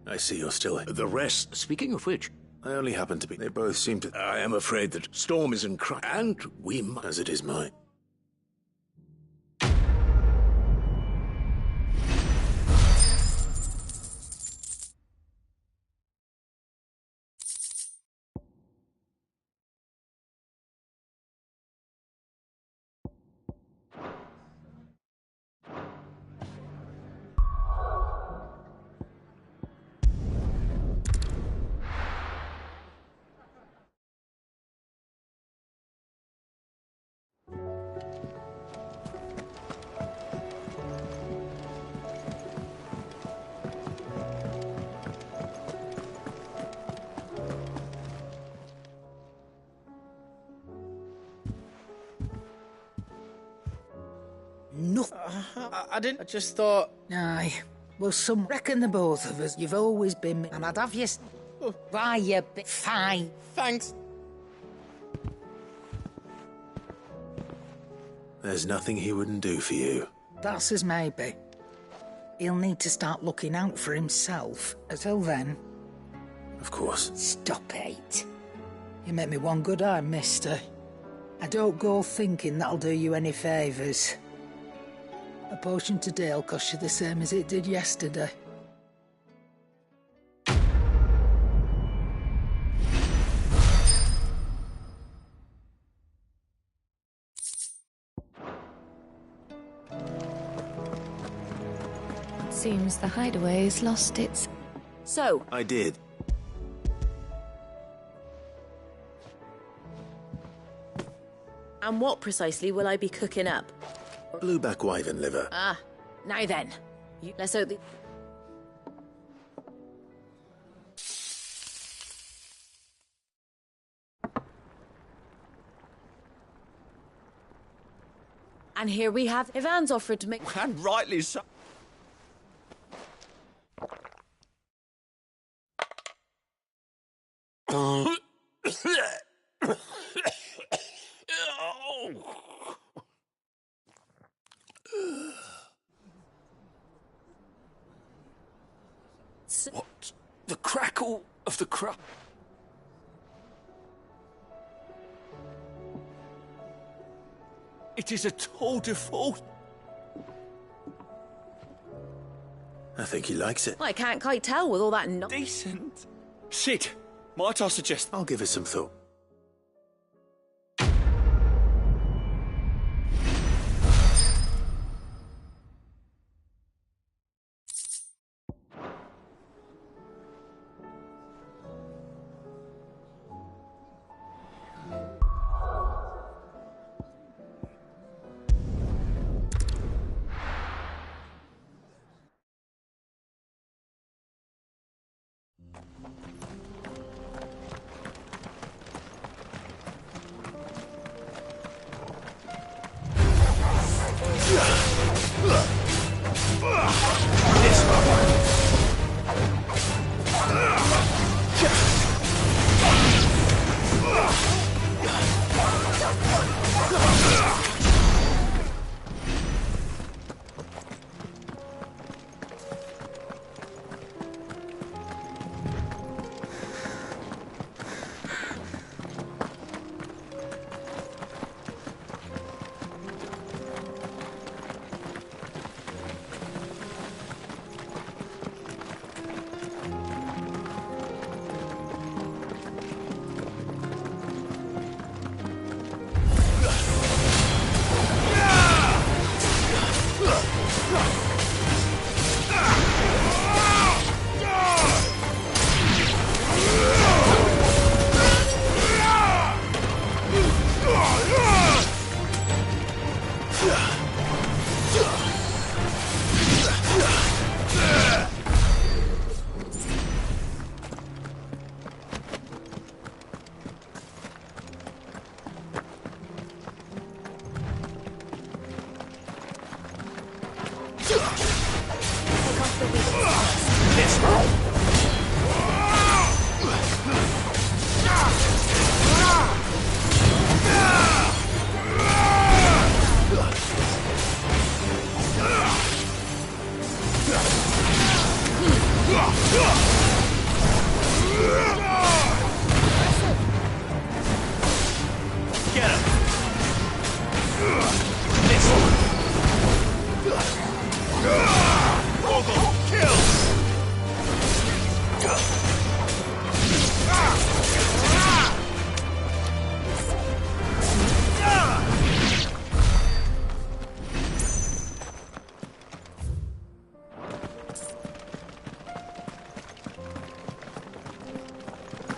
I see you're still in. The rest, speaking of which... I only happen to be. They both seem to... I am afraid that Storm is in and we must... As it is mine. Nothing. I didn't. I just thought. Aye. Well, some reckon the both of us. You've always been, and I'd have you. Why, you bit fine. Thanks. There's nothing he wouldn't do for you. That's as maybe. He'll need to start looking out for himself. Until then. Of course. Stop it. You make me one good eye, mister. I don't go thinking that'll do you any favours. A potion today'll cost you the same as it did yesterday. It seems the hideaway's lost its... So... I did. And what precisely will I be cooking up? Blueback wyvern liver. Ah, now then. Let's hope the... And here we have Ivan's offered to make... And rightly so. What? The crackle of the crop. It is a tour de force. I think he likes it. I can't quite tell with all that Decent. Sid, might I suggest... I'll give it some thought.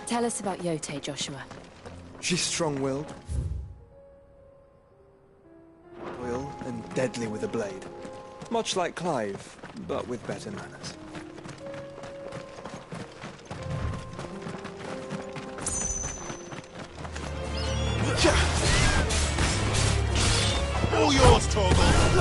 Tell us about Yote, Joshua. She's strong-willed, loyal, and deadly with a blade. Much like Clive, but with better manners. All yours, Torgal!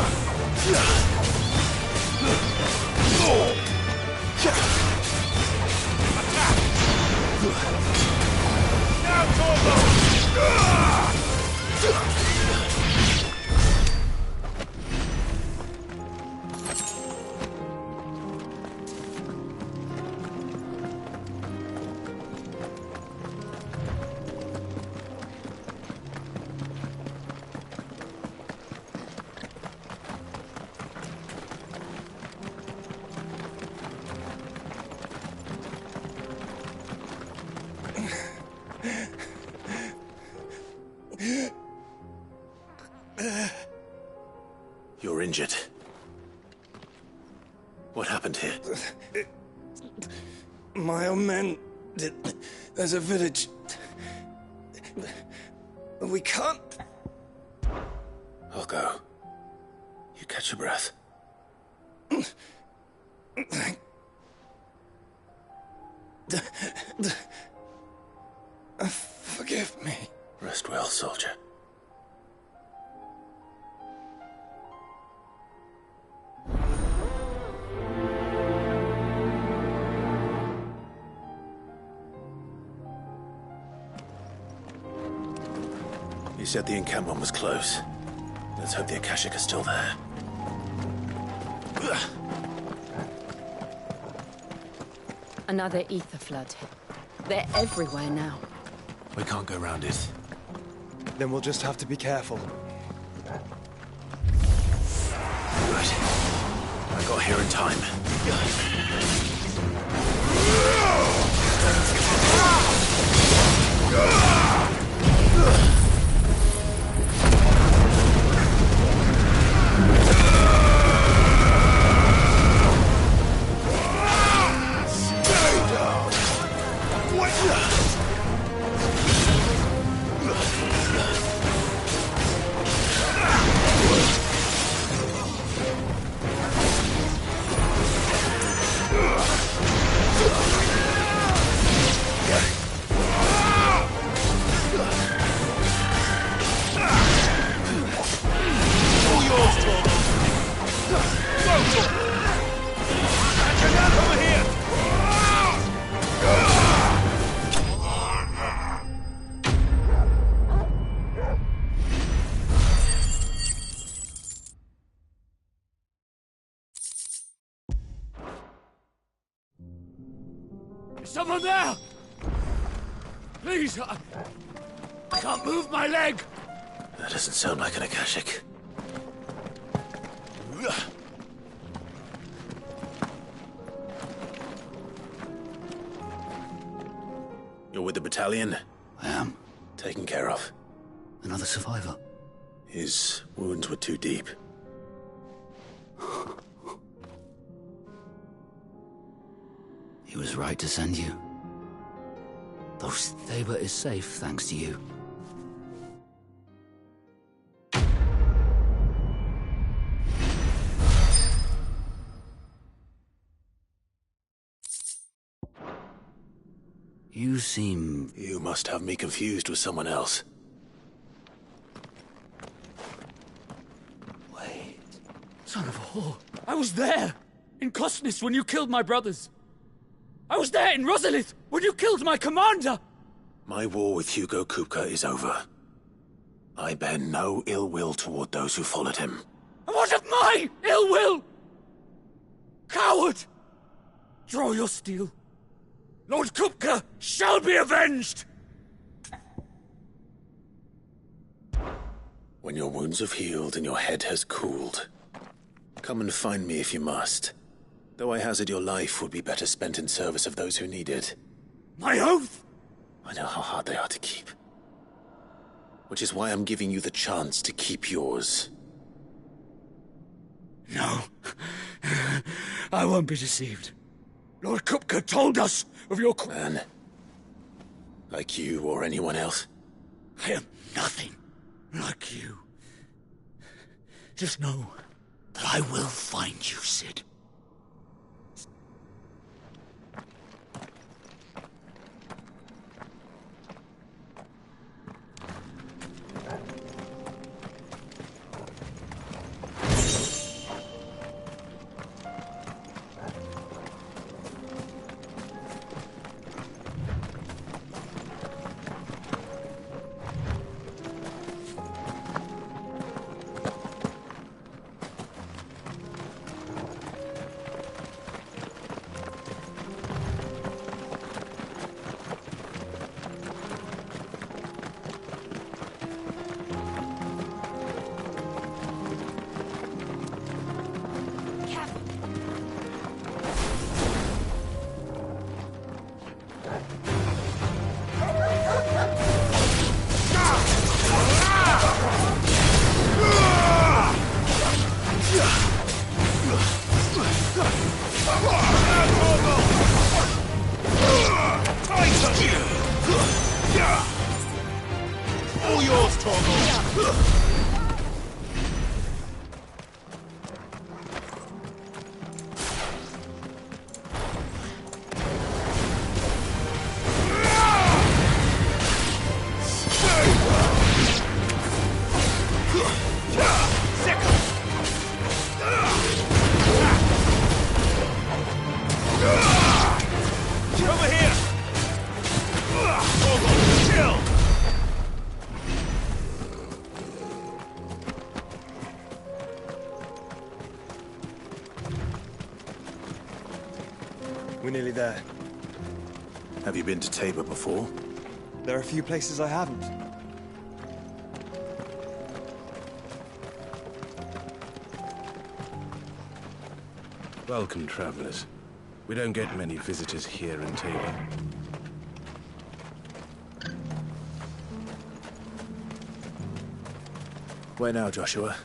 Now, Torgal! You're injured. What happened here? My own men did. There's a village. We can't. I'll go. You catch your breath. Forgive me. Rest well, soldier. You said the encampment was close. Let's hope the Akashic are still there. Another ether flood. They're everywhere now. We can't go round it. Then we'll just have to be careful. Good. I got here in time. Is someone there? Please, I can't move my leg. That doesn't sound like an Akashic. You're with the battalion? I am. Taken care of. Another survivor. His wounds were too deep. He was right to send you. Though Thaba is safe thanks to you. You seem... You must have me confused with someone else. Wait. Son of a whore. I was there! In Kosnis when you killed my brothers! I was there in Rosalith when you killed my commander! My war with Hugo Kupka is over. I bear no ill will toward those who followed him. And what of my ill will? Coward! Draw your steel. Lord Kupka shall be avenged! When your wounds have healed and your head has cooled, come and find me if you must. Though I hazard your life would be better spent in service of those who need it. My oath! I know how hard they are to keep. Which is why I'm giving you the chance to keep yours. No. I won't be deceived. Lord Kupka told us of your... Man. Like you or anyone else. I am nothing like you. Just know that I will find you, Sid. All yours, Torgal! Over here! Torgal, chill! We're nearly there. Have you been to Tabor before? There are a few places I haven't. Welcome, travelers. We don't get many visitors here in Tabor. Where now, Joshua?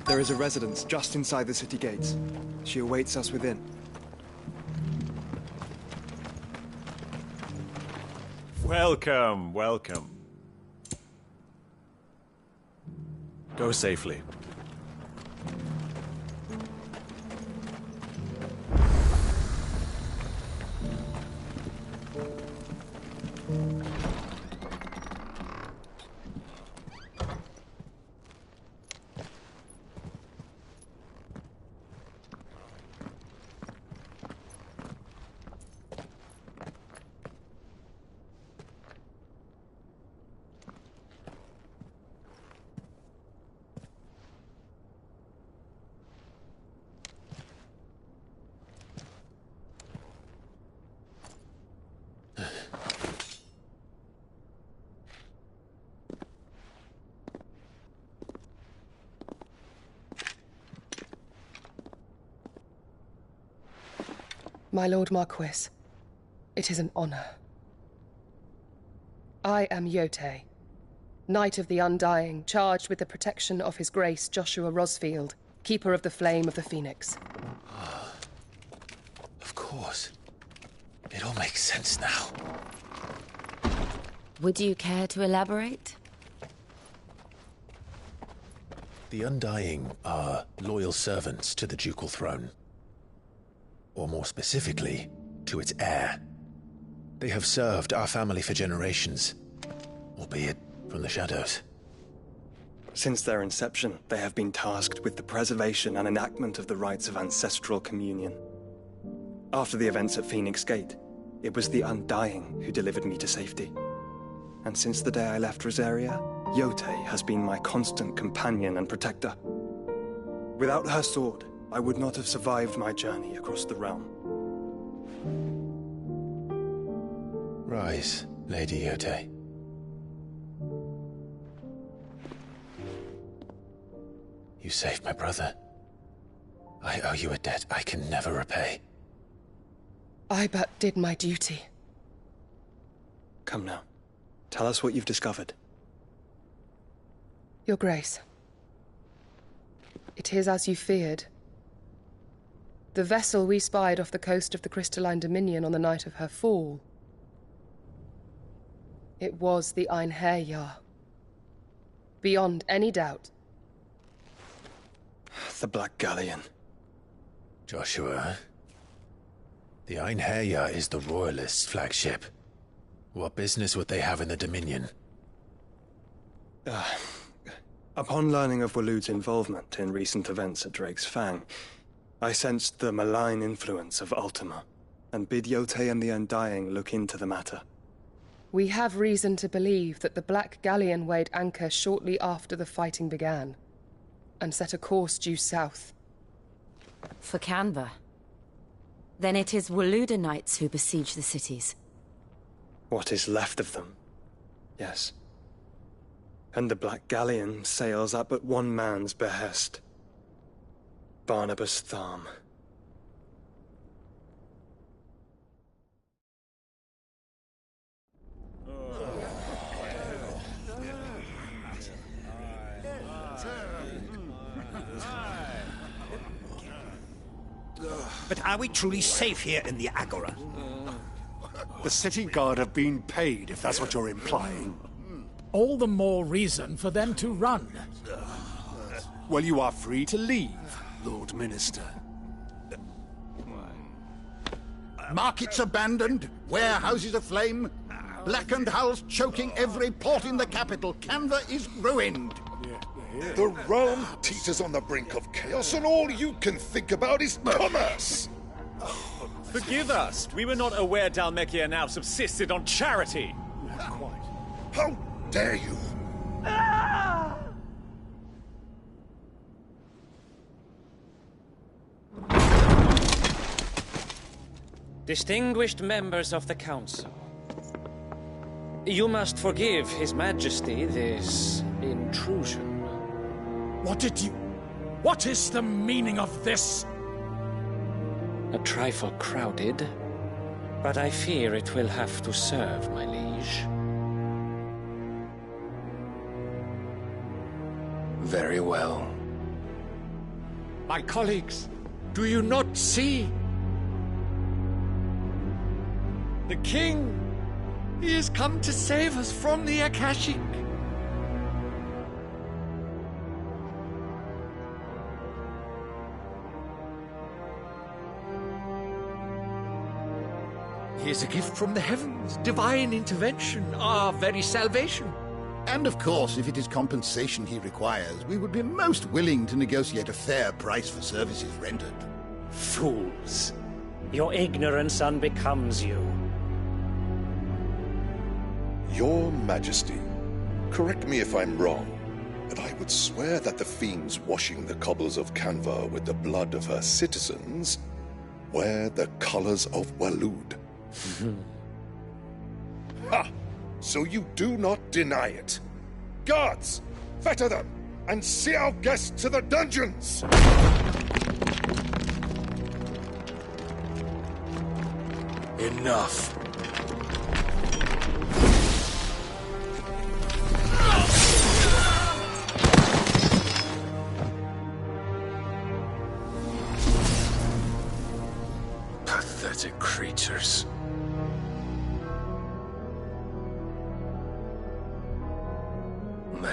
There is a residence just inside the city gates. She awaits us within. Welcome, welcome. Go safely. My Lord Marquis, it is an honor. I am Yote, Knight of the Undying, charged with the protection of His Grace Joshua Rosfield, Keeper of the Flame of the Phoenix. Of course. It all makes sense now. Would you care to elaborate? The Undying are loyal servants to the ducal throne. Or more specifically, to its heir. They have served our family for generations, albeit from the shadows. Since their inception, they have been tasked with the preservation and enactment of the rites of ancestral communion. After the events at Phoenix Gate, it was the Undying who delivered me to safety. And since the day I left Rosaria, Yotei has been my constant companion and protector. Without her sword, I would not have survived my journey across the realm. Rise, Lady Yotei. You saved my brother. I owe you a debt I can never repay. I but did my duty. Come now. Tell us what you've discovered. Your Grace. It is as you feared. The vessel we spied off the coast of the Crystalline Dominion on the night of her fall. It was the Einherjar. Beyond any doubt. The Black Galleon. Joshua, the Einherjar is the Royalists' flagship. What business would they have in the Dominion? Upon learning of Waloed's involvement in recent events at Drake's Fang, I sensed the malign influence of Ultima, and bid Yotei and the Undying look into the matter. We have reason to believe that the Black Galleon weighed anchor shortly after the fighting began, and set a course due south. For Canva. Then it is Waloeda knights who besiege the cities. What is left of them? Yes. And the Black Galleon sails at but one man's behest. Barnabas Tharm. But are we truly safe here in the Agora? The city guard have been paid, if that's what you're implying. All the more reason for them to run. Well, you are free to leave, Lord Minister. Markets abandoned, warehouses aflame, blackened hulls choking every port in the capital. Canva is ruined. The realm teeters on the brink of chaos, and all you can think about is commerce! Forgive us! We were not aware Dhalmekia now subsisted on charity! How dare you! Distinguished members of the Council, you must forgive His Majesty this intrusion. What is the meaning of this? A trifle crowded, but I fear it will have to serve, my liege. Very well. My colleagues, do you not see? The King! He has come to save us from the Akashic! He is a gift from the heavens, divine intervention, our very salvation. And of course, if it is compensation he requires, we would be most willing to negotiate a fair price for services rendered. Fools! Your ignorance unbecomes you. Your Majesty, correct me if I'm wrong, but I would swear that the fiends washing the cobbles of Canva with the blood of her citizens wear the colors of Waloed. Ha! So you do not deny it. Guards, fetter them, and see our guests to the dungeons! Enough. Pathetic creatures.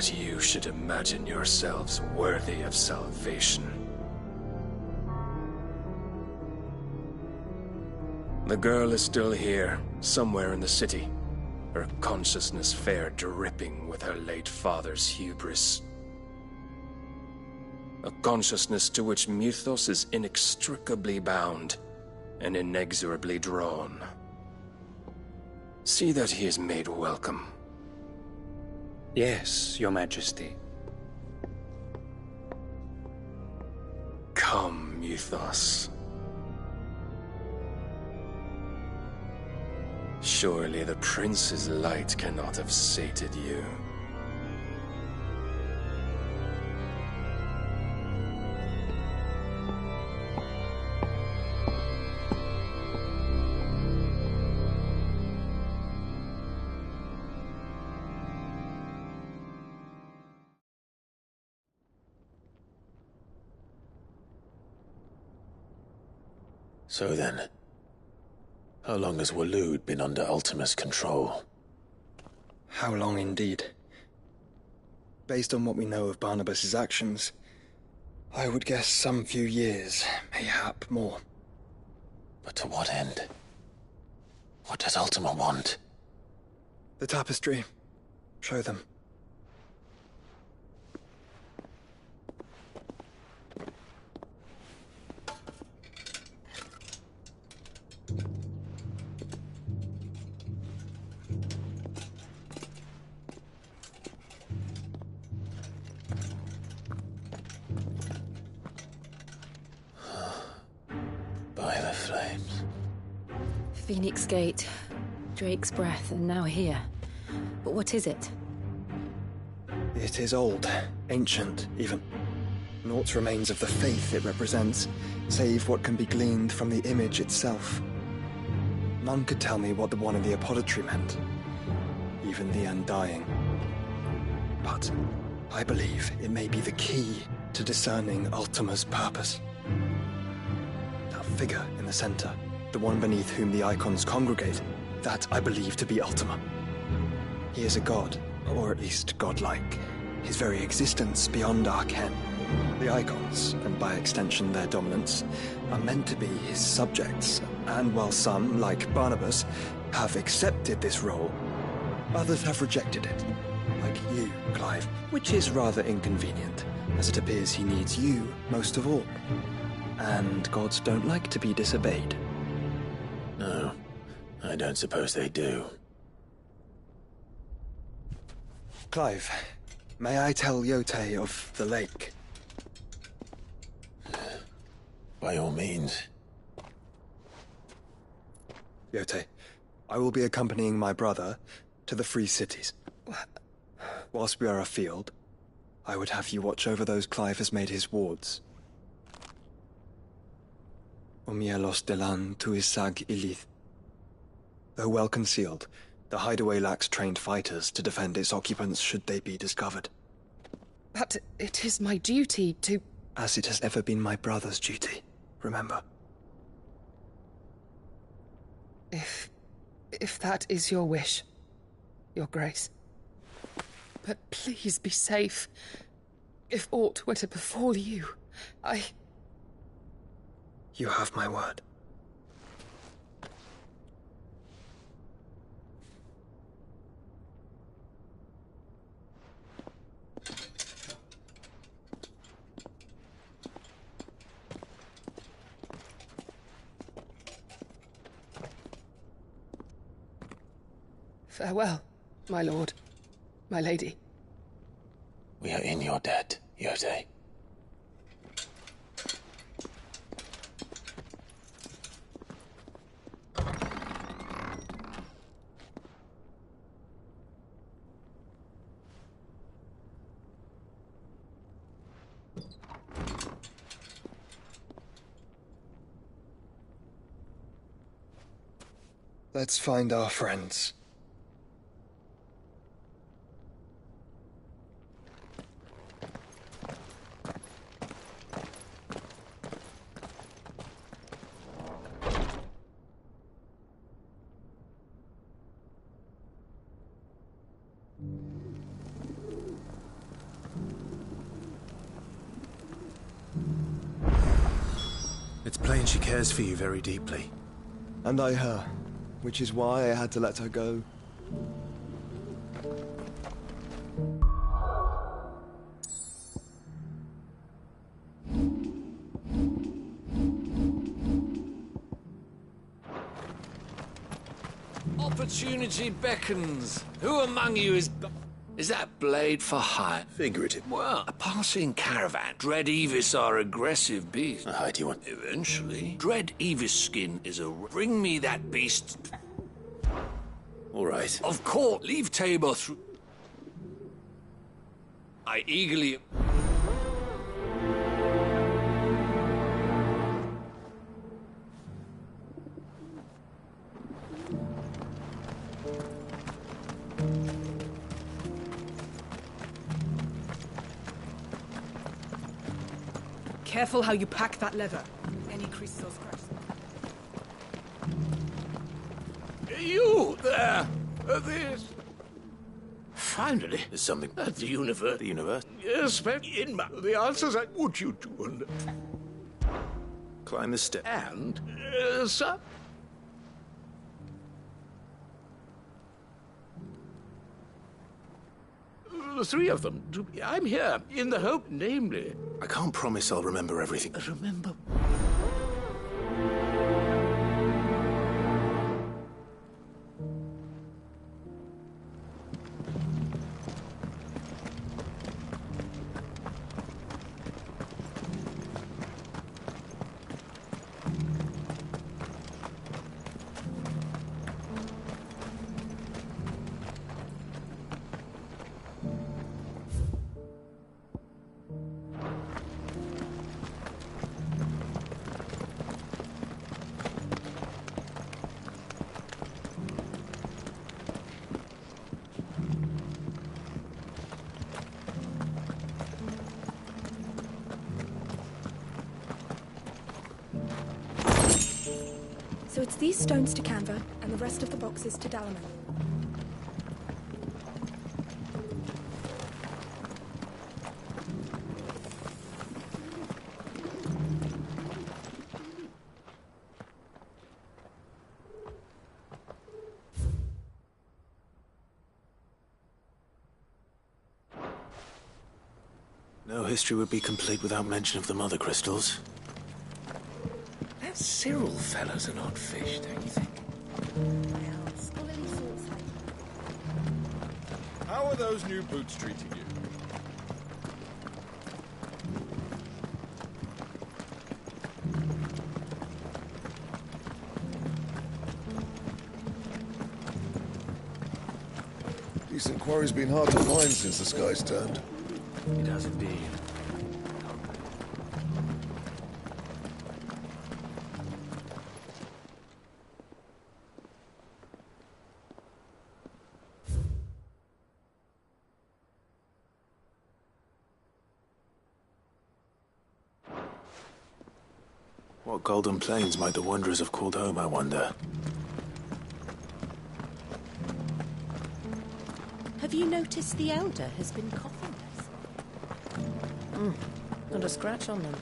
that you should imagine yourselves worthy of salvation. The girl is still here, somewhere in the city, her consciousness fair dripping with her late father's hubris. A consciousness to which Mythos is inextricably bound and inexorably drawn. See that he is made welcome. Yes, Your Majesty. Come, Mythos. Surely the prince's light cannot have sated you. So then, how long has Waloed been under Ultima's control? How long indeed? Based on what we know of Barnabas's actions, I would guess some few years, mayhap more. But to what end? What does Ultima want? The tapestry. Show them. By the flames. Phoenix Gate, Drake's Breath, and now here. But what is it? It is old, ancient, even. Naught remains of the faith it represents, save what can be gleaned from the image itself. None could tell me what the one in the apothecary meant, even the Undying. But I believe it may be the key to discerning Ultima's purpose. That figure in the center, the one beneath whom the icons congregate, that I believe to be Ultima. He is a god, or at least godlike, his very existence beyond our ken. The icons, and by extension their dominance, are meant to be his subjects, and while some, like Barnabas, have accepted this role, others have rejected it, like you, Clive, which is rather inconvenient, as it appears he needs you most of all. And gods don't like to be disobeyed. No, I don't suppose they do. Clive, may I tell Yote of the lake? By all means. Yote, I will be accompanying my brother to the Free Cities. Whilst we are afield, I would have you watch over those Clive has made his wards. Omielos delan tuisag ilith. Though well concealed, the hideaway lacks trained fighters to defend its occupants should they be discovered. But it is my duty to... As it has ever been my brother's duty, remember. If that is your wish, Your Grace. But please be safe. If aught were to befall you, You have my word. Farewell, my lord, my lady. We are in your debt, Yote. Let's find our friends. It's plain she cares for you very deeply. And I her, which is why I had to let her go. Opportunity beckons. Who among you is that blade for hire? Figurative. Well, a passing caravan. Dread Evis are aggressive beasts. How high do you want? Eventually. Dread Evis skin is a... Bring me that beast. All right. Of course. Leave Tabor through... I eagerly... Careful how you pack that leather. Any creases or scratches. You there! This. Finally, there's something At the universe. The universe. Yes, but in the answers I want you to Climb the step. and sir. The three of them. I'm here in the hope, namely. I can't promise I'll remember everything. Remember. So it's these stones to Canva, and the rest of the boxes to Dalaman. No history would be complete without mention of the mother crystals. That Cyril fellow's an odd fish, don't you think? How are those new boots treating you? Decent quarry's been hard to find since the sky's turned. It has indeed. What golden plains might the wanderers have called home, I wonder? Have you noticed the Elder has been coughing less? Not a scratch on them.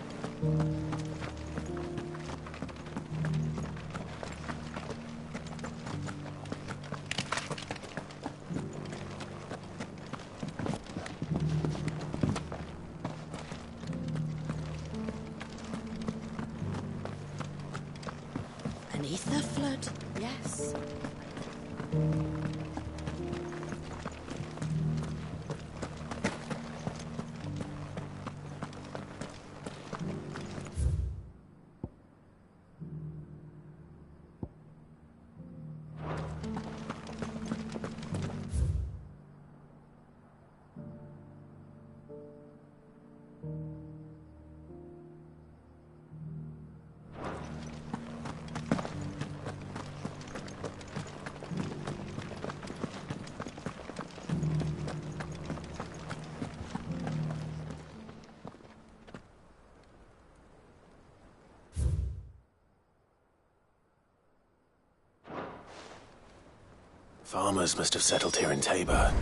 Beneath the flood, yes. Farmers must have settled here in Tabor.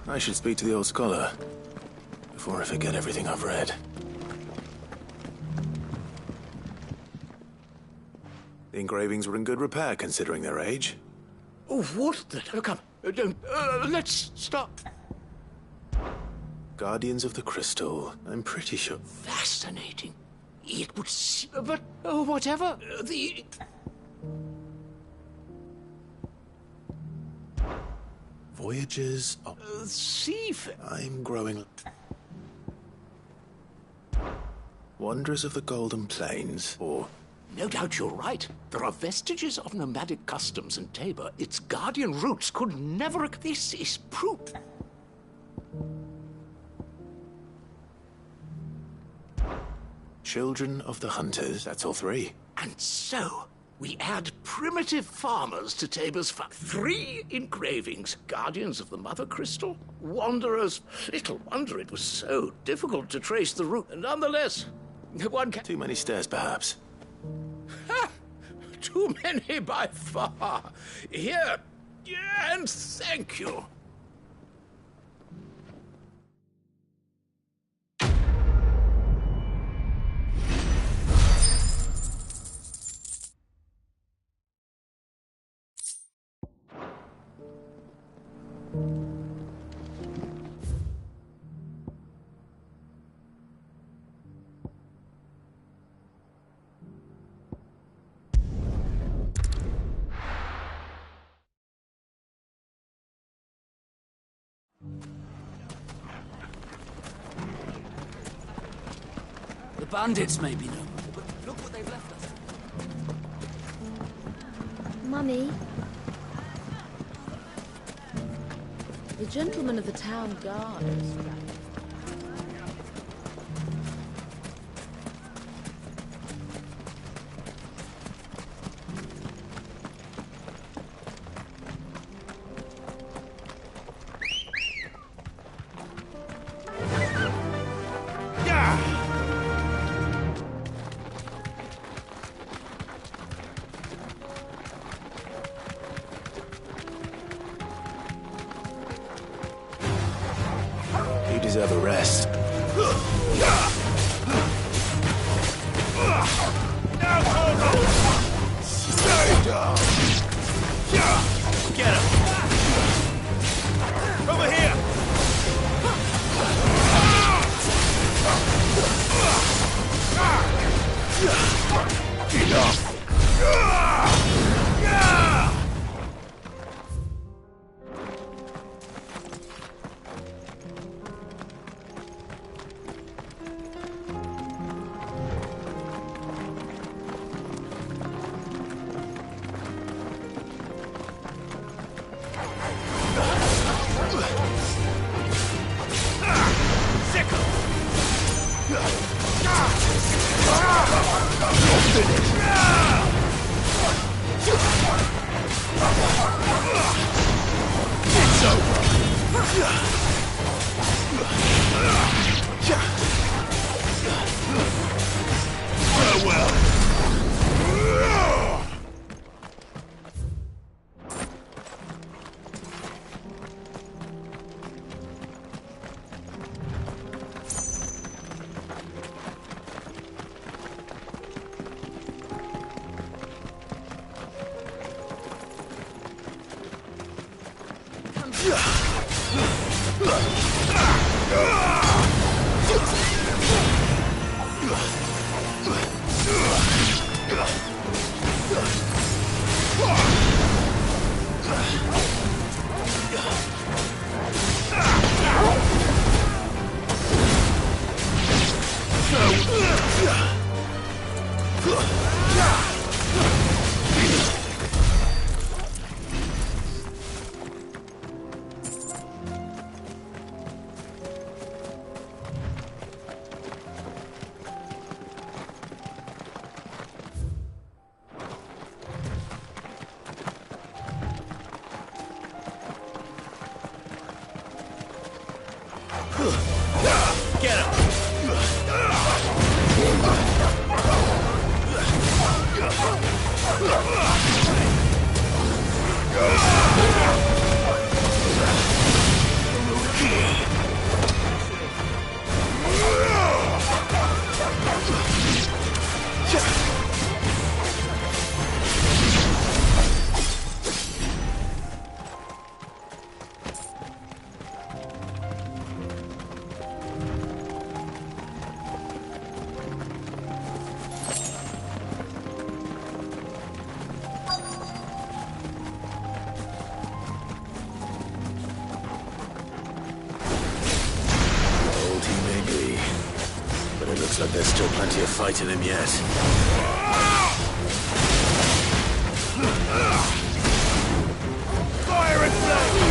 I should speak to the old scholar before I forget everything I've read. The engravings were in good repair considering their age. Oh, what the... Come, let's stop. Guardians of the Crystal. I'm pretty sure... Fascinating. It would... But, oh, whatever. The... Voyages of... Seafarer. I'm growing... Wanderers of the Golden Plains, or... No doubt you're right. There are vestiges of nomadic customs in Tabor. Its guardian roots could never... This is proof. Children of the Hunters, that's all three. And so, we add primitive farmers to Tabor's farm. 3 engravings. Guardians of the Mother Crystal. Wanderers. Little wonder it was so difficult to trace the route. Nonetheless, one can... Too many stairs, perhaps. Ha! Too many by far. Here, and thank you. The bandits may be known, but look what they've left us. Mummy. The gentleman of the town guard is right. You deserve a rest. Stay down! Get him! Over here! Enough! It's over. Farewell. Still plenty of fight in him yet. Fire and flame!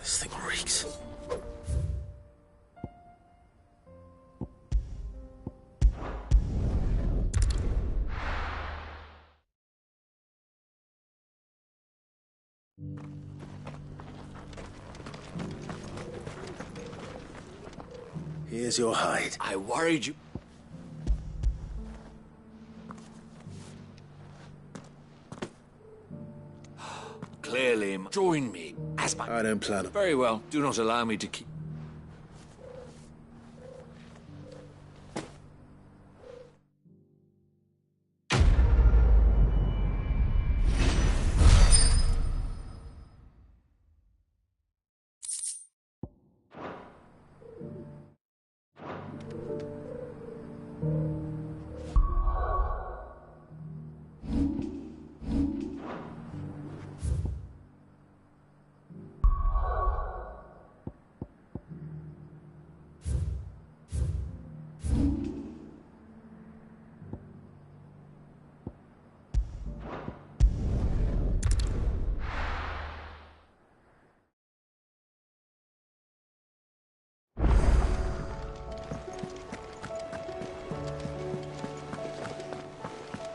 This thing reeks. Here's your hide. I worried you. Clearly, join me as my... I don't plan it. Very well. Do not allow me to keep...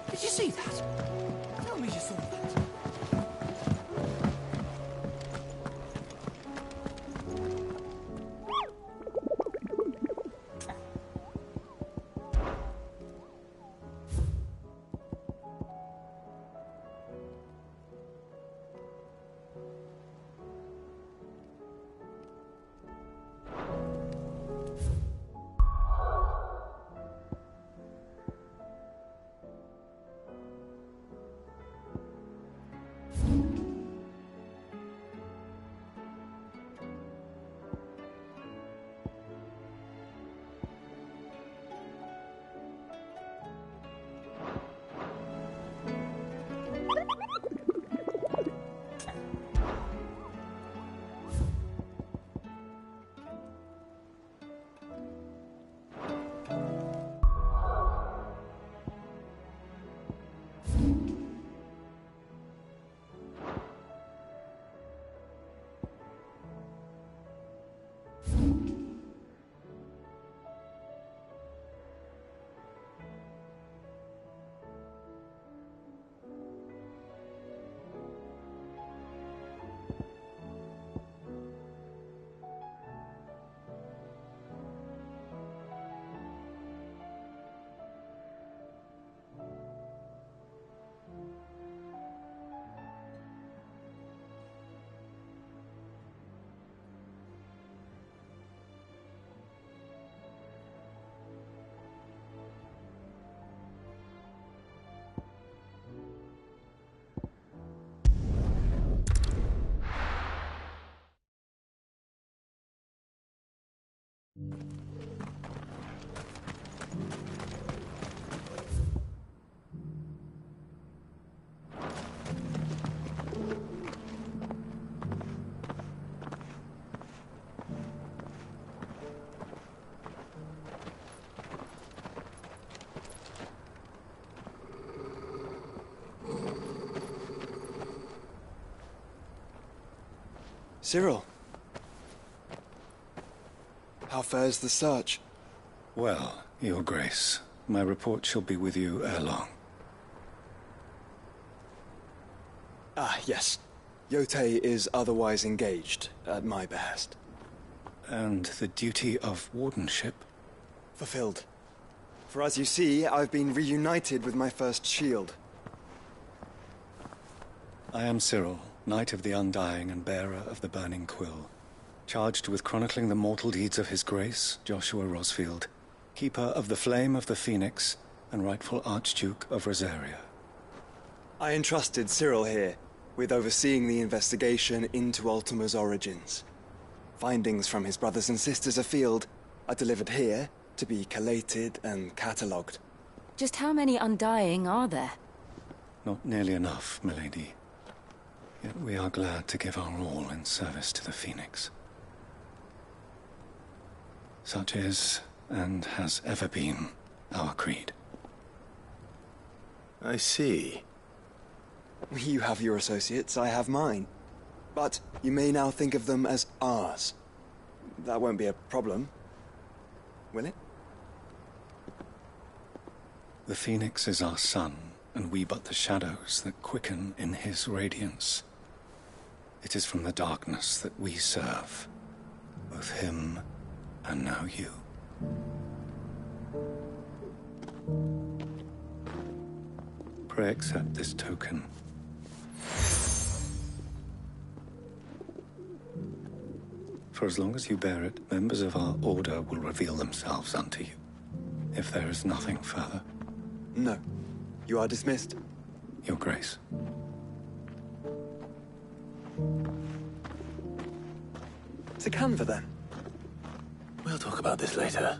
Did you see that? Tell me you saw that. Cyril. How fares the search? Well, Your Grace, my report shall be with you ere long. Ah, yes. Yotei is otherwise engaged, at my behest. And the duty of wardenship? Fulfilled. For as you see, I've been reunited with my first shield. I am Cyril, Knight of the Undying and bearer of the Burning Quill, charged with chronicling the mortal deeds of His Grace, Joshua Rosfield, Keeper of the Flame of the Phoenix and rightful Archduke of Rosaria. I entrusted Cyril here with overseeing the investigation into Ultima's origins. Findings from his brothers and sisters afield are delivered here to be collated and catalogued. Just how many Undying are there? Not nearly enough, milady. Yet we are glad to give our all in service to the Phoenix. Such is, and has ever been, our creed. I see. You have your associates, I have mine. But you may now think of them as ours. That won't be a problem, will it? The Phoenix is our sun, and we but the shadows that quicken in his radiance. It is from the darkness that we serve, both him and now you. Pray accept this token. For as long as you bear it, members of our order will reveal themselves unto you. If there is nothing further. No. You are dismissed. Your Grace. To Canva, then. We'll talk about this later.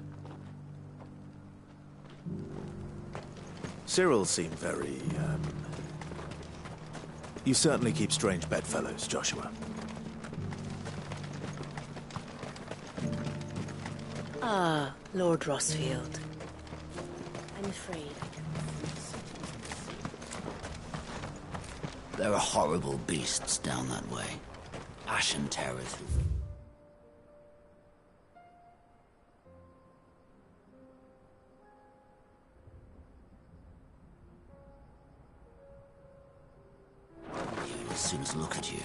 Cyril seemed very, You certainly keep strange bedfellows, Joshua. Ah, Lord Rosfield. I'm afraid I can't. There are horrible beasts down that way. Ashen terrors. As soon as look at you.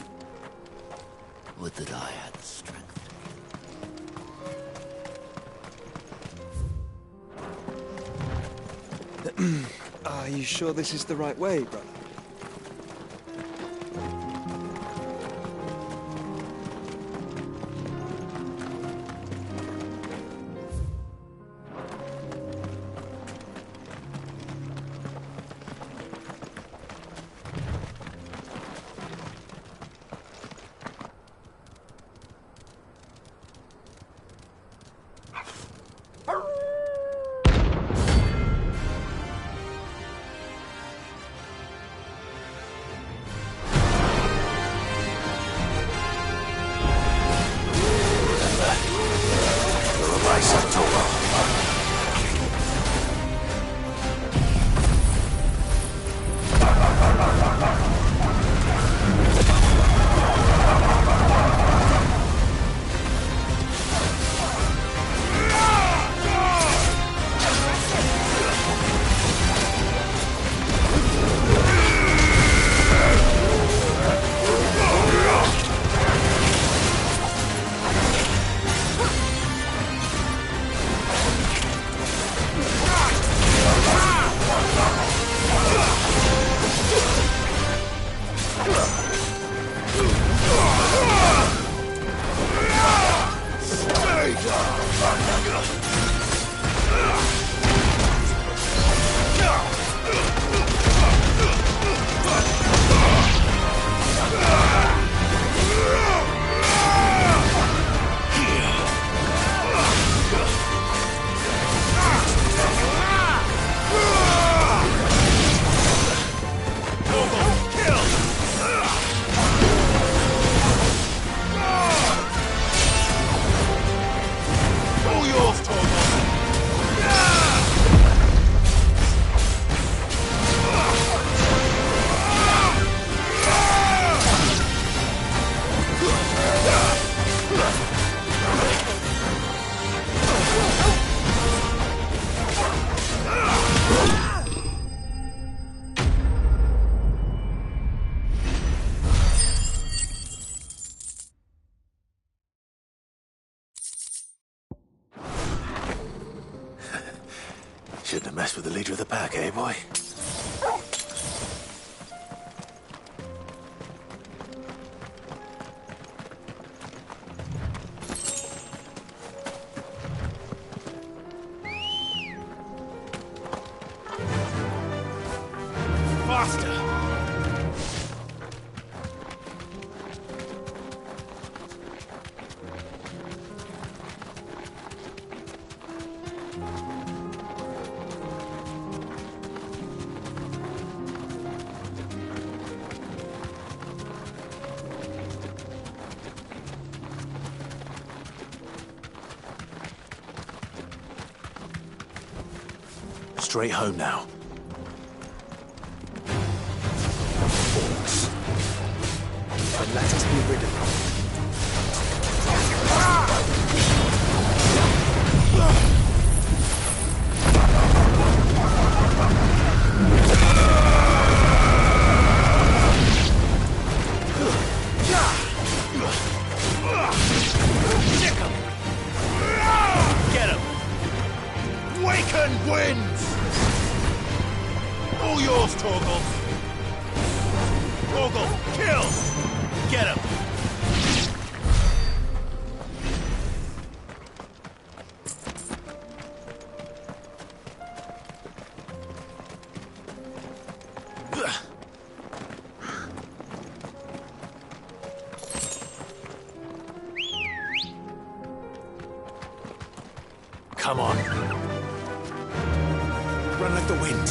Would that I had the strength. Are you sure this is the right way, brother? Shouldn't have messed with the leader of the pack, eh, boy? Faster! Straight home now. Then let us be rid of them. Get him! Waken wins! All yours, Torgal! Torgal, kill! Get him! Come on. Run like the wind.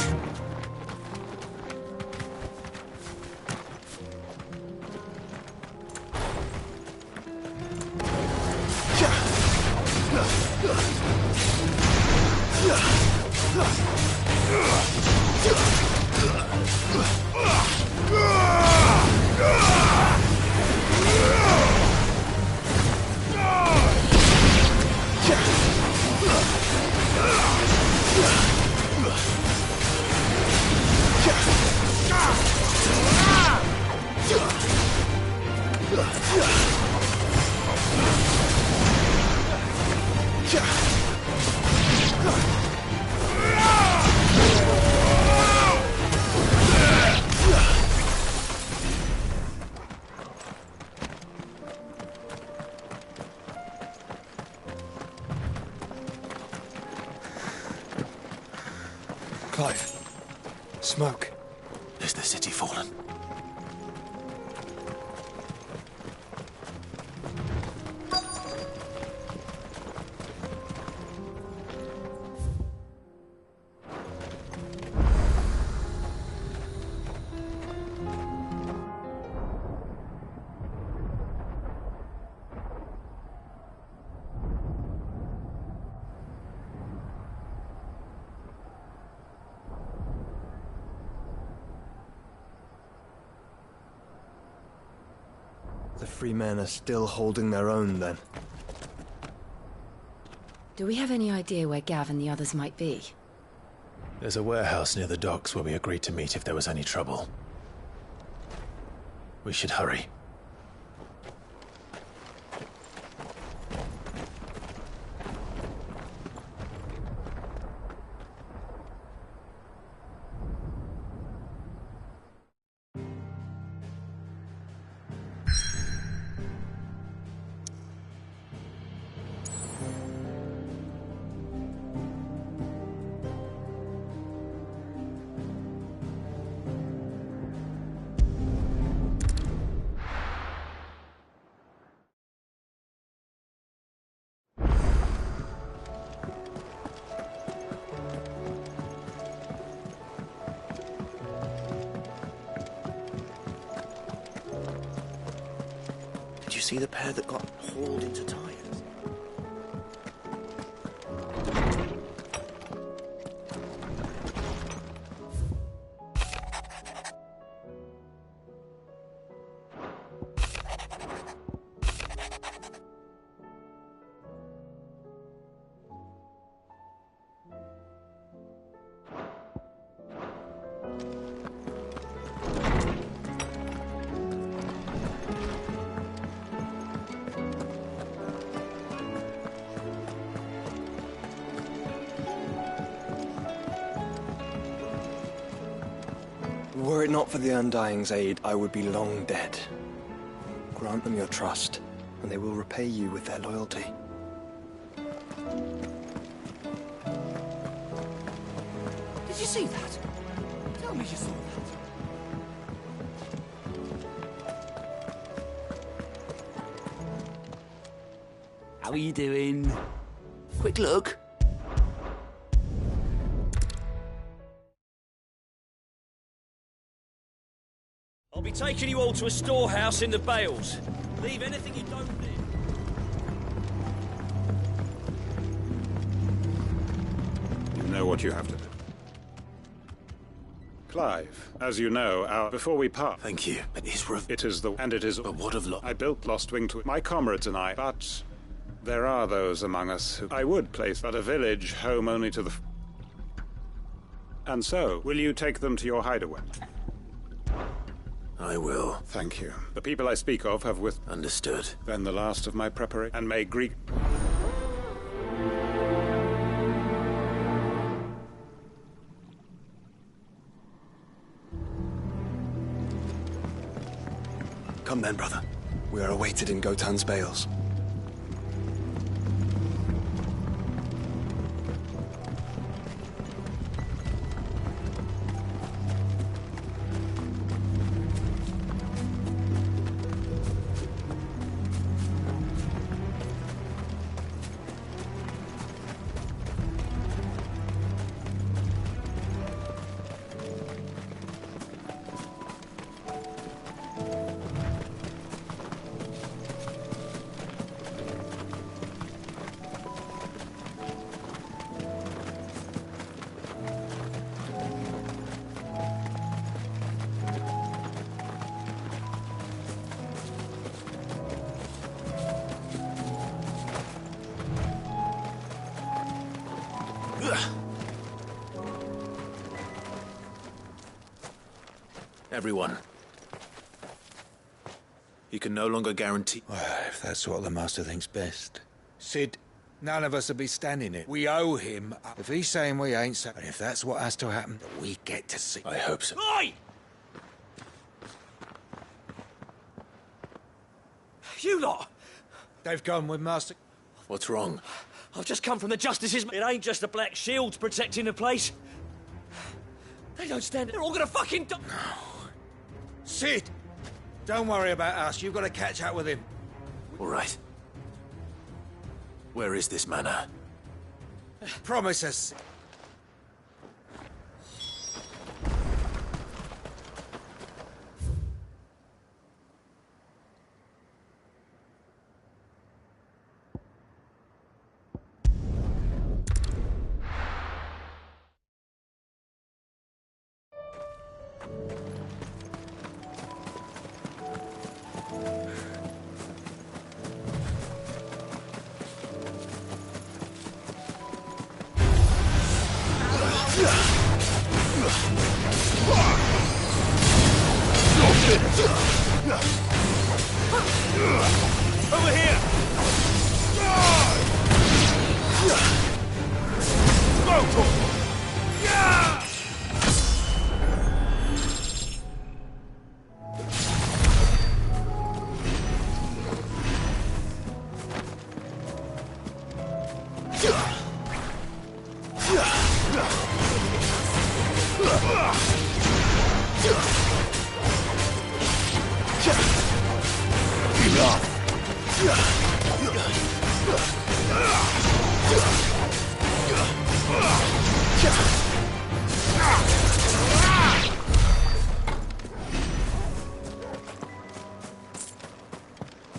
Clive. Smoke. Is the city fallen? The free men are still holding their own, then. Do we have any idea where Gav and the others might be? There's a warehouse near the docks where we agreed to meet if there was any trouble. We should hurry. Did you see the pair that got hauled into tires? Were it not for the Undying's aid, I would be long dead. Grant them your trust, and they will repay you with their loyalty. Did you see that? Tell me you saw that. How are you doing? Quick look. I'll be taking you all to a storehouse in the Bales. Leave anything you don't need. You know what you have to do. Clive, as you know, before we part... Thank you. It is But what of I built Lost Wing to my comrades and I, but there are those among us who I would place but a village home only to the... And so, will you take them to your hideaway? I will. Thank you. The people I speak of have Understood. Then the last of my preparation, and may Greek... Come then, brother. We are awaited in Gotan's Bales. Everyone. You can no longer guarantee... Well, if that's what the Master thinks best. Sid, none of us will be standing it. We owe him. If he's saying we ain't, so... And if that's what has to happen, we get to see. I hope so. Oi! You lot! They've gone with Master... What's wrong? I've just come from the Justices. It ain't just the Black Shields protecting the place. They don't stand... They're all gonna fucking die. Sid! Don't worry about us. You've got to catch up with him. All right. Where is this manor? Promise us. Over here! Go for it! Yeah!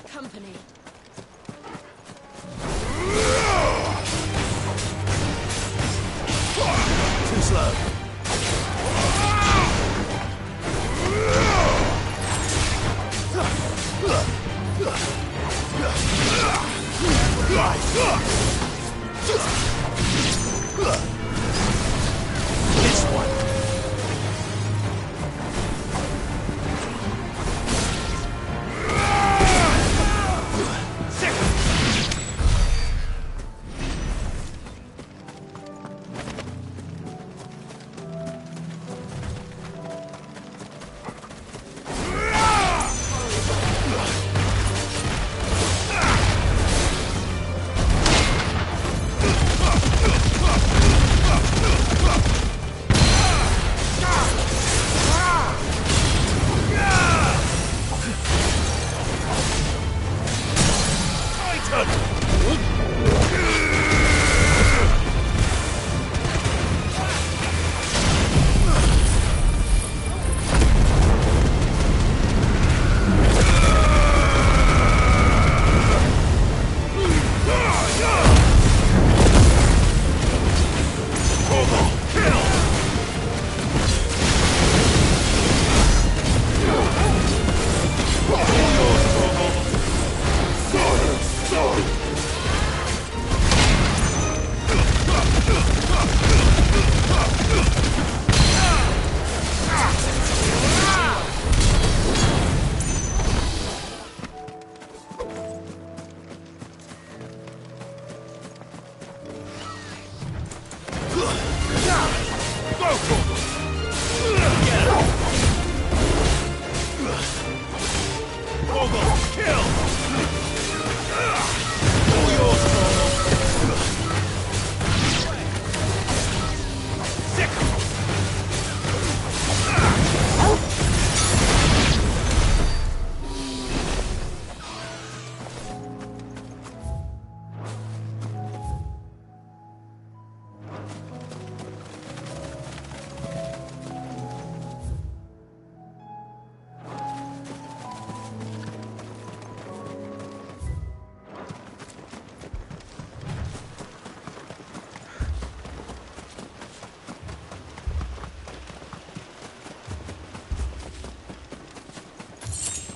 Company. Too slow. This one.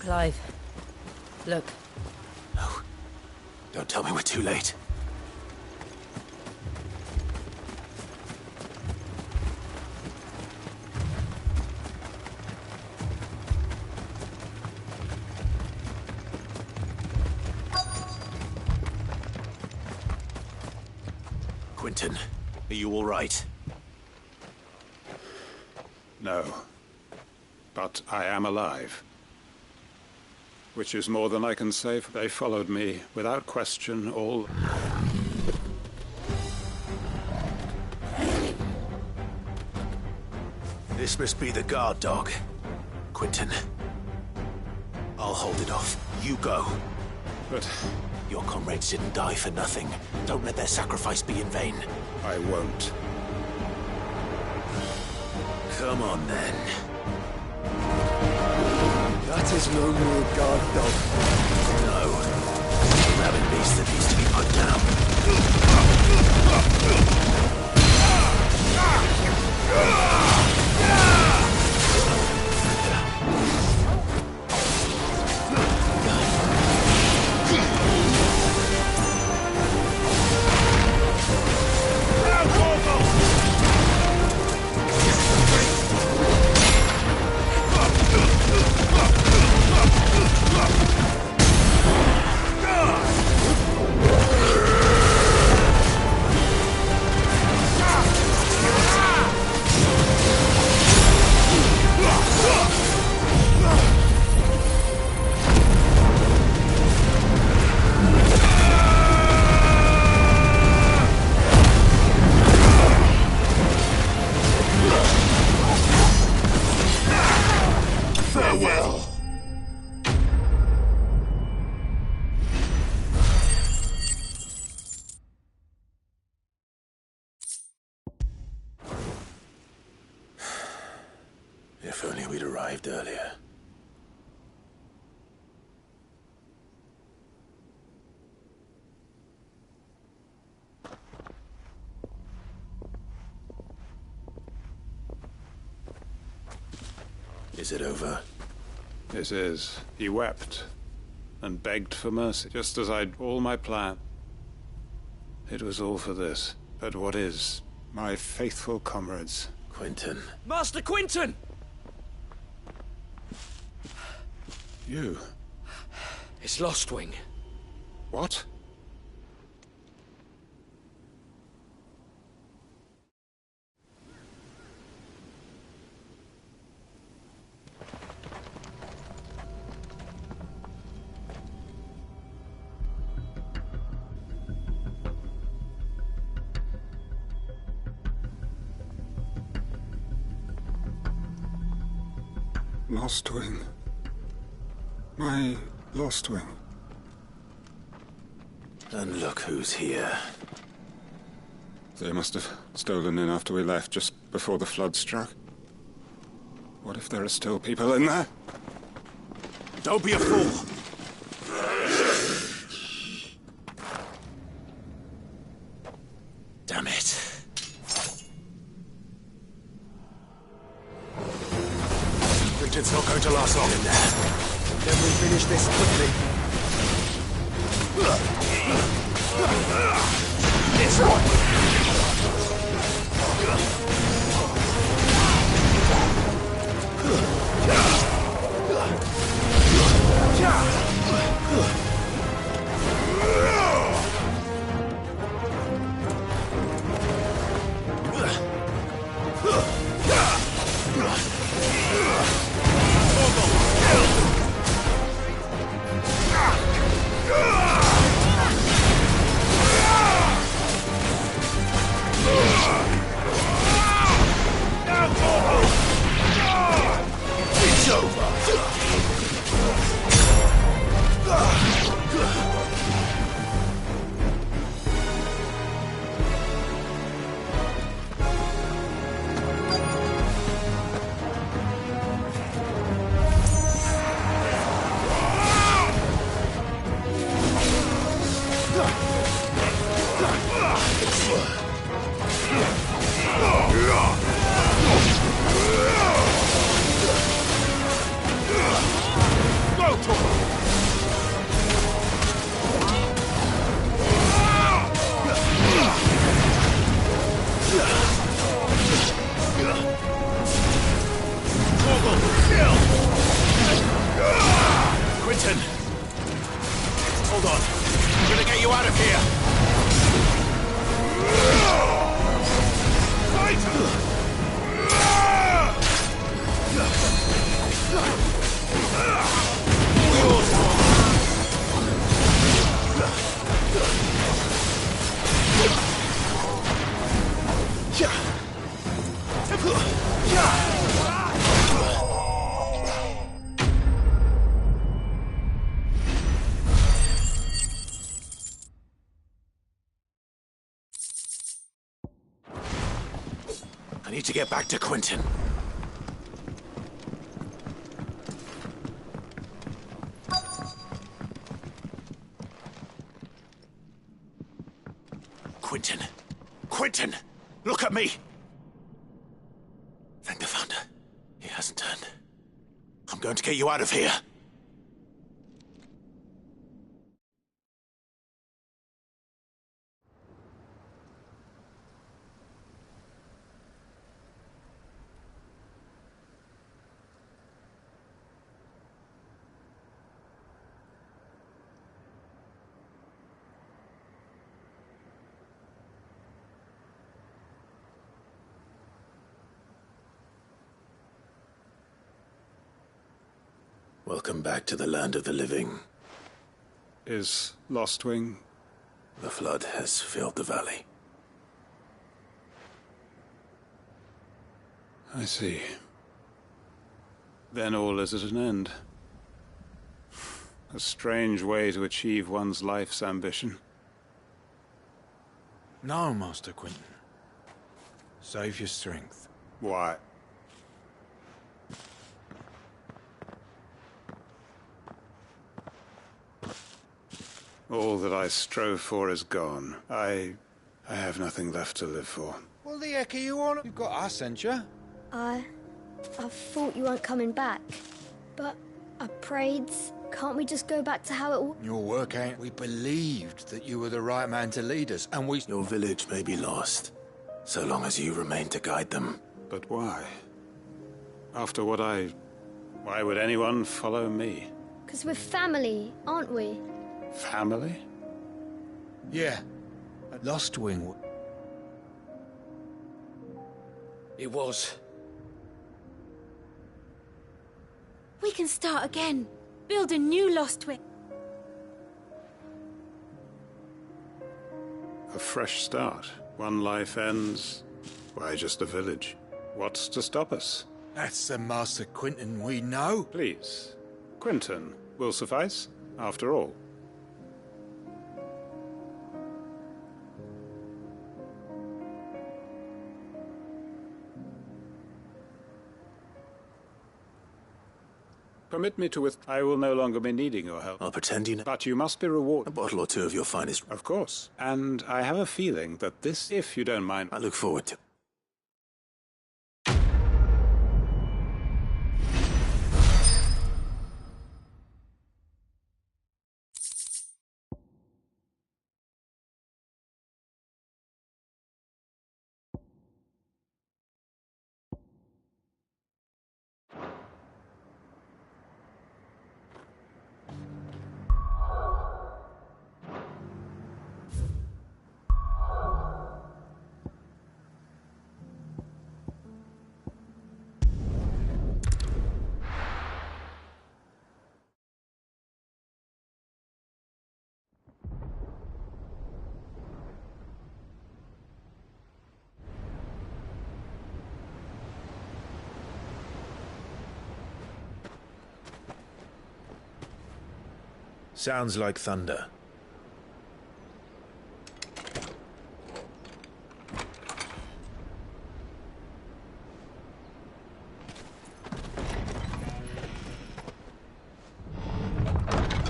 Clive, look. No. Don't tell me we're too late. Quentin, are you all right? No. But I am alive. Which is more than I can say, for they followed me, without question, all... This must be the guard dog. Quentin. I'll hold it off. You go. But... Your comrades didn't die for nothing. Don't let their sacrifice be in vain. I won't. Come on, then. That is no more guard dog. No. It's a rabid beast that needs to be put down. If only we'd arrived earlier. Is it over? This is. He wept and begged for mercy, just as I'd all my plan. It was all for this. But what is? My faithful comrades. Quentin. Master Quentin! You? It's Lostwing. What? Lostwing. My Lostwing. And look who's here. They must have stolen in after we left, just before the flood struck. What if there are still people in there? Don't be a fool! Damn it. Quentin's not going to last long in there. Then we finish this quickly. This one! Quentin! Hold on. I'm gonna get you out of here! I need to get back to Quentin. Quentin! Quentin! Look at me! Thank the Thunder. He hasn't turned. I'm going to get you out of here. Welcome back to the land of the living. Is Lostwing? The flood has filled the valley. I see. Then all is at an end. A strange way to achieve one's life's ambition. No, Master Quentin. Save your strength. Why? All that I strove for is gone. I have nothing left to live for. What the heck are you on? You've got us, ain't you? I thought you weren't coming back. But I prayed, can't we just go back to how it was? Your work ain't. We believed that you were the right man to lead us, and we... Your village may be lost, so long as you remain to guide them. But why? After what why would anyone follow me? 'Cause we're family, aren't we? Family? Yeah. Lostwing. It was. We can start again. Build a new Lostwing. A fresh start. One life ends. Why, just a village. What's to stop us? That's the Master Quentin we know. Please. Quentin will suffice, after all. Permit me to I will no longer be needing your help. I'll pretend you know. But you must be rewarded. A bottle or two of your finest. Of course. And I have a feeling that this, if you don't mind... I look forward to... Sounds like thunder.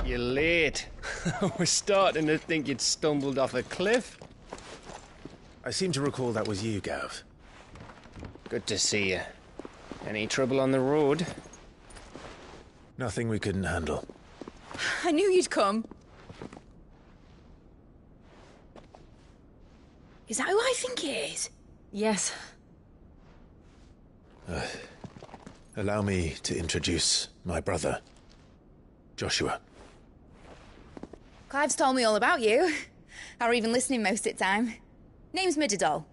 You're late. We're starting to think you'd stumbled off a cliff. I seem to recall that was you, Gav. Good to see you. Any trouble on the road? Nothing we couldn't handle. I knew you'd come. Is that who I think it is? Yes. Allow me to introduce my brother, Joshua. Clive's told me all about you. Or even listening most of the time. Name's Midadol,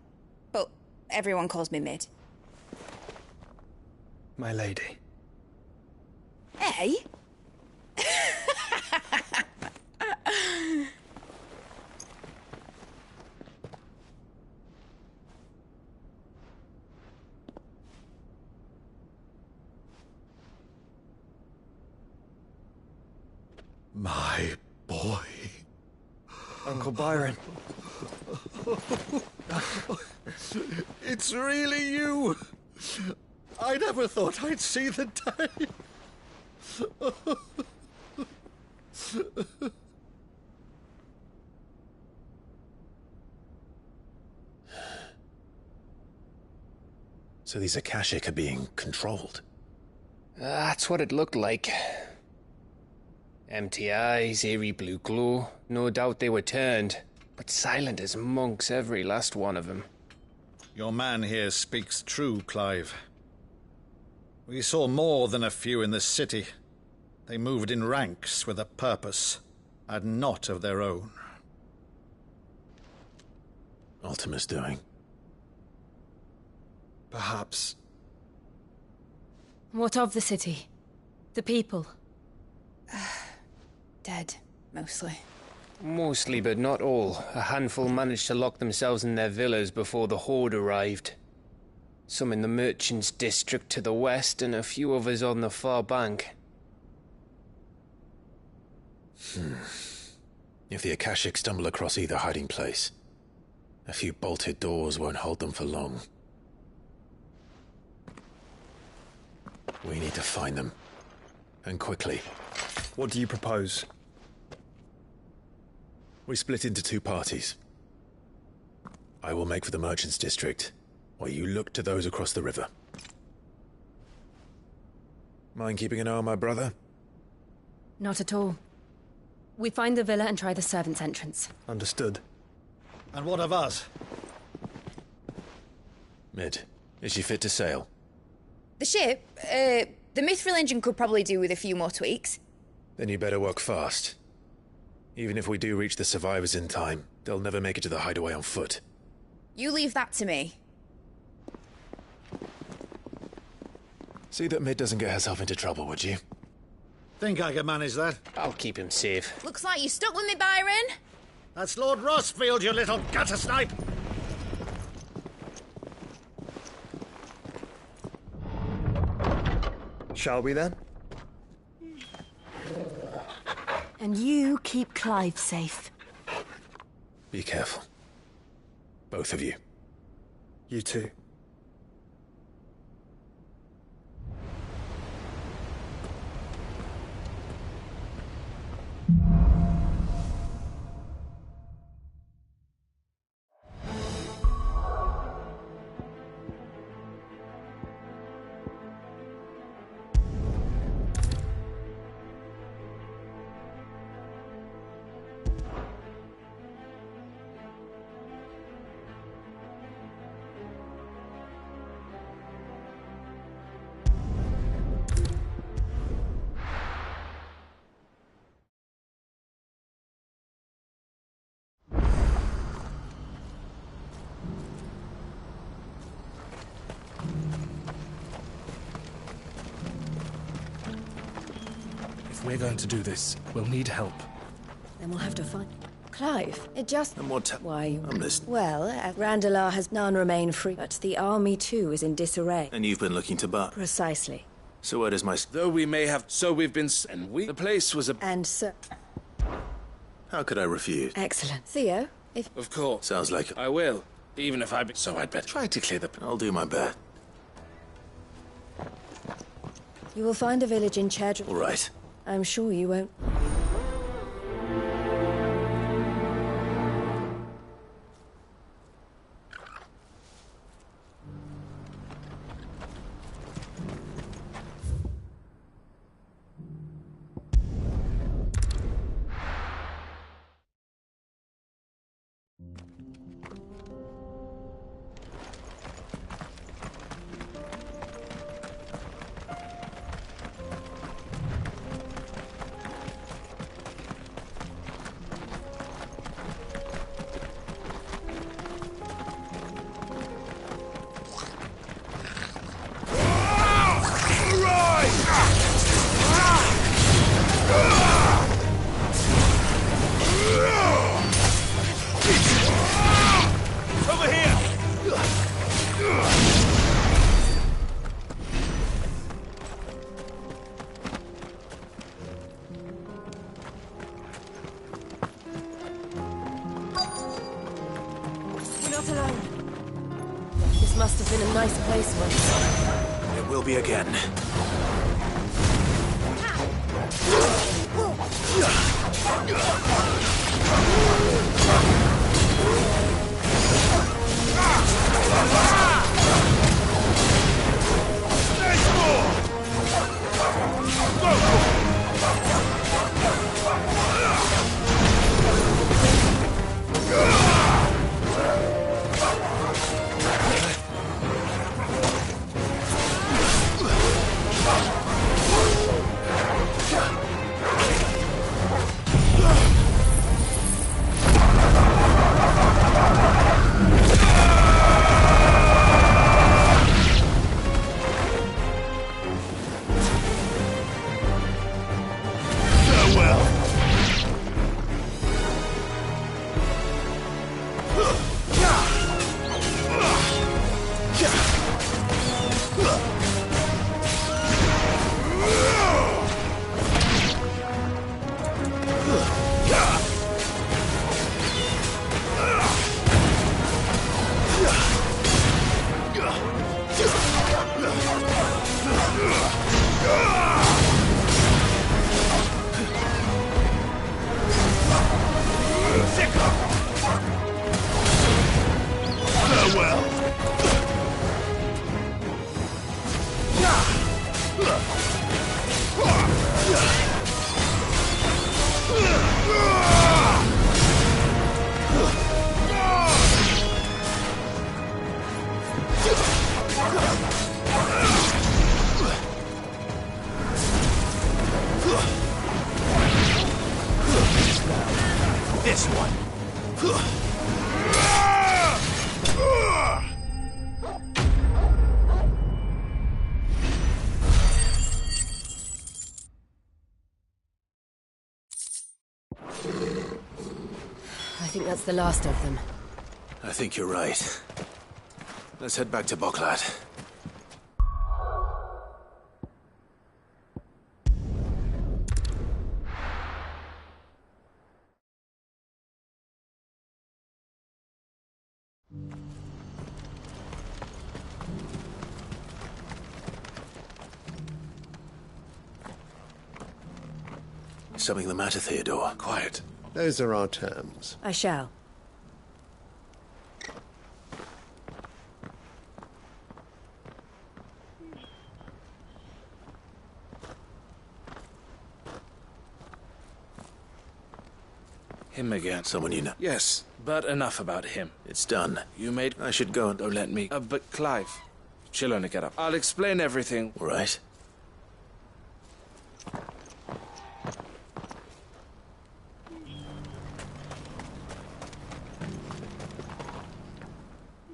but everyone calls me Mid. My lady. Hey? My boy. Uncle Byron. It's really you. I never thought I'd see the day. So these Akashic are being controlled? That's what it looked like. Empty eyes, eerie blue glow. No doubt they were turned, but silent as monks, every last one of them. Your man here speaks true, Clive. We saw more than a few in this city. They moved in ranks with a purpose, and not of their own. Ultima's doing. Perhaps. What of the city? The people? Dead, mostly. Mostly, but not all. A handful managed to lock themselves in their villas before the Horde arrived. Some in the Merchants' District to the west, and a few others on the far bank. If the Akashic stumble across either hiding place, a few bolted doors won't hold them for long. We need to find them. And quickly. What do you propose? We split into two parties. I will make for the Merchants' District, while you look to those across the river. Mind keeping an eye on my brother? Not at all. We find the villa and try the servants' entrance. Understood. And what of us? Mid, is she fit to sail? The ship, the Mithril engine could probably do with a few more tweaks. Then you better work fast. Even if we do reach the survivors in time, they'll never make it to the hideaway on foot. You leave that to me. See that Mid doesn't get herself into trouble, would you? Think I can manage that? I'll keep him safe. Looks like you stuck with me, Byron. That's Lord Rossfield, you little gutter snipe! Shall we then? And you keep Clive safe. Be careful. Both of you. You too. If we're going to do this, we'll need help. Then we'll have to find... Clive, it just... And what... Why... I'm listening. Well, Randalar has none remain free, but the army too is in disarray. And you've been looking to buy. Precisely. So where does my... Though we may have... So we've been... And we... The place was a... And so... How could I refuse? Excellent. Theo, if... Of course. Sounds like... I will. Even if I... So I'd better try to clear the... I'll do my best. You will find a village in Chedra... All right. I'm sure you won't... this once. It will be again. This one. I think that's the last of them. I think you're right. Let's head back to Boklad. Something the matter, Theodore? Quiet. Those are our terms. I shall. Him again. Someone you know? Yes, but enough about him. It's done. You made... I should go and... Don't let me... but Clive, chill on and get up. I'll explain everything. All right.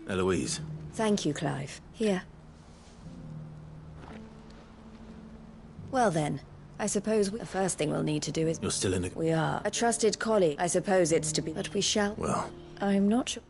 Eloise. Thank you, Clive. Here. Well then, I suppose the first thing we'll need to do is... You're still in the... We are. A trusted colleague. I suppose it's to be... But we shall... Well... I'm not sure...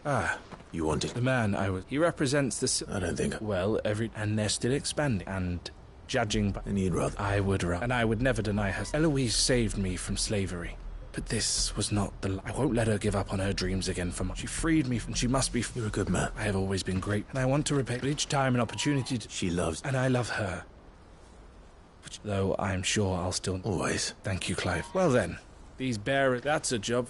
Ah, you wanted... The man I was... He represents the... I don't think... Well, and they're still expanding, and judging by... And you'd rather... I would rather... And I would never deny her... Eloise saved me from slavery. But this was not the... I won't let her give up on her dreams again for much. She freed me from... She must be... You're a good man. I have always been great, and I want to repay... But each time an opportunity to... She loves... And I love her. Which, though I'm sure I'll still... Always. Thank you, Clive. Well then, these bearers... That's a job...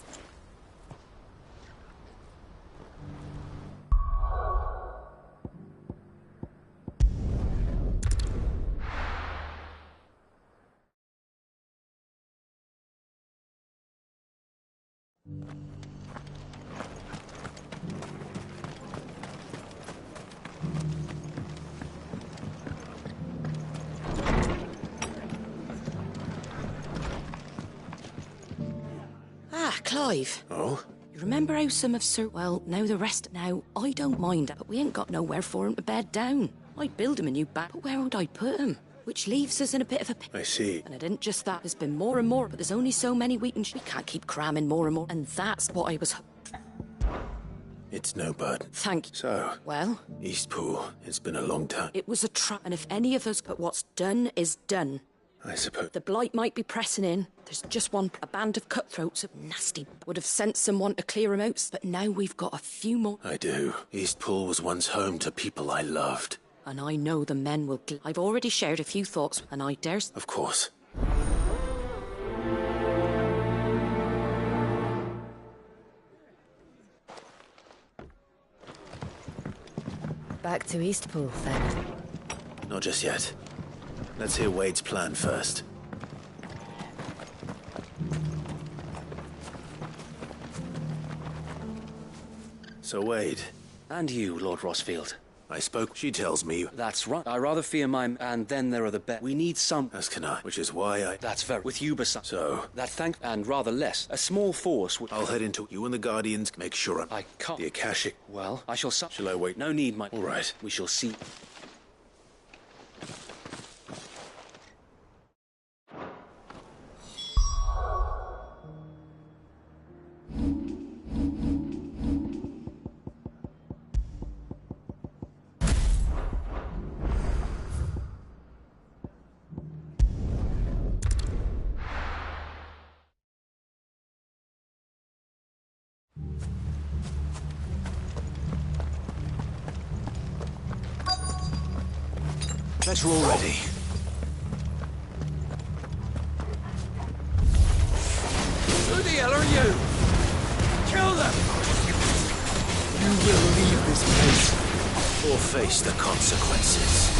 Ah, Clive. Oh? You remember how some of Sir... Well, now the rest... Now, I don't mind that, but we ain't got nowhere for him to bed down. I'd build him a new back, but where would I put him? Which leaves us in a bit of a... I see. And it isn't just that. There's been more and more, but there's only so many we can't keep cramming more and more. And that's what I was... It's no burden. Thank you. So, well, Eastpool, it's been a long time. it was a trap, and if any of us, but what's done is done. I suppose. The blight might be pressing in. There's just a band of cutthroats, nasty, would have sent someone to clear 'em out, but now we've got a few more. I do. Eastpool was once home to people I loved. And I know the men will. I've already shared a few thoughts, and I dare. Of course. Back to Eastpool, then. Not just yet. Let's hear Wade's plan first. So, Wade. And you, Lord Rosfield. I spoke. She tells me. That's right. I rather fear my... And then there are the We need some... As can I. Which is why I... That's very... With you beside... So... That and rather less. A small force would... I'll head into you and the Guardians. Make sure I can't... The Akashic... Well, I shall... Shall I wait? No need, my... All right. We shall see... Bet you're all ready. Who the hell are you? Kill them! You will leave this place. Or face the consequences.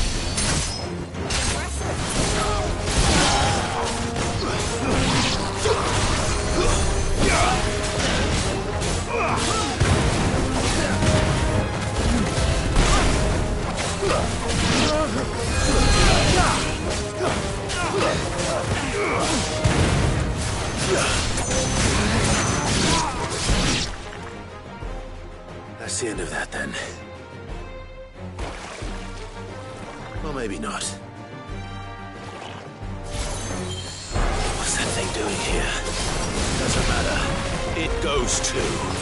That's the end of that, then. Well, maybe not. What's that thing doing here? Doesn't matter. It goes too.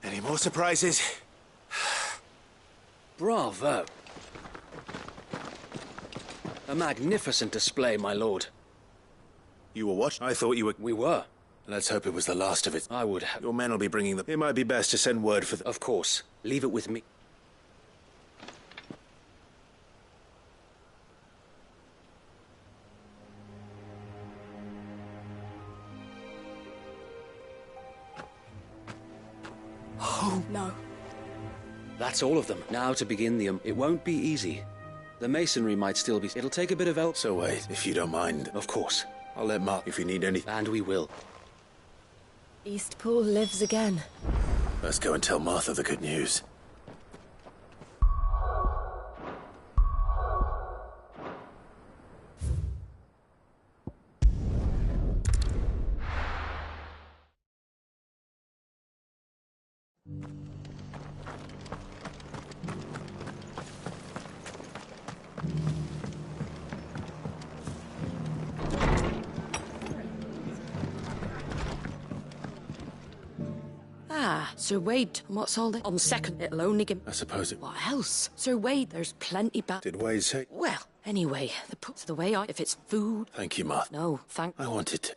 Any more surprises? Bravo. A magnificent display, my lord. You were what? I thought you were... We were. Let's hope it was the last of it. I would have... Your men will be bringing them. It might be best to send word for them. Of course. Leave it with me. Oh, no. That's all of them. Now to begin the... It won't be easy. The masonry might still be... It'll take a bit of help. So wait, if you don't mind. Of course. I'll let Mark if you need anything. And we will. Eastpool lives again. Let's go and tell Martha the good news. Ah, Sir Wade, what's all that? On second, it'll only give... I suppose it... What else? Sir Wade, there's plenty back... Did Wade say... Well, anyway, the way I... If it's food... Thank you, Martha. No, thank... I wanted to...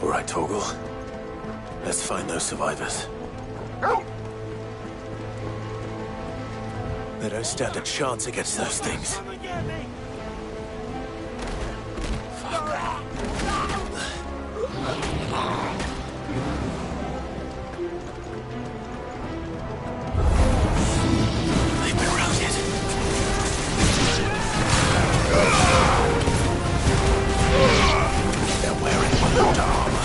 All right, Torgal. Let's find those survivors. They don't stand a chance against those things. They've been routed. They're wearing weapon armor.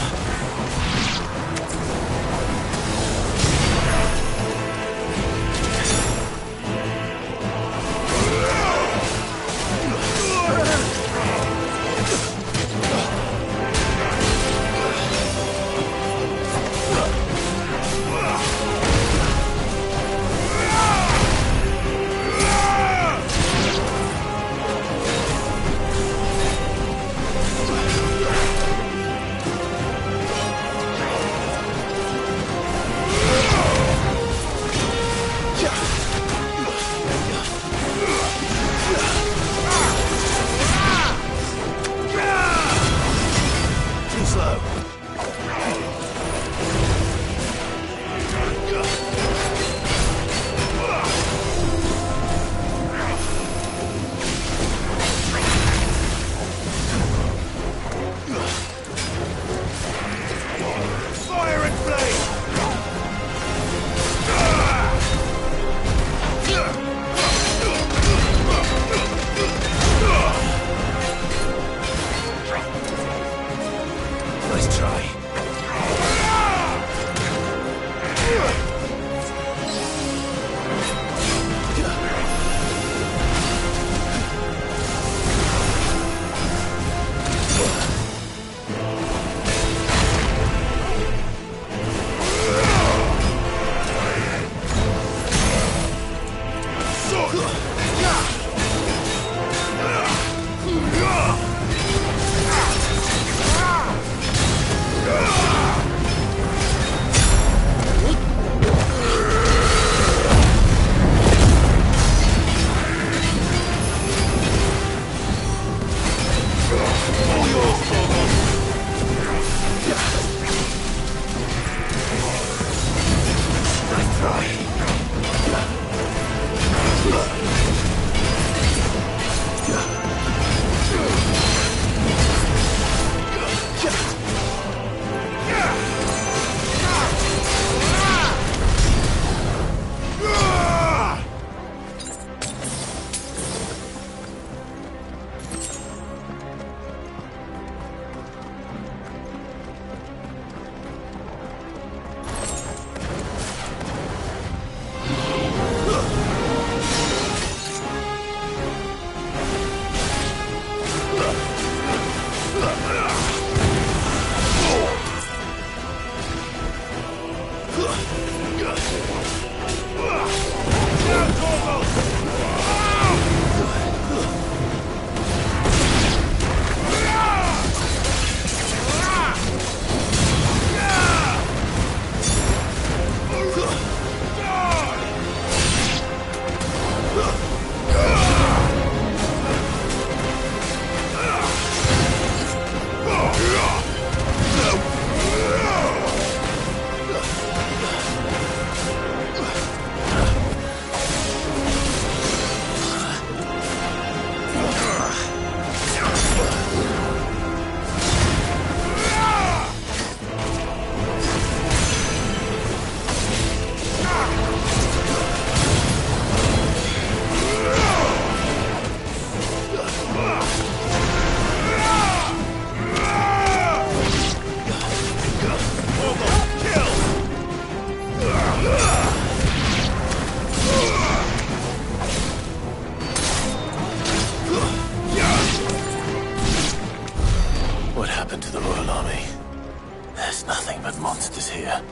monsters here.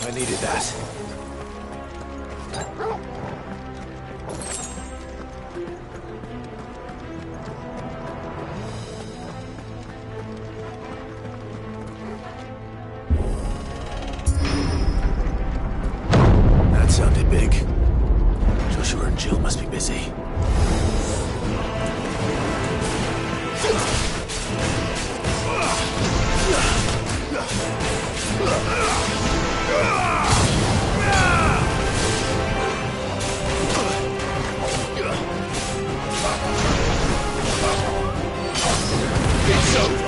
I needed that. That sounded big. Joshua and Jill must be busy. It's over.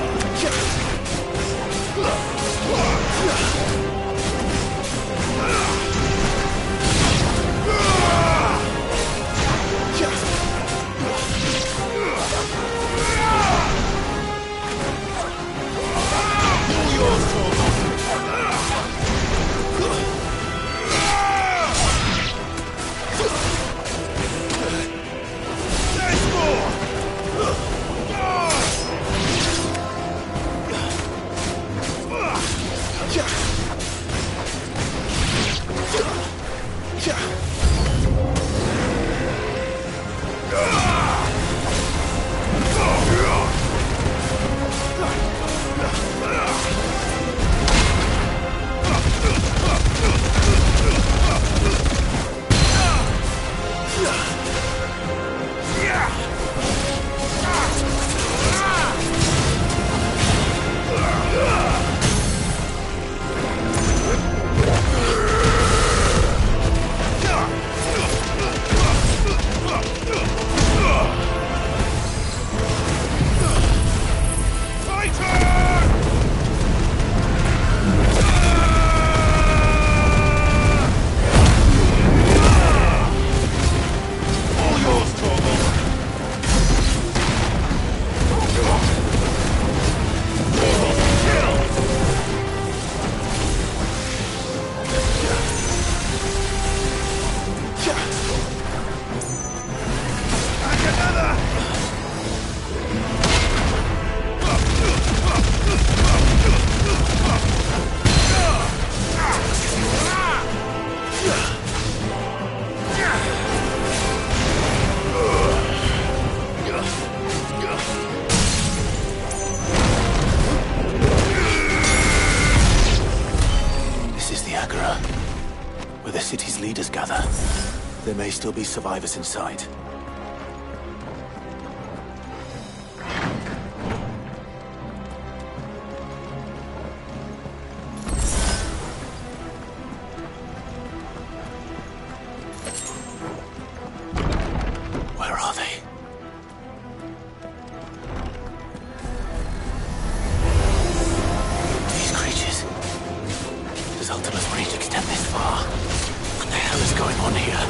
leaders gather, there may still be survivors inside. Where are they? These creatures. Does Ultima's reach extend this far? What the hell is going on here?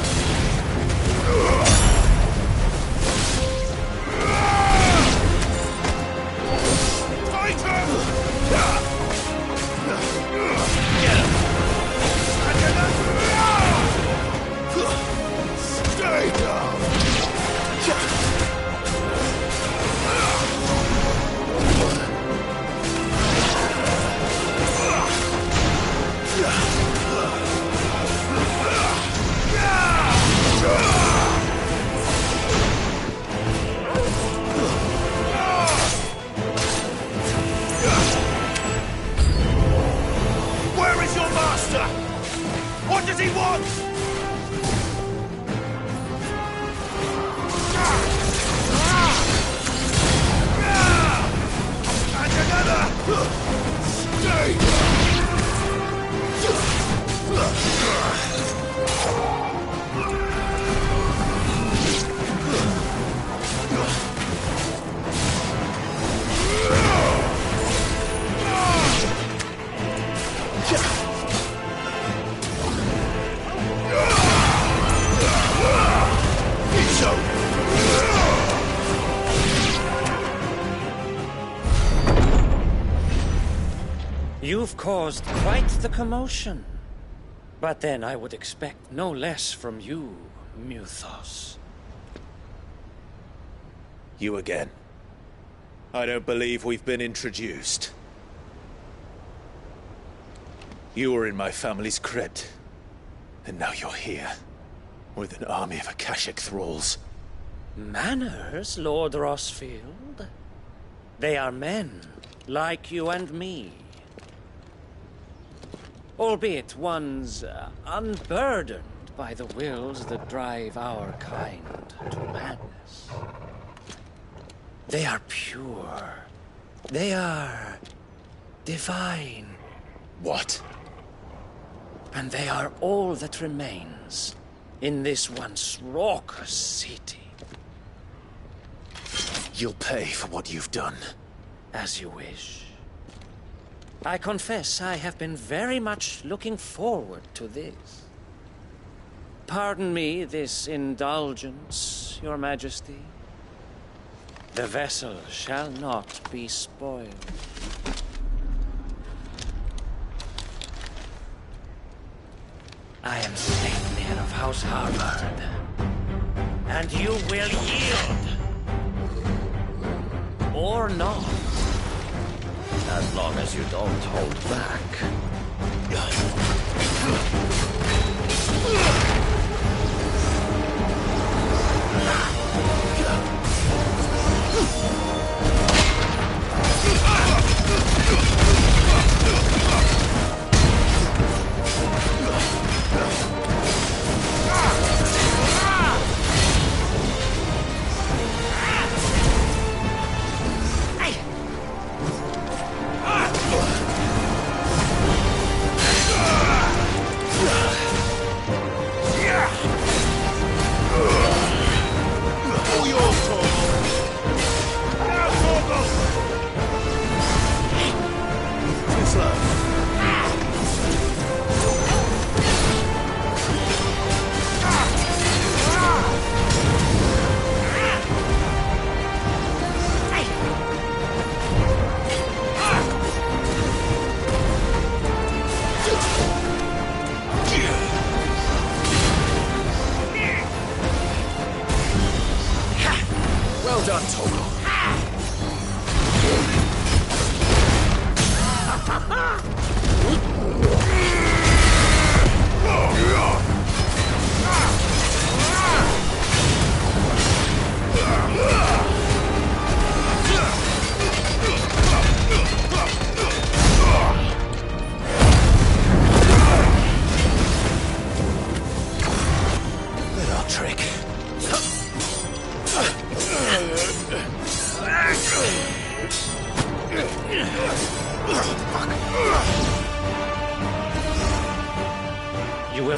Where is your master? What does he want? And another! Stay! You've caused quite the commotion. But then I would expect no less from you, Muthos. You again. I don't believe we've been introduced. You were in my family's crypt. And now you're here. With an army of Akashic thralls. Manners, Lord Rosfield? They are men, like you and me. Albeit one's unburdened by the wills that drive our kind to madness. They are pure. They are divine. What? And they are all that remains in this once raucous city. You'll pay for what you've done. As you wish. I confess I have been very much looking forward to this. Pardon me this indulgence, Your Majesty. The vessel shall not be spoiled. I am Sleipnir of House Harvard, and you will yield. Or not. As long as you don't hold back.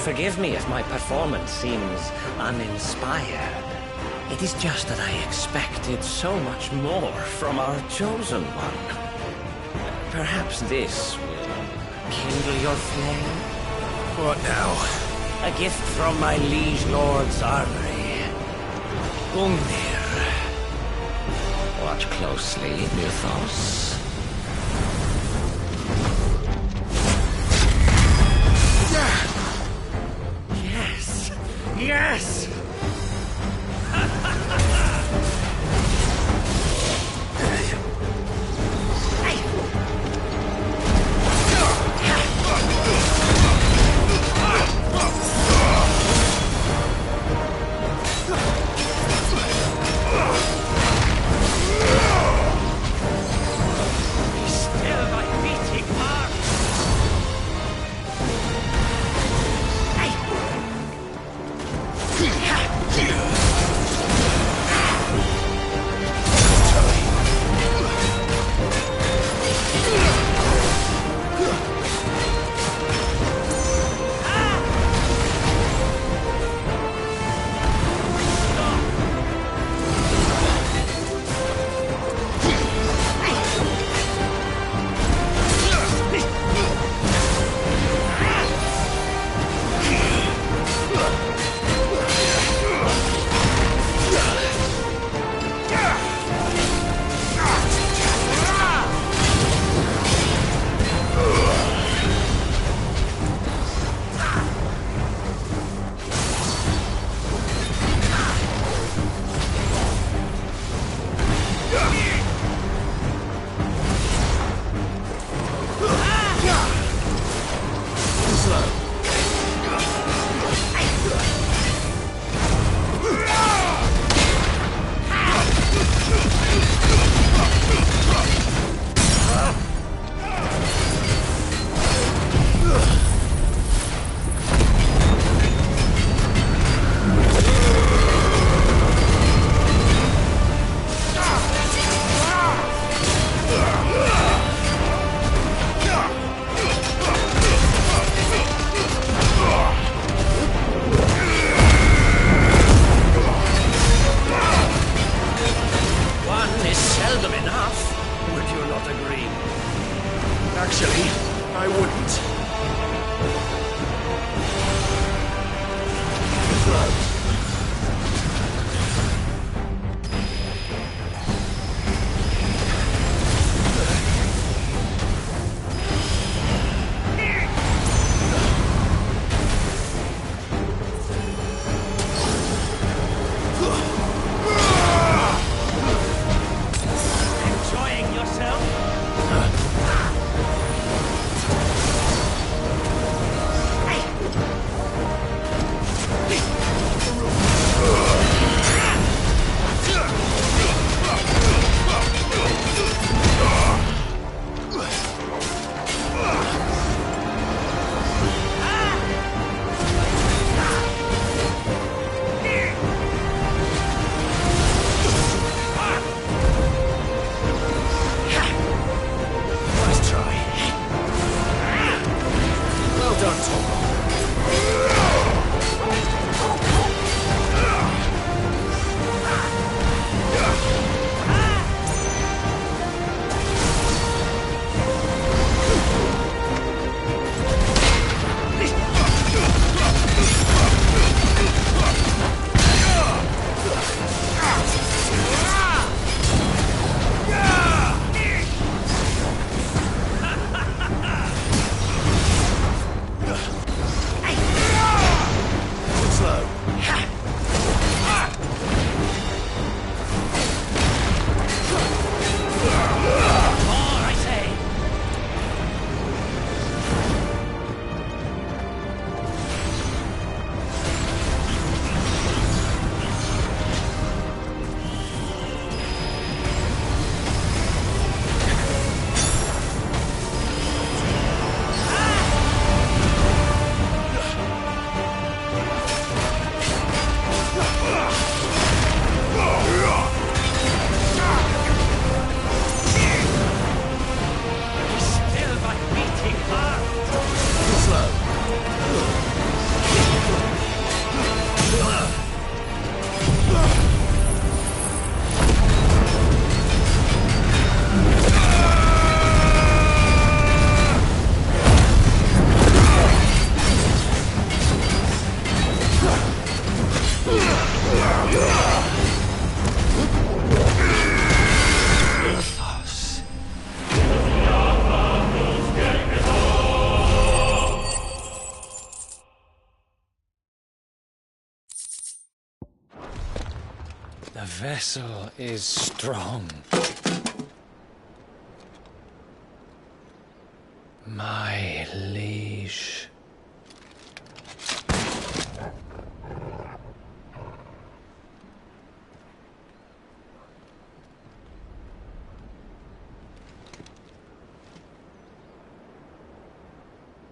forgive me if my performance seems uninspired. It is just that I expected so much more from our chosen one. Perhaps this will kindle your flame? What now? A gift from my liege lord's armory. Gungnir. Watch closely, Mythos. Yes! Yes! vessel is strong. My liege.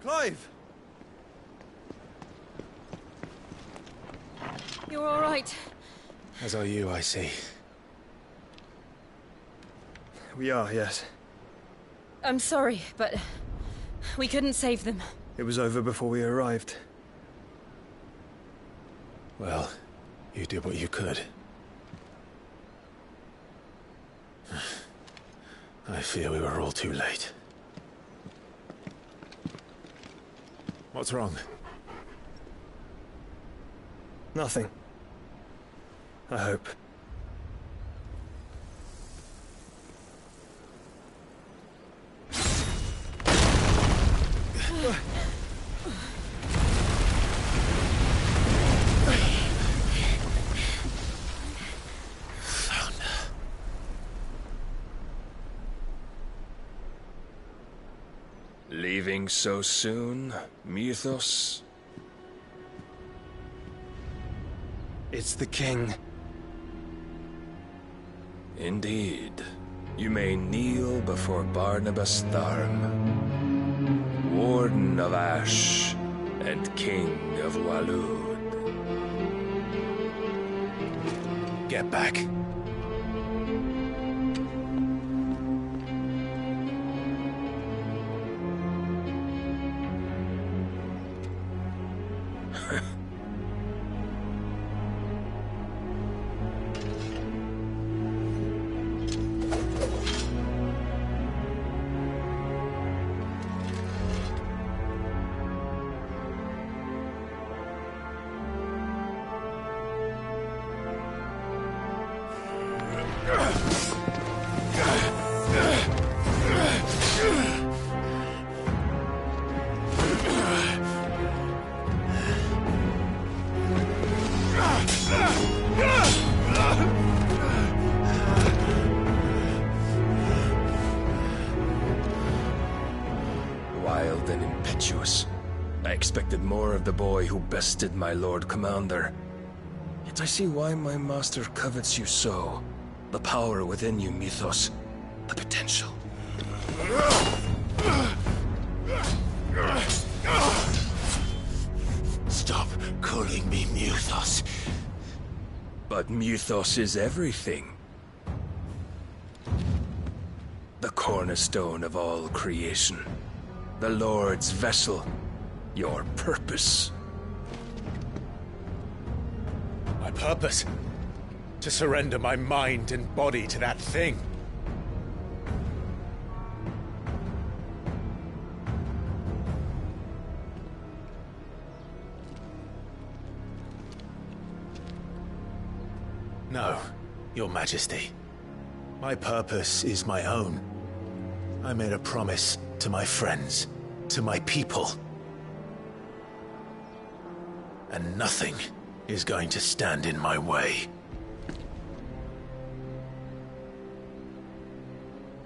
Clive! You're all right. As are you, I see. We are, yes. I'm sorry, but we couldn't save them. It was over before we arrived. Well, you did what you could. I fear we were all too late. What's wrong? Nothing. I hope. Leaving so soon, Mythos? It's the king. Indeed. You may kneel before Barnabas Tharm, Warden of Ash and King of Waloed. Get back. Wild and impetuous. I expected more of the boy who bested my Lord Commander. Yet I see why my master covets you so. The power within you, Mythos. The potential. Stop calling me Mythos. But Mythos is everything. The cornerstone of all creation. The Lord's vessel. Your purpose. My purpose? To surrender my mind and body to that thing. No, Your Majesty. My purpose is my own. I made a promise to my friends, to my people. And nothing is going to stand in my way.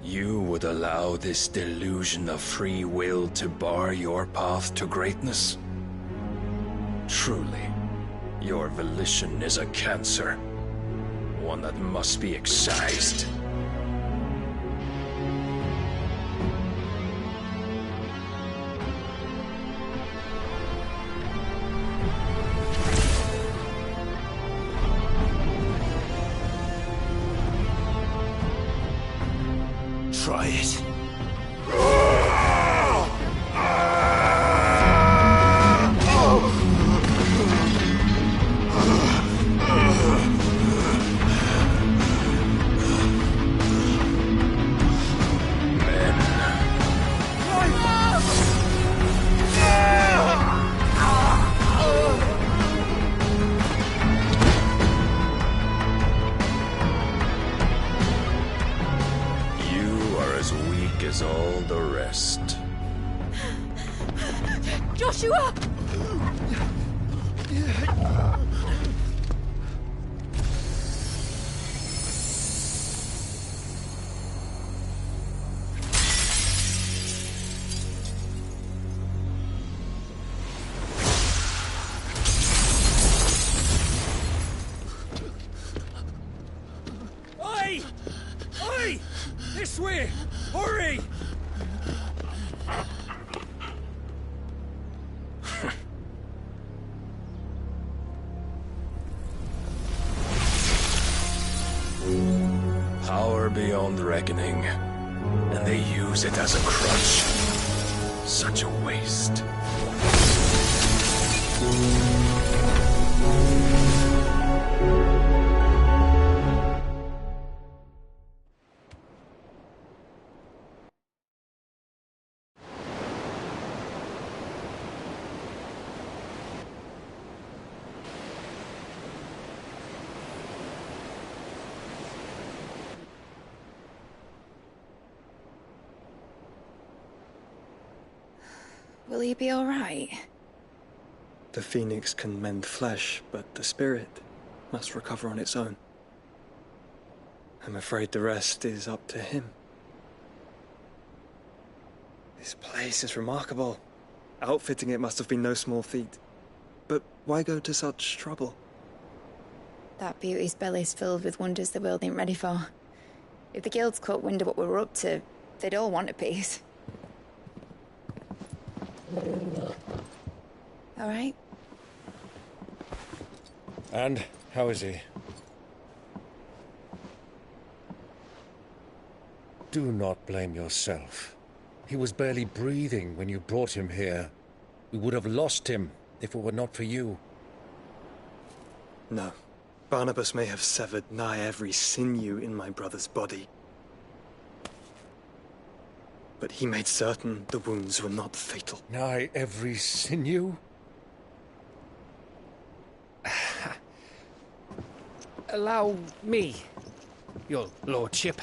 You would allow this delusion of free will to bar your path to greatness? Truly, your volition is a cancer. One that must be excised. Try it. As all the rest. Joshua! Hurry! This way! Hurry! Power beyond reckoning, and they use it as a crutch. Such a waste. Will he be all right? The phoenix can mend flesh, but the spirit must recover on its own. I'm afraid the rest is up to him. This place is remarkable. Outfitting it must have been no small feat. But why go to such trouble? That beauty's belly's filled with wonders the world ain't ready for. If the guilds caught wind of what we were up to, they'd all want a piece. All right? And how is he? Do not blame yourself. He was barely breathing when you brought him here. We would have lost him if it were not for you. No. Barnabas may have severed nigh every sinew in my brother's body. But he made certain the wounds were not fatal. Nigh every sinew? Allow me, your lordship.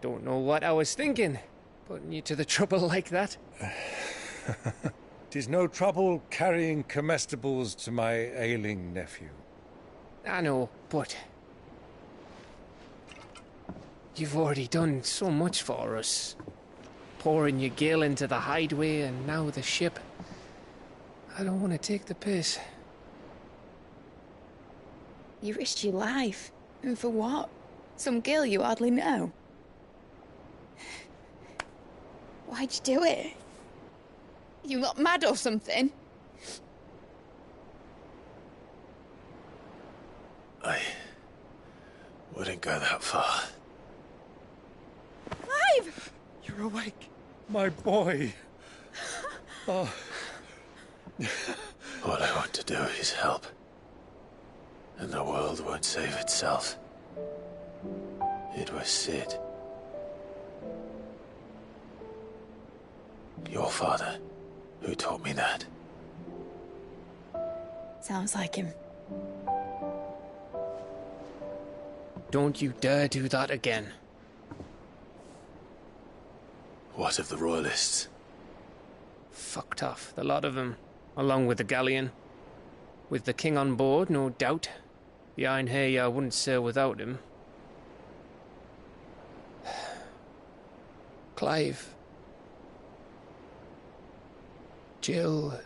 Don't know what I was thinking, putting you to the trouble like that. 'Tis no trouble carrying comestibles to my ailing nephew. I know, but you've already done so much for us. Pouring your gale into the hideaway and now the ship. I don't want to take the piss. You risked your life. And for what? Some girl you hardly know. Why'd you do it? You not mad or something? I wouldn't go that far. Clive! You're awake, my boy. Oh. All I want to do is help. And the world won't save itself. It was Sid. Your father, who taught me that. Sounds like him. Don't you dare do that again. What of the Royalists? Fucked off, the lot of them, along with the galleon. With the king on board, no doubt. The Iron Hair wouldn't sail without him. Clive. Jill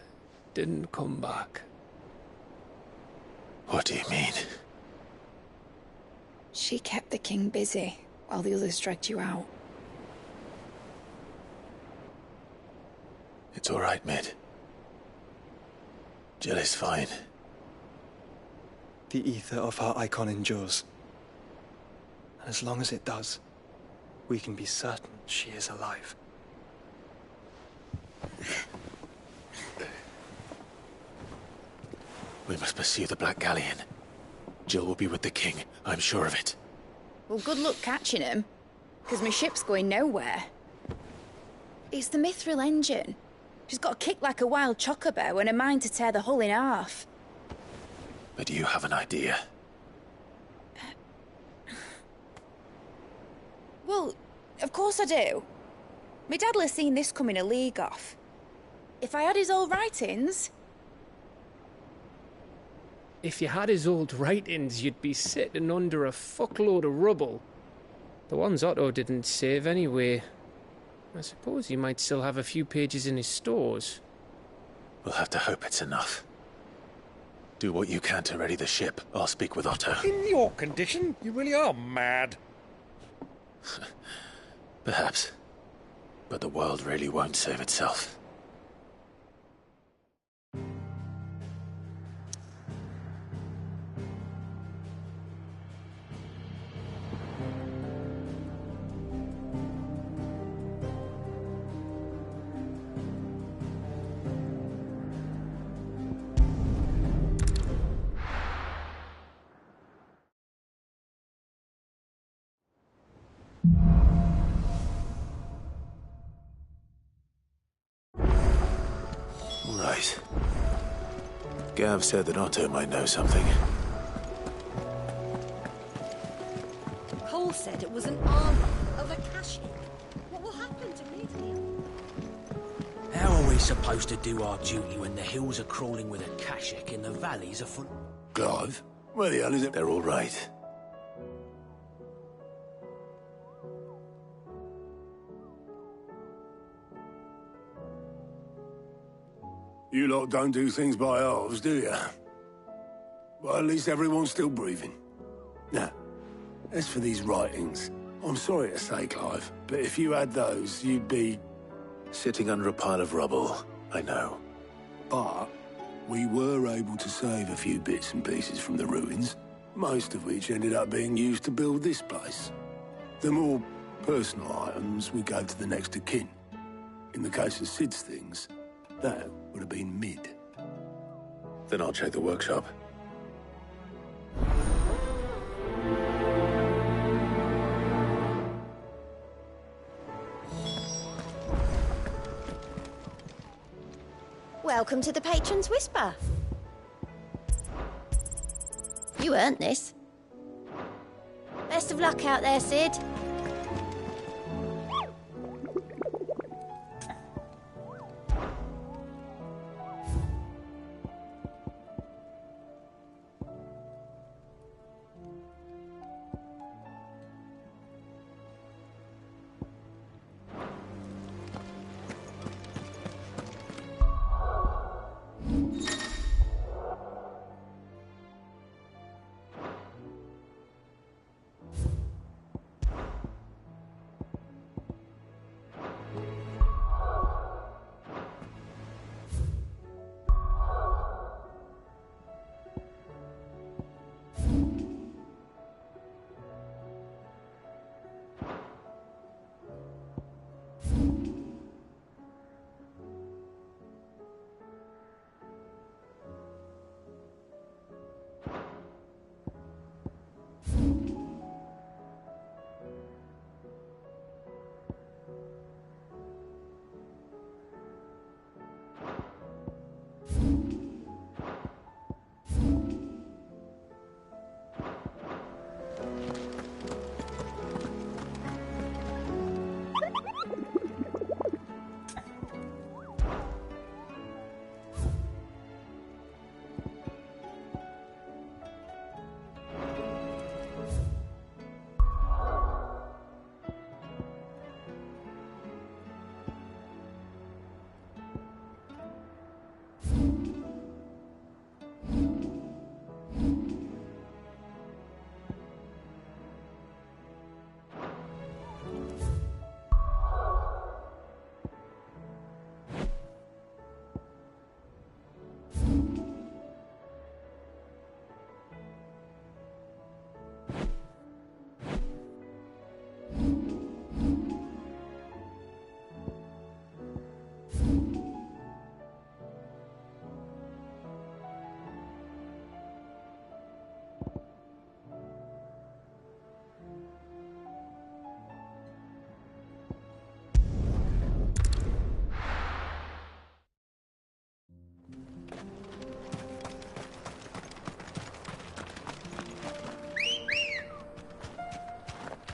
didn't come back. What do you mean? She kept the king busy while the others dragged you out. It's all right, Mid. Jill is fine. The ether of her icon endures. And as long as it does, we can be certain she is alive. We must pursue the Black Galleon. Jill will be with the king, I'm sure of it. Well, good luck catching him, because my ship's going nowhere. It's the Mithril engine. She's got a kick like a wild chocobo and a mind to tear the hull in half. But do you have an idea? Well, of course I do. My dad'll have seen this coming a league off. If I had his old writings... If you had his old writings, you'd be sitting under a fuckload of rubble. The ones Otto didn't save anyway. I suppose he might still have a few pages in his stores. We'll have to hope it's enough. Do what you can to ready the ship. I'll speak with Otto. In your condition, you really are mad. Perhaps. But the world really won't save itself. Right. Gav said that Otto might know something. Cole said it was an armor of a Akashic. What will happen to Mithril? How are we supposed to do our duty when the hills are crawling with Akashic and the valleys are full... Clive? Where the hell is it? They're all right. You lot don't do things by halves, do you? Well, at least everyone's still breathing. Now, as for these writings, I'm sorry to say, Clive, but if you had those, you'd be... Sitting under a pile of rubble, I know. But we were able to save a few bits and pieces from the ruins, most of which ended up being used to build this place. The more personal items we gave to the next of kin. In the case of Sid's things, that would have been mid. Then I'll check the workshop. Welcome to the Patron's Whisper. You earned this. Best of luck out there, Sid.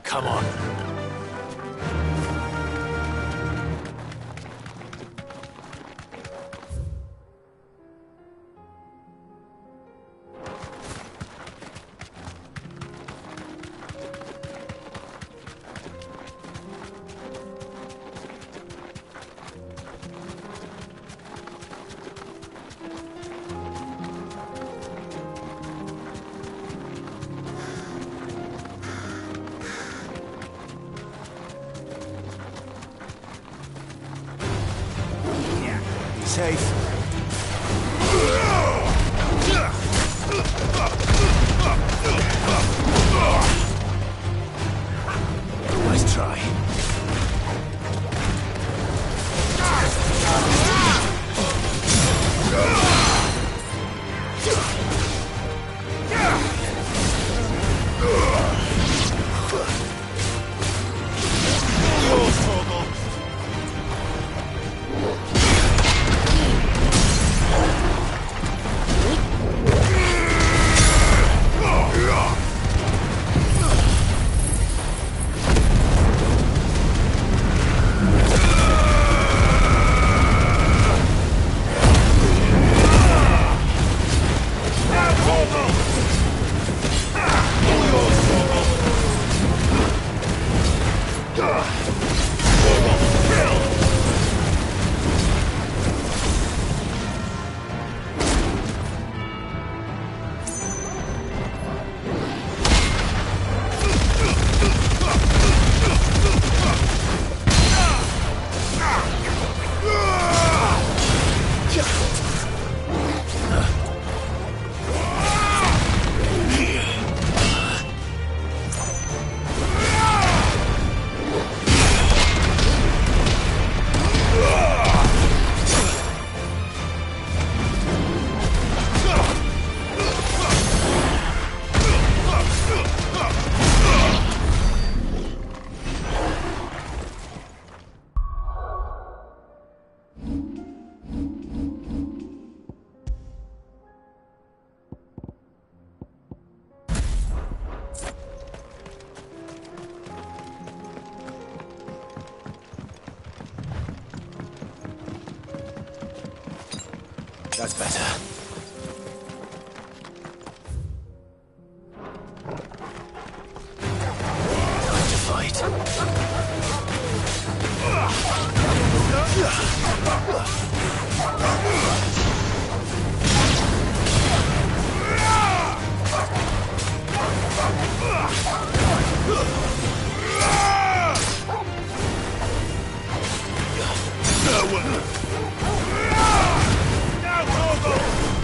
Come on. teeth. Nice try. That's better. Time to fight. Now, Torgal!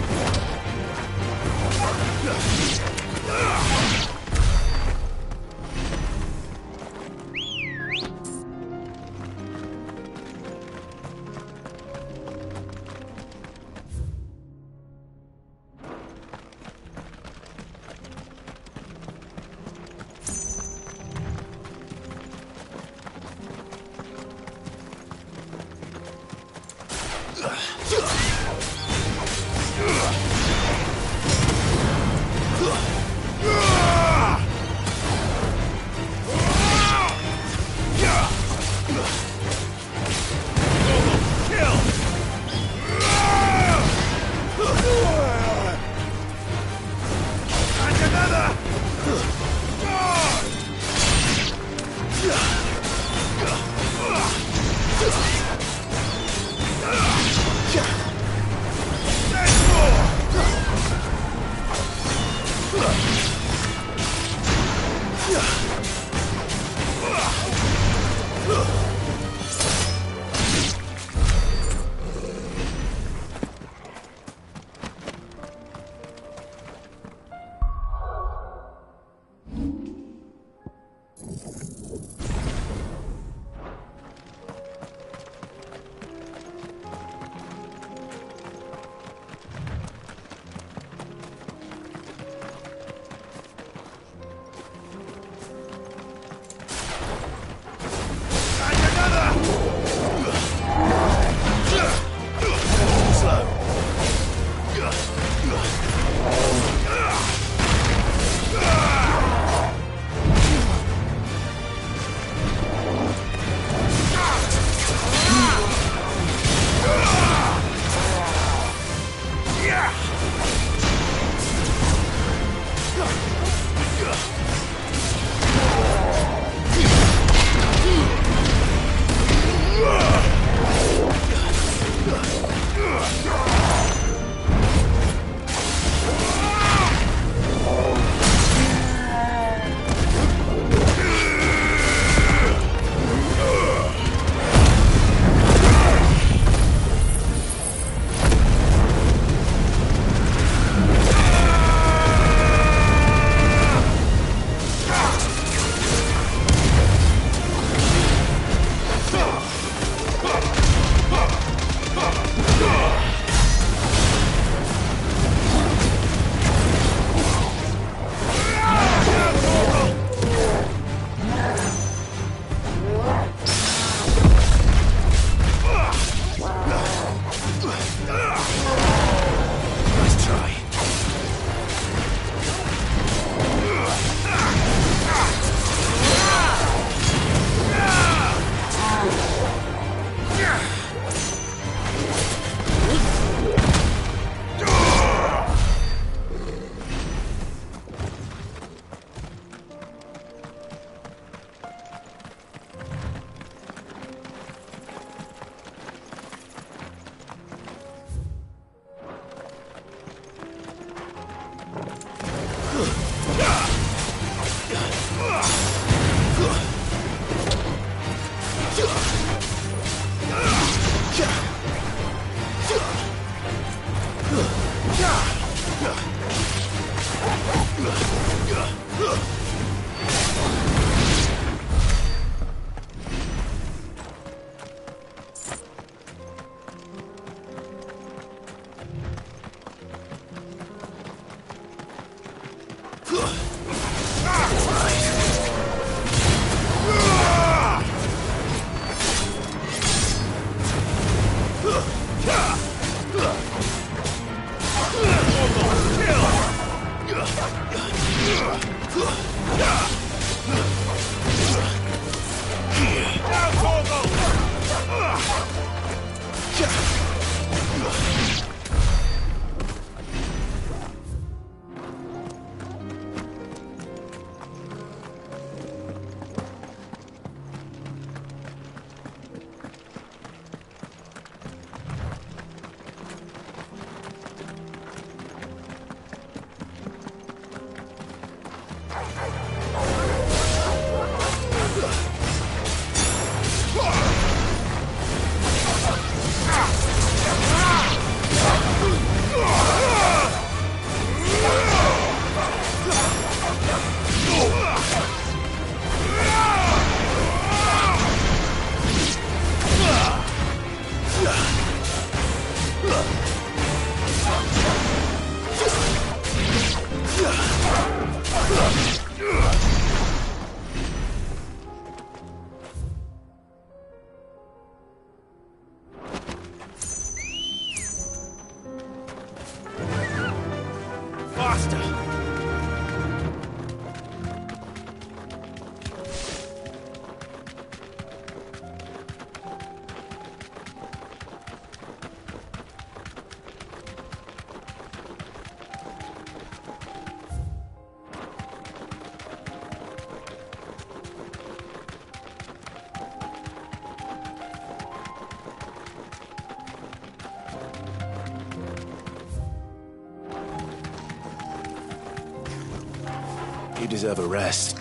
You deserve a rest.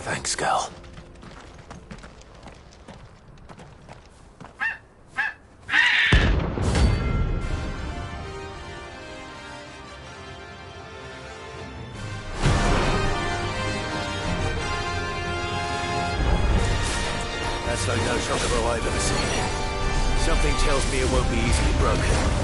Thanks, girl. That's like no chocobo I've ever seen. Something tells me it won't be easily broken.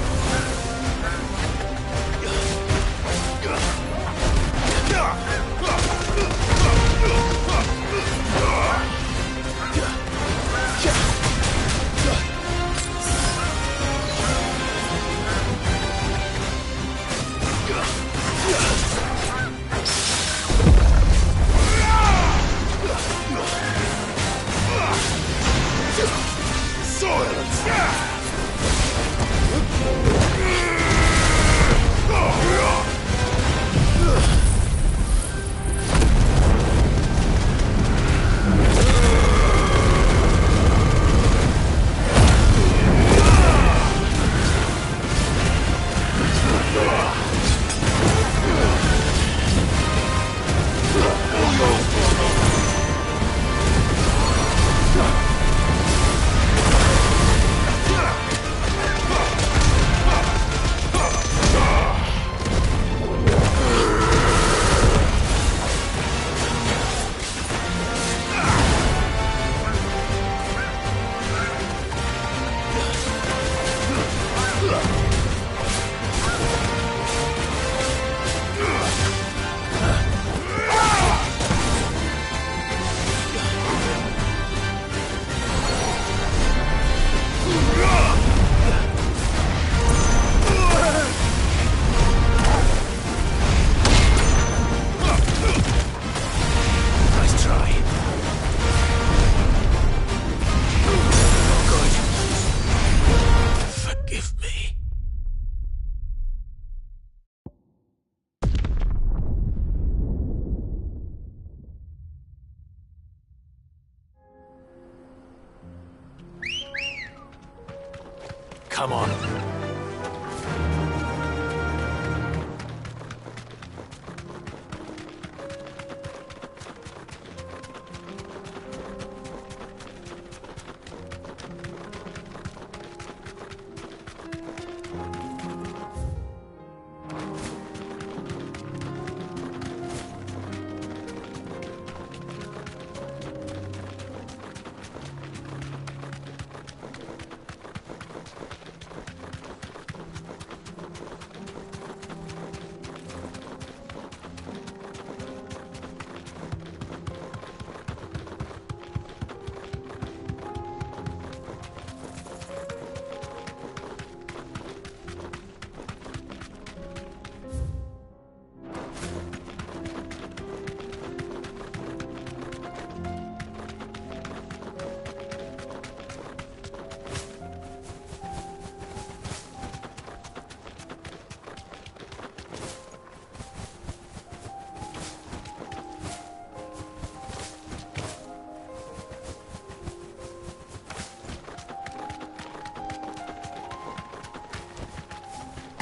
Come on.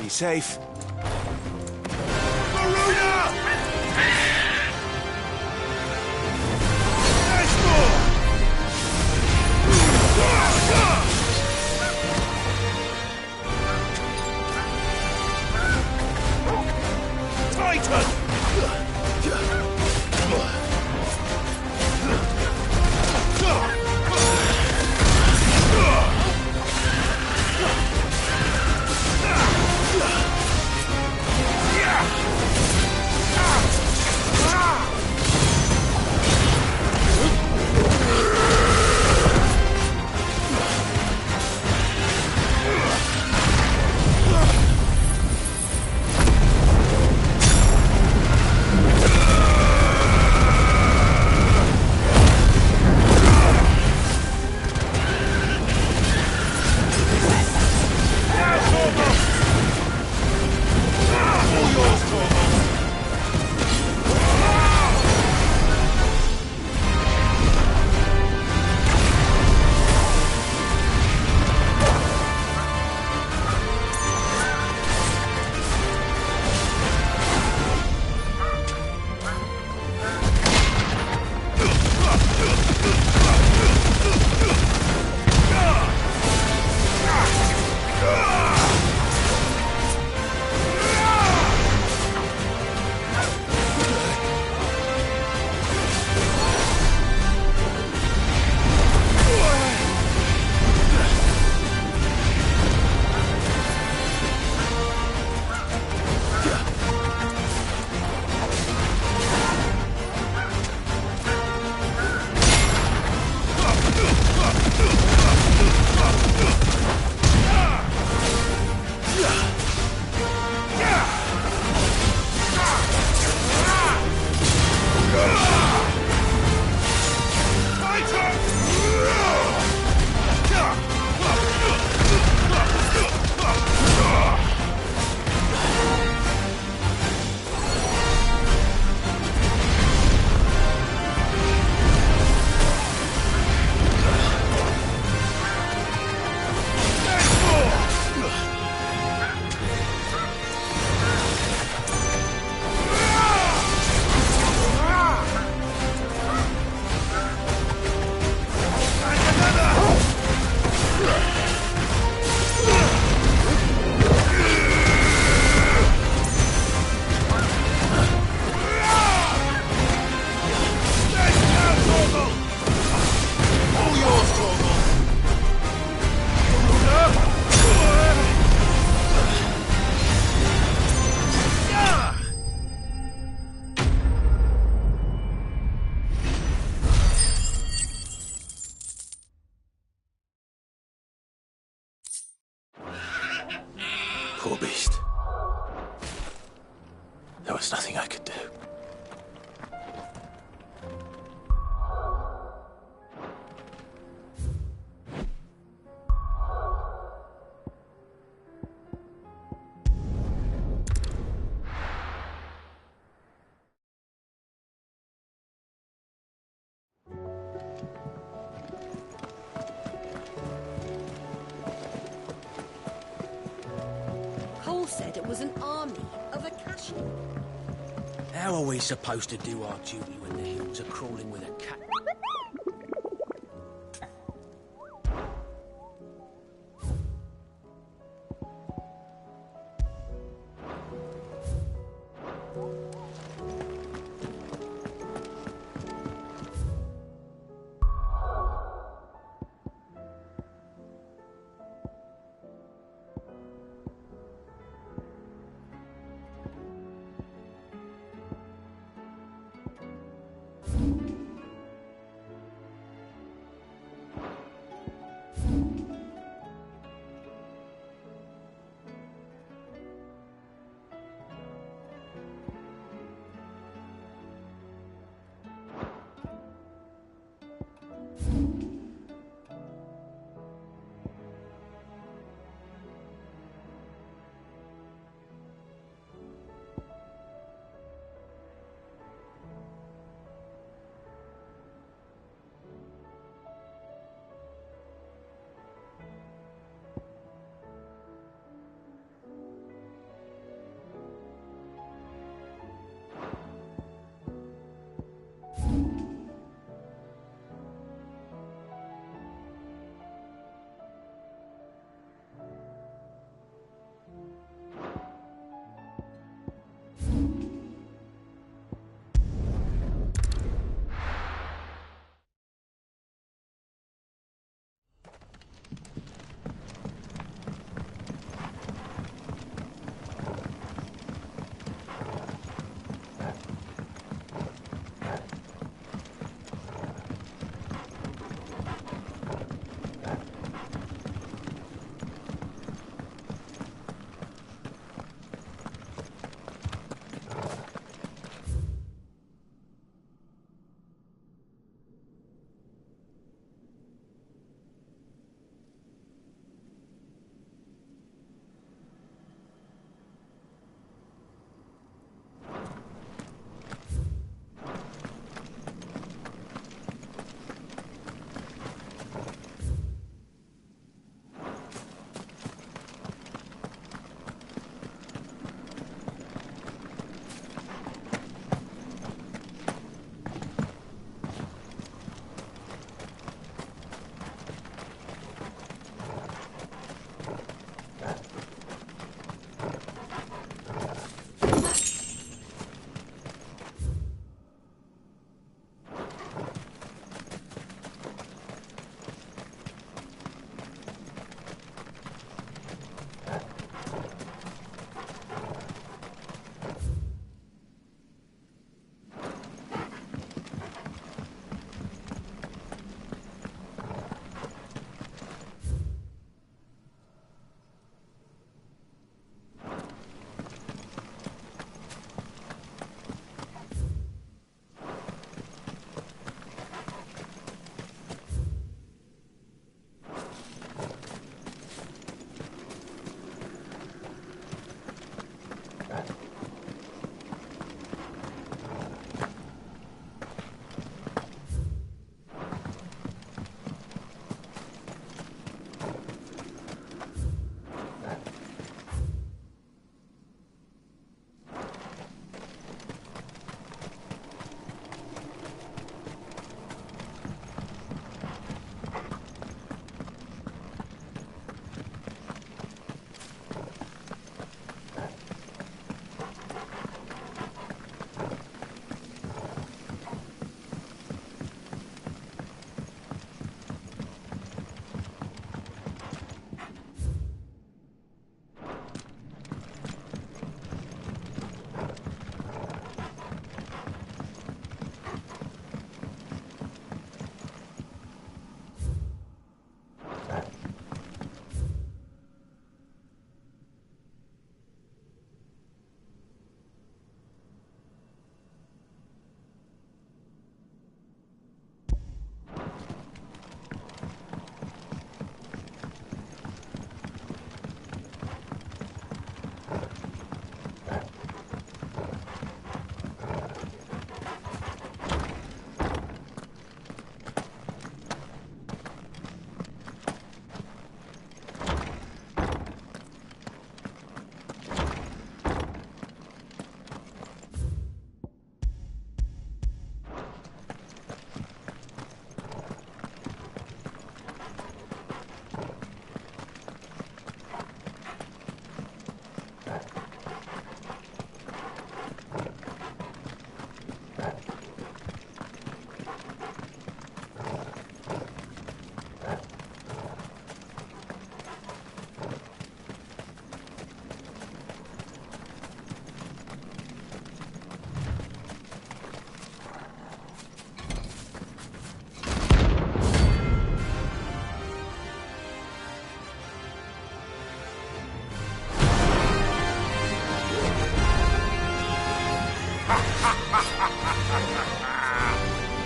Be safe. Poor beast. There was nothing I could do. Cole said it was an army of Akashi. How are we supposed to do our duty when the hills are crawling with a cat?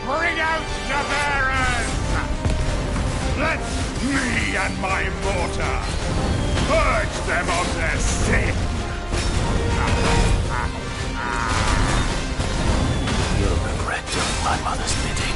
Bring out your bearers! Let me and my mortar purge them of their sin! You'll regret doing my mother's bidding.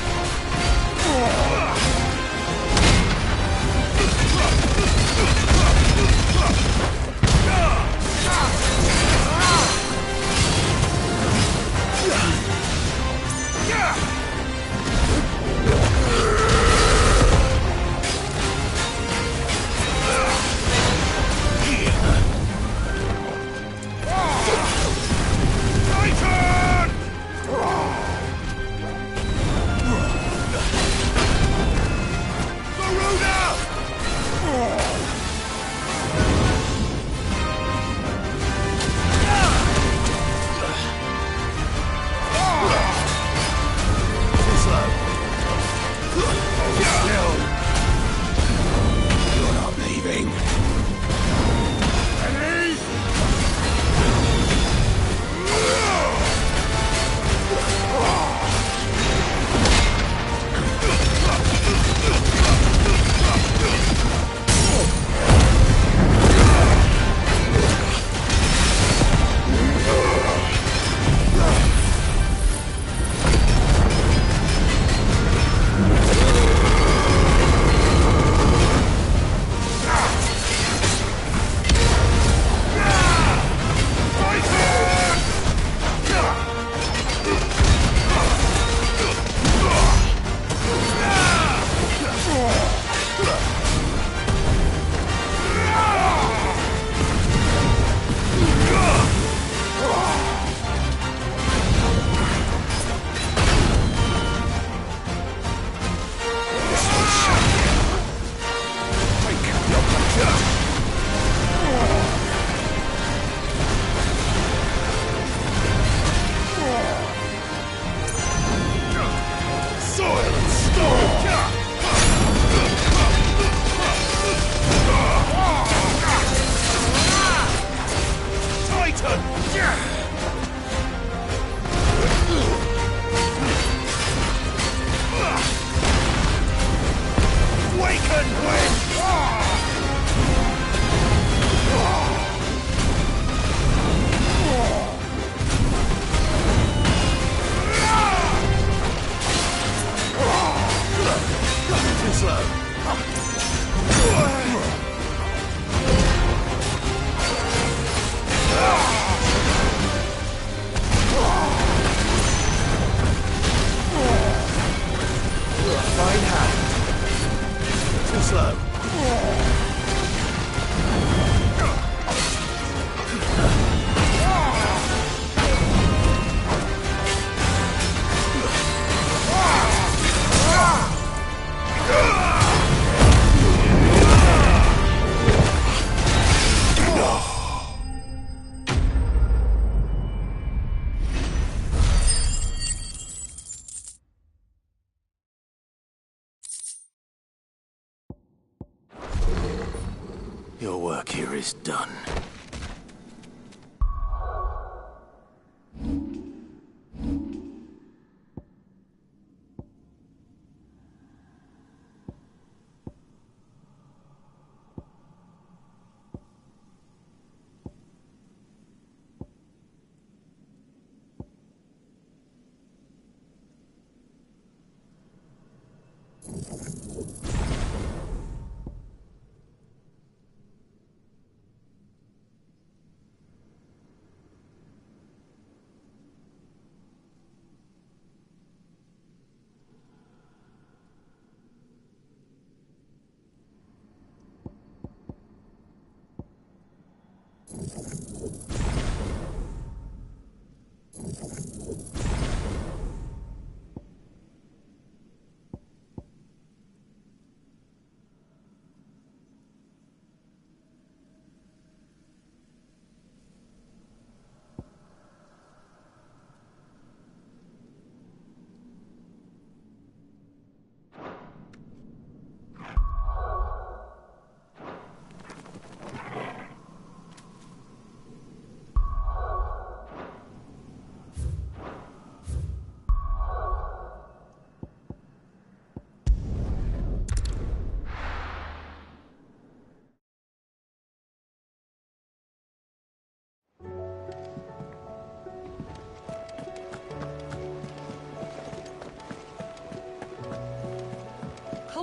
Your work here is done.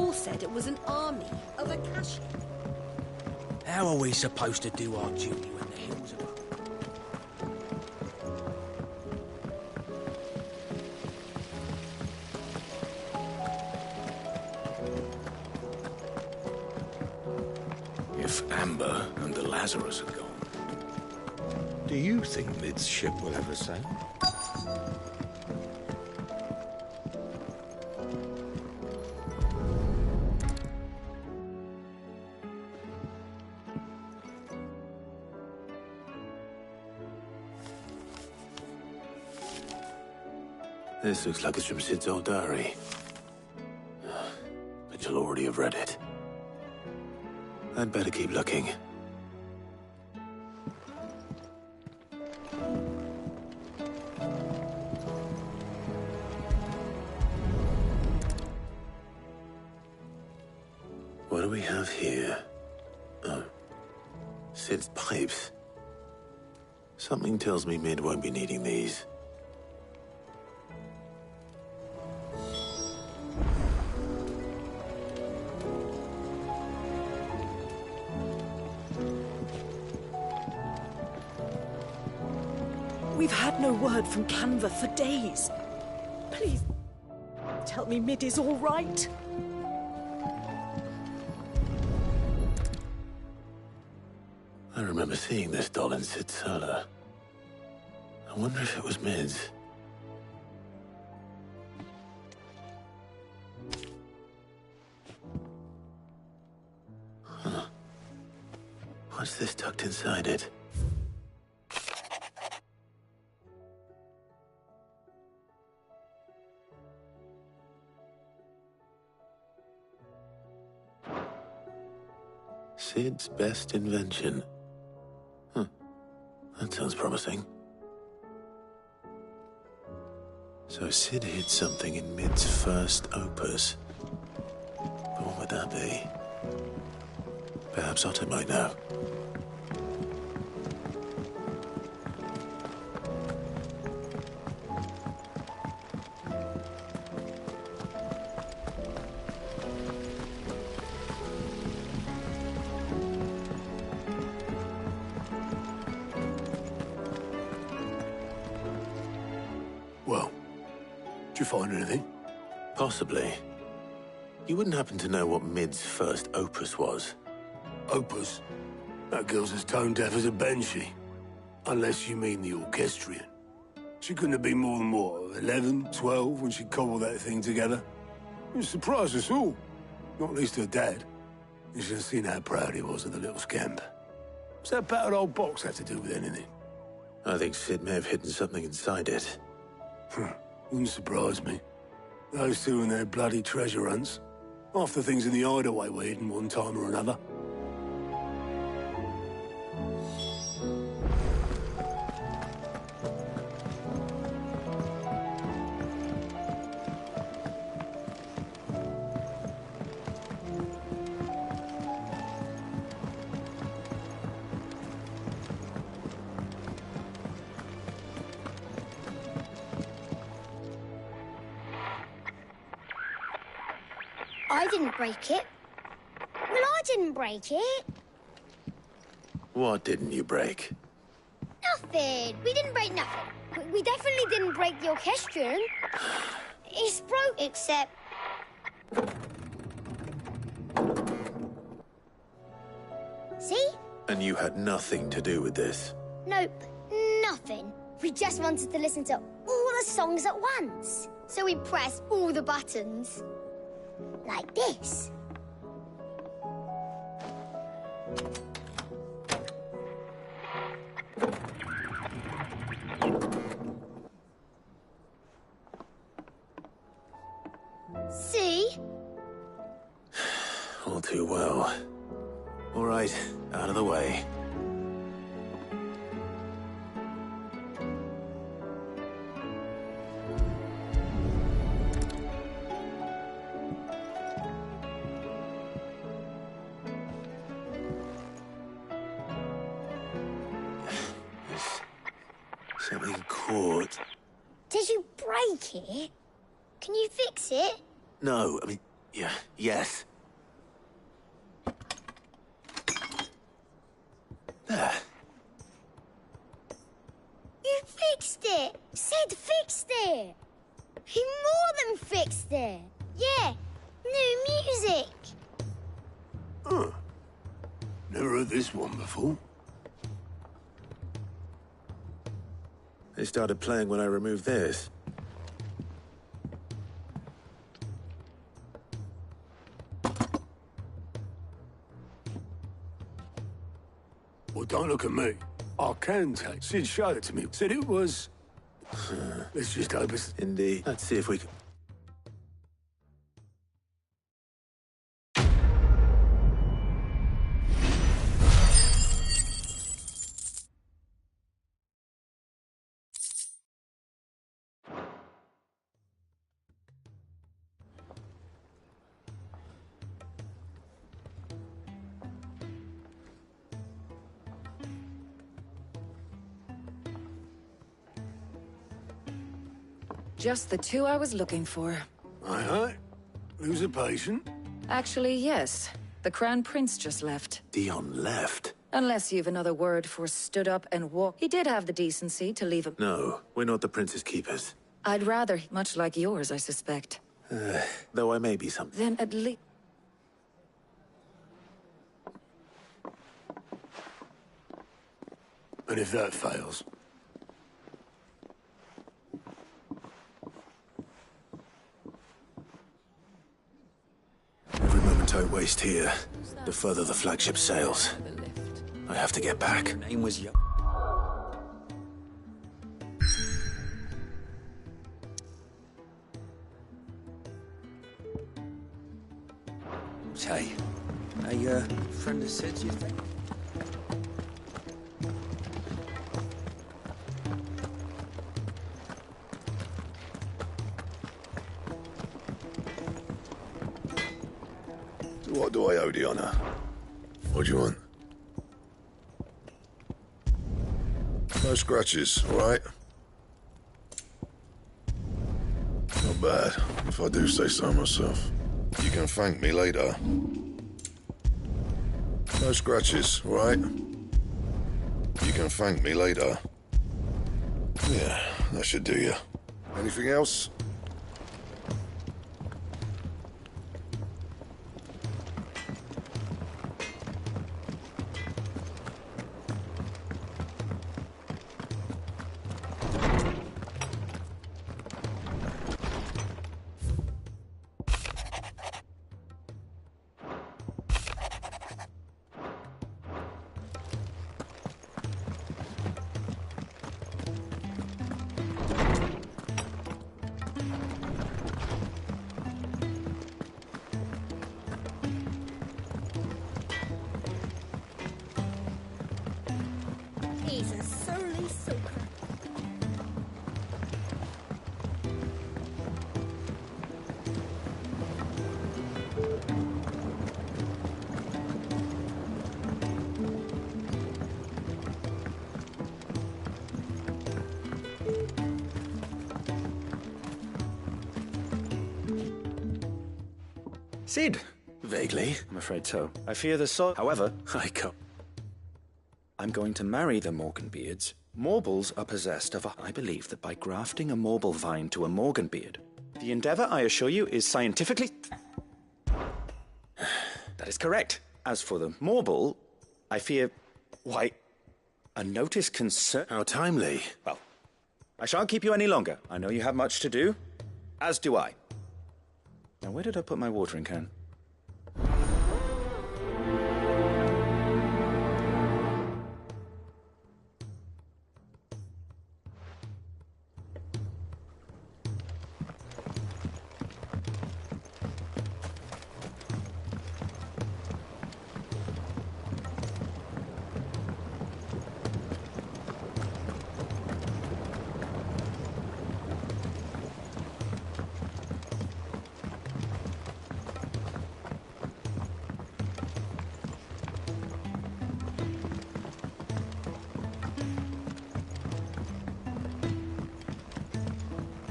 all said it was an army of Akashi. How are we supposed to do our duty when the hills are... If Amber and the Lazarus are gone, do you think Mid's ship will ever sail? This looks like it's from Sid's old diary. But you'll already have read it. I'd better keep looking. What do we have here? Oh. Sid's pipes. Something tells me Mid won't be needing these. We've had no word from Canva for days. Please, tell me Mid is all right. I remember seeing this doll in Sid's cellar. I wonder if it was Mid's. Huh. What's this tucked inside it? Sid's best invention. Huh. That sounds promising. So Sid hid something in Mid's first opus. But what would that be? Perhaps Otto might know. Well, did you find anything? Possibly. You wouldn't happen to know what Mid's first opus was? Opus? That girl's as tone-deaf as a banshee. Unless you mean the orchestrion. She couldn't have been more than, what, 11, 12 when she cobbled that thing together? It surprised us all. Not least her dad. You should have seen how proud he was of the little scamp. What's that battered old box have to do with anything? I think Sid may have hidden something inside it. Wouldn't surprise me. Those two and their bloody treasure hunts. Half the things in the hideaway were hidden one time or another. I didn't break it. Well, I didn't break it. What didn't you break? Nothing. We didn't break nothing. We definitely didn't break the orchestrion. It's broke, except... See? And you had nothing to do with this? Nope, nothing. We just wanted to listen to all the songs at once. So we pressed all the buttons. Like this. See? All too well. All right, out of the way. Something caught. Did you break it? Can you fix it? No, I mean, Yeah, yes. There. You fixed it! Sid fixed it! He more than fixed it! Yeah, new music! Huh. Never heard this one before. They started playing when I removed this. Well, don't look at me. I can take. Sid showed it to me. Said it was... Let's just hope it's... Indeed. Let's see if we can... Just the two I was looking for. Aye, aye. Who's a patient? Actually, yes. The Crown Prince just left. Dion left? Unless you've another word for stood up and walked. He did have the decency to leave a... No, we're not the Prince's keepers. I'd rather, much like yours, I suspect. Though I may be something. Then at least... And if that fails? Every moment I waste here, the further the flagship sails. I have to get back. Name was Yo. Hey, a friend of Sid's, you think? What do I owe the honor? What do you want? No scratches, all right? Not bad, if I do say so myself. You can thank me later. No scratches, all right? You can thank me later. Yeah, that should do you. Anything else? He's a surly soaker. Sid! Vaguely. I'm afraid so. I fear the so... However, I'm going to marry the Morganbeards. Morbles are possessed of a... I believe that by grafting a Morble vine to a Morganbeard, the endeavor, I assure you, is scientifically... That is correct. As for the Morble, I fear... Why, a notice concern... How timely. Well, I shan't keep you any longer. I know you have much to do, as do I. Now, where did I put my watering can?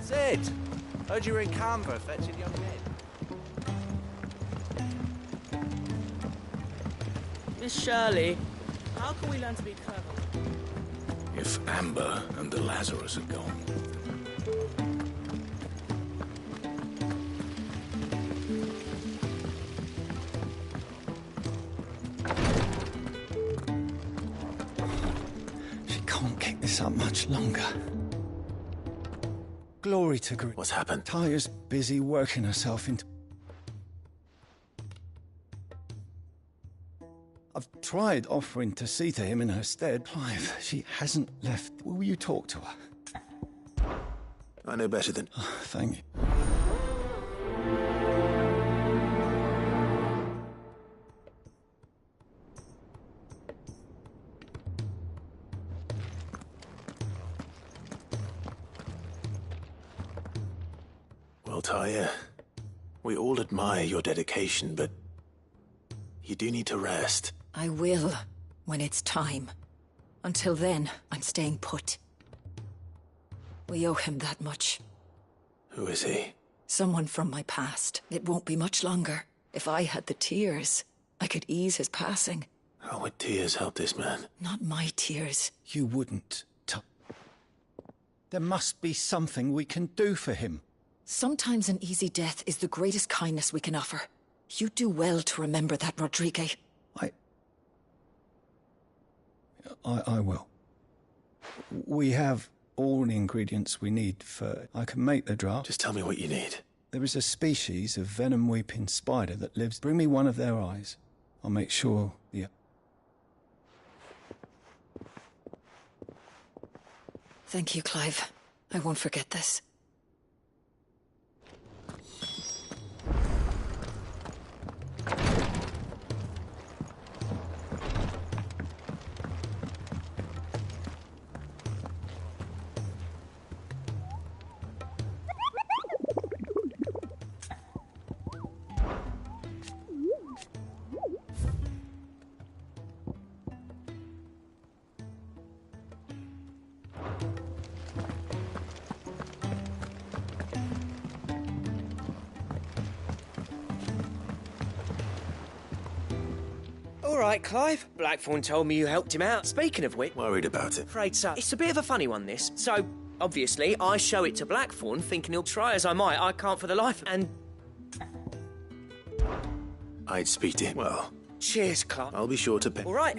Sid! Heard you were in Canberra fetching young men. Miss Shirley, how can we learn to be clever? If Amber and the Lazarus are gone. She can't keep this up much longer. Glory to God. What's happened? Tyre's busy working herself into... I've tried offering to see to him in her stead. Clive, she hasn't left. Will you talk to her? I know better than... Oh, thank you. Well, Tyre, we all admire your dedication, but you do need to rest. I will, when it's time. Until then, I'm staying put. We owe him that much. Who is he? Someone from my past. It won't be much longer. If I had the tears, I could ease his passing. How would tears help this man? Not my tears. You wouldn't. There must be something we can do for him. Sometimes an easy death is the greatest kindness we can offer. You do well to remember that, Rodrigue. I will. We have all the ingredients we need for... I can make the draft. Just tell me what you need. There is a species of venom-weeping spider that lives... Bring me one of their eyes. I'll make sure the... Thank you, Clive. I won't forget this. All right, Clive. Blackthorn told me you helped him out. Speaking of which... Worried about it. Afraid so. It's a bit of a funny one, this. So, obviously, I show it to Blackthorn, thinking he'll try as I might. I can't for the life of... And... I'd speak to him. Well... Cheers, Clive. I'll be sure to pay. All right.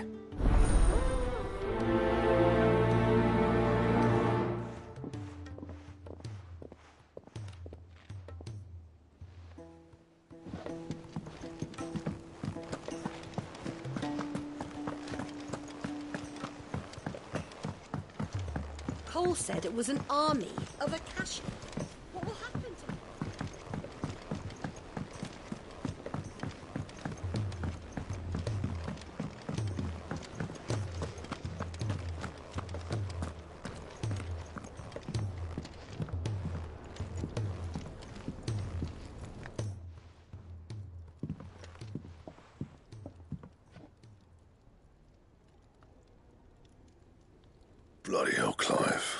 Cole said it was an army of Akasha. What will happen to them? Bloody hell, Clive.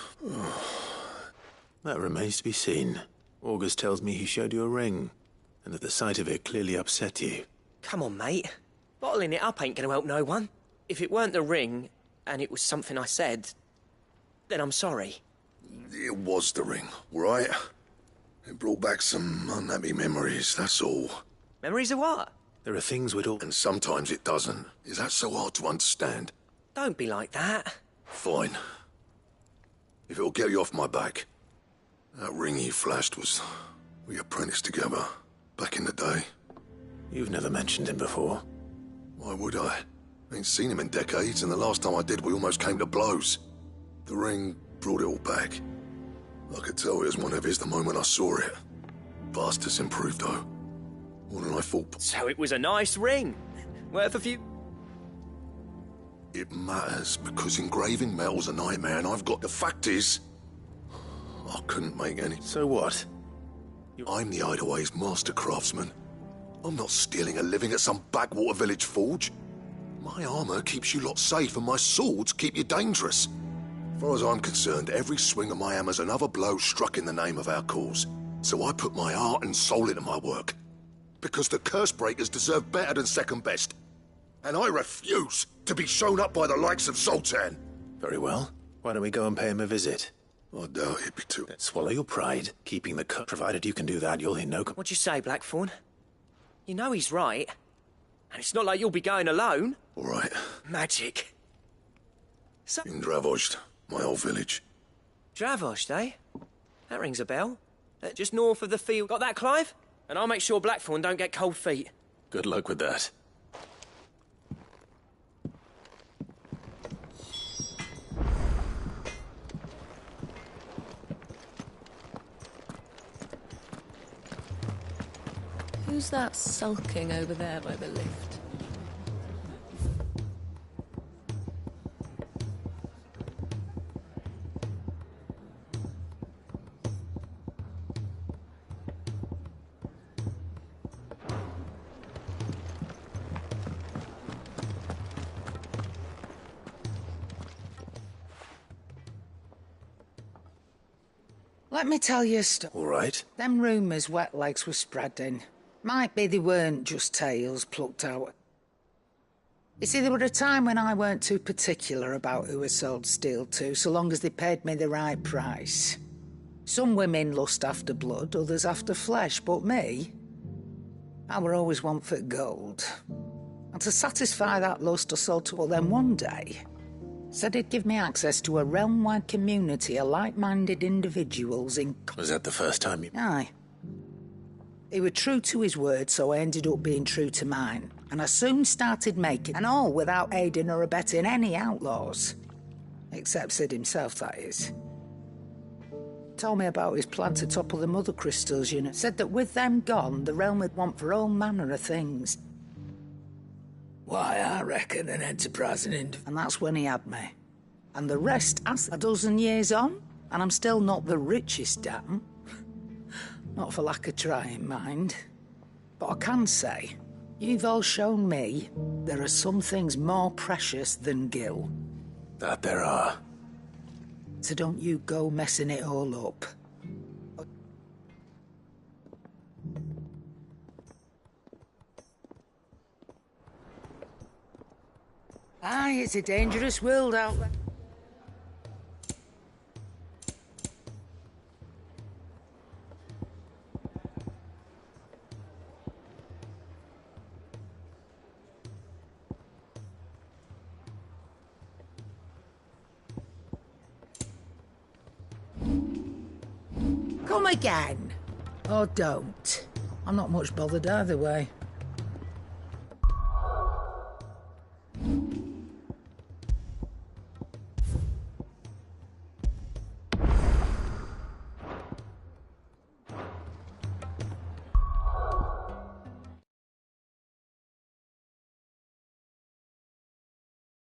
That remains to be seen. August tells me he showed you a ring, and that the sight of it clearly upset you. Come on, mate. Bottling it up ain't gonna help no one. If it weren't the ring, and it was something I said, then I'm sorry. It was the ring, all right? It brought back some unhappy memories, that's all. Memories of what? There are things we'd all... And sometimes it doesn't. Is that so hard to understand? Don't be like that. Fine. If it'll get you off my back. That ring you flashed was... We apprenticed together, back in the day. You've never mentioned him before. Why would I? Ain't seen him in decades, and the last time I did, we almost came to blows. The ring brought it all back. I could tell it was one of his the moment I saw it. Bastard's improved, though. More than I thought. So it was a nice ring. Worth a few... It matters, because engraving metal's a nightmare, and I've got... The fact is... I couldn't make any... So what? I'm the Hideaway's master craftsman. I'm not stealing a living at some backwater village forge. My armor keeps you lot safe, and my swords keep you dangerous. As far as I'm concerned, every swing of my hammer's another blow struck in the name of our cause. So I put my heart and soul into my work. Because the curse breakers deserve better than second best. and I refuse to be shown up by the likes of Sultan. Very well. Why don't we go and pay him a visit? I doubt it'd be too... Swallow your pride, keeping the cut. Provided you can do that, you'll hear no... What'd you say, Blackthorn? You know he's right. And it's not like you'll be going alone. All right. Magic. So... In Dravost, my old village. Dravost, eh? That rings a bell. Just north of the field. Got that, Clive? And I'll make sure Blackthorn don't get cold feet. Good luck with that. Who's that sulking over there by the lift? Let me tell you a story. All right. Them rumours Wetlegs were spreading. Might be they weren't just tales plucked out. You see, there were a time when I weren't too particular about who I sold steel to, so long as they paid me the right price. Some women lust after blood, others after flesh, but me, I were always one for gold. And to satisfy that lust, I sold to them one day. Said he'd give me access to a realm-wide community of like-minded individuals in... Was that the first time you... Aye. He was true to his word, so I ended up being true to mine. And I soon started making... And all without aiding or abetting any outlaws. Except Sid himself, that is. Told me about his plan to topple the mother crystals, you know. Said that with them gone, the realm would want for all manner of things. Why, I reckon an enterprising individual. And that's when he had me. And the rest, as a dozen years on, and I'm still not the richest damn. Not for lack of trying, mind. But I can say, you've all shown me there are some things more precious than Gil. That there are. So don't you go messing it all up. Aye, it's a dangerous world out there. Come again. Or don't. I'm not much bothered either way.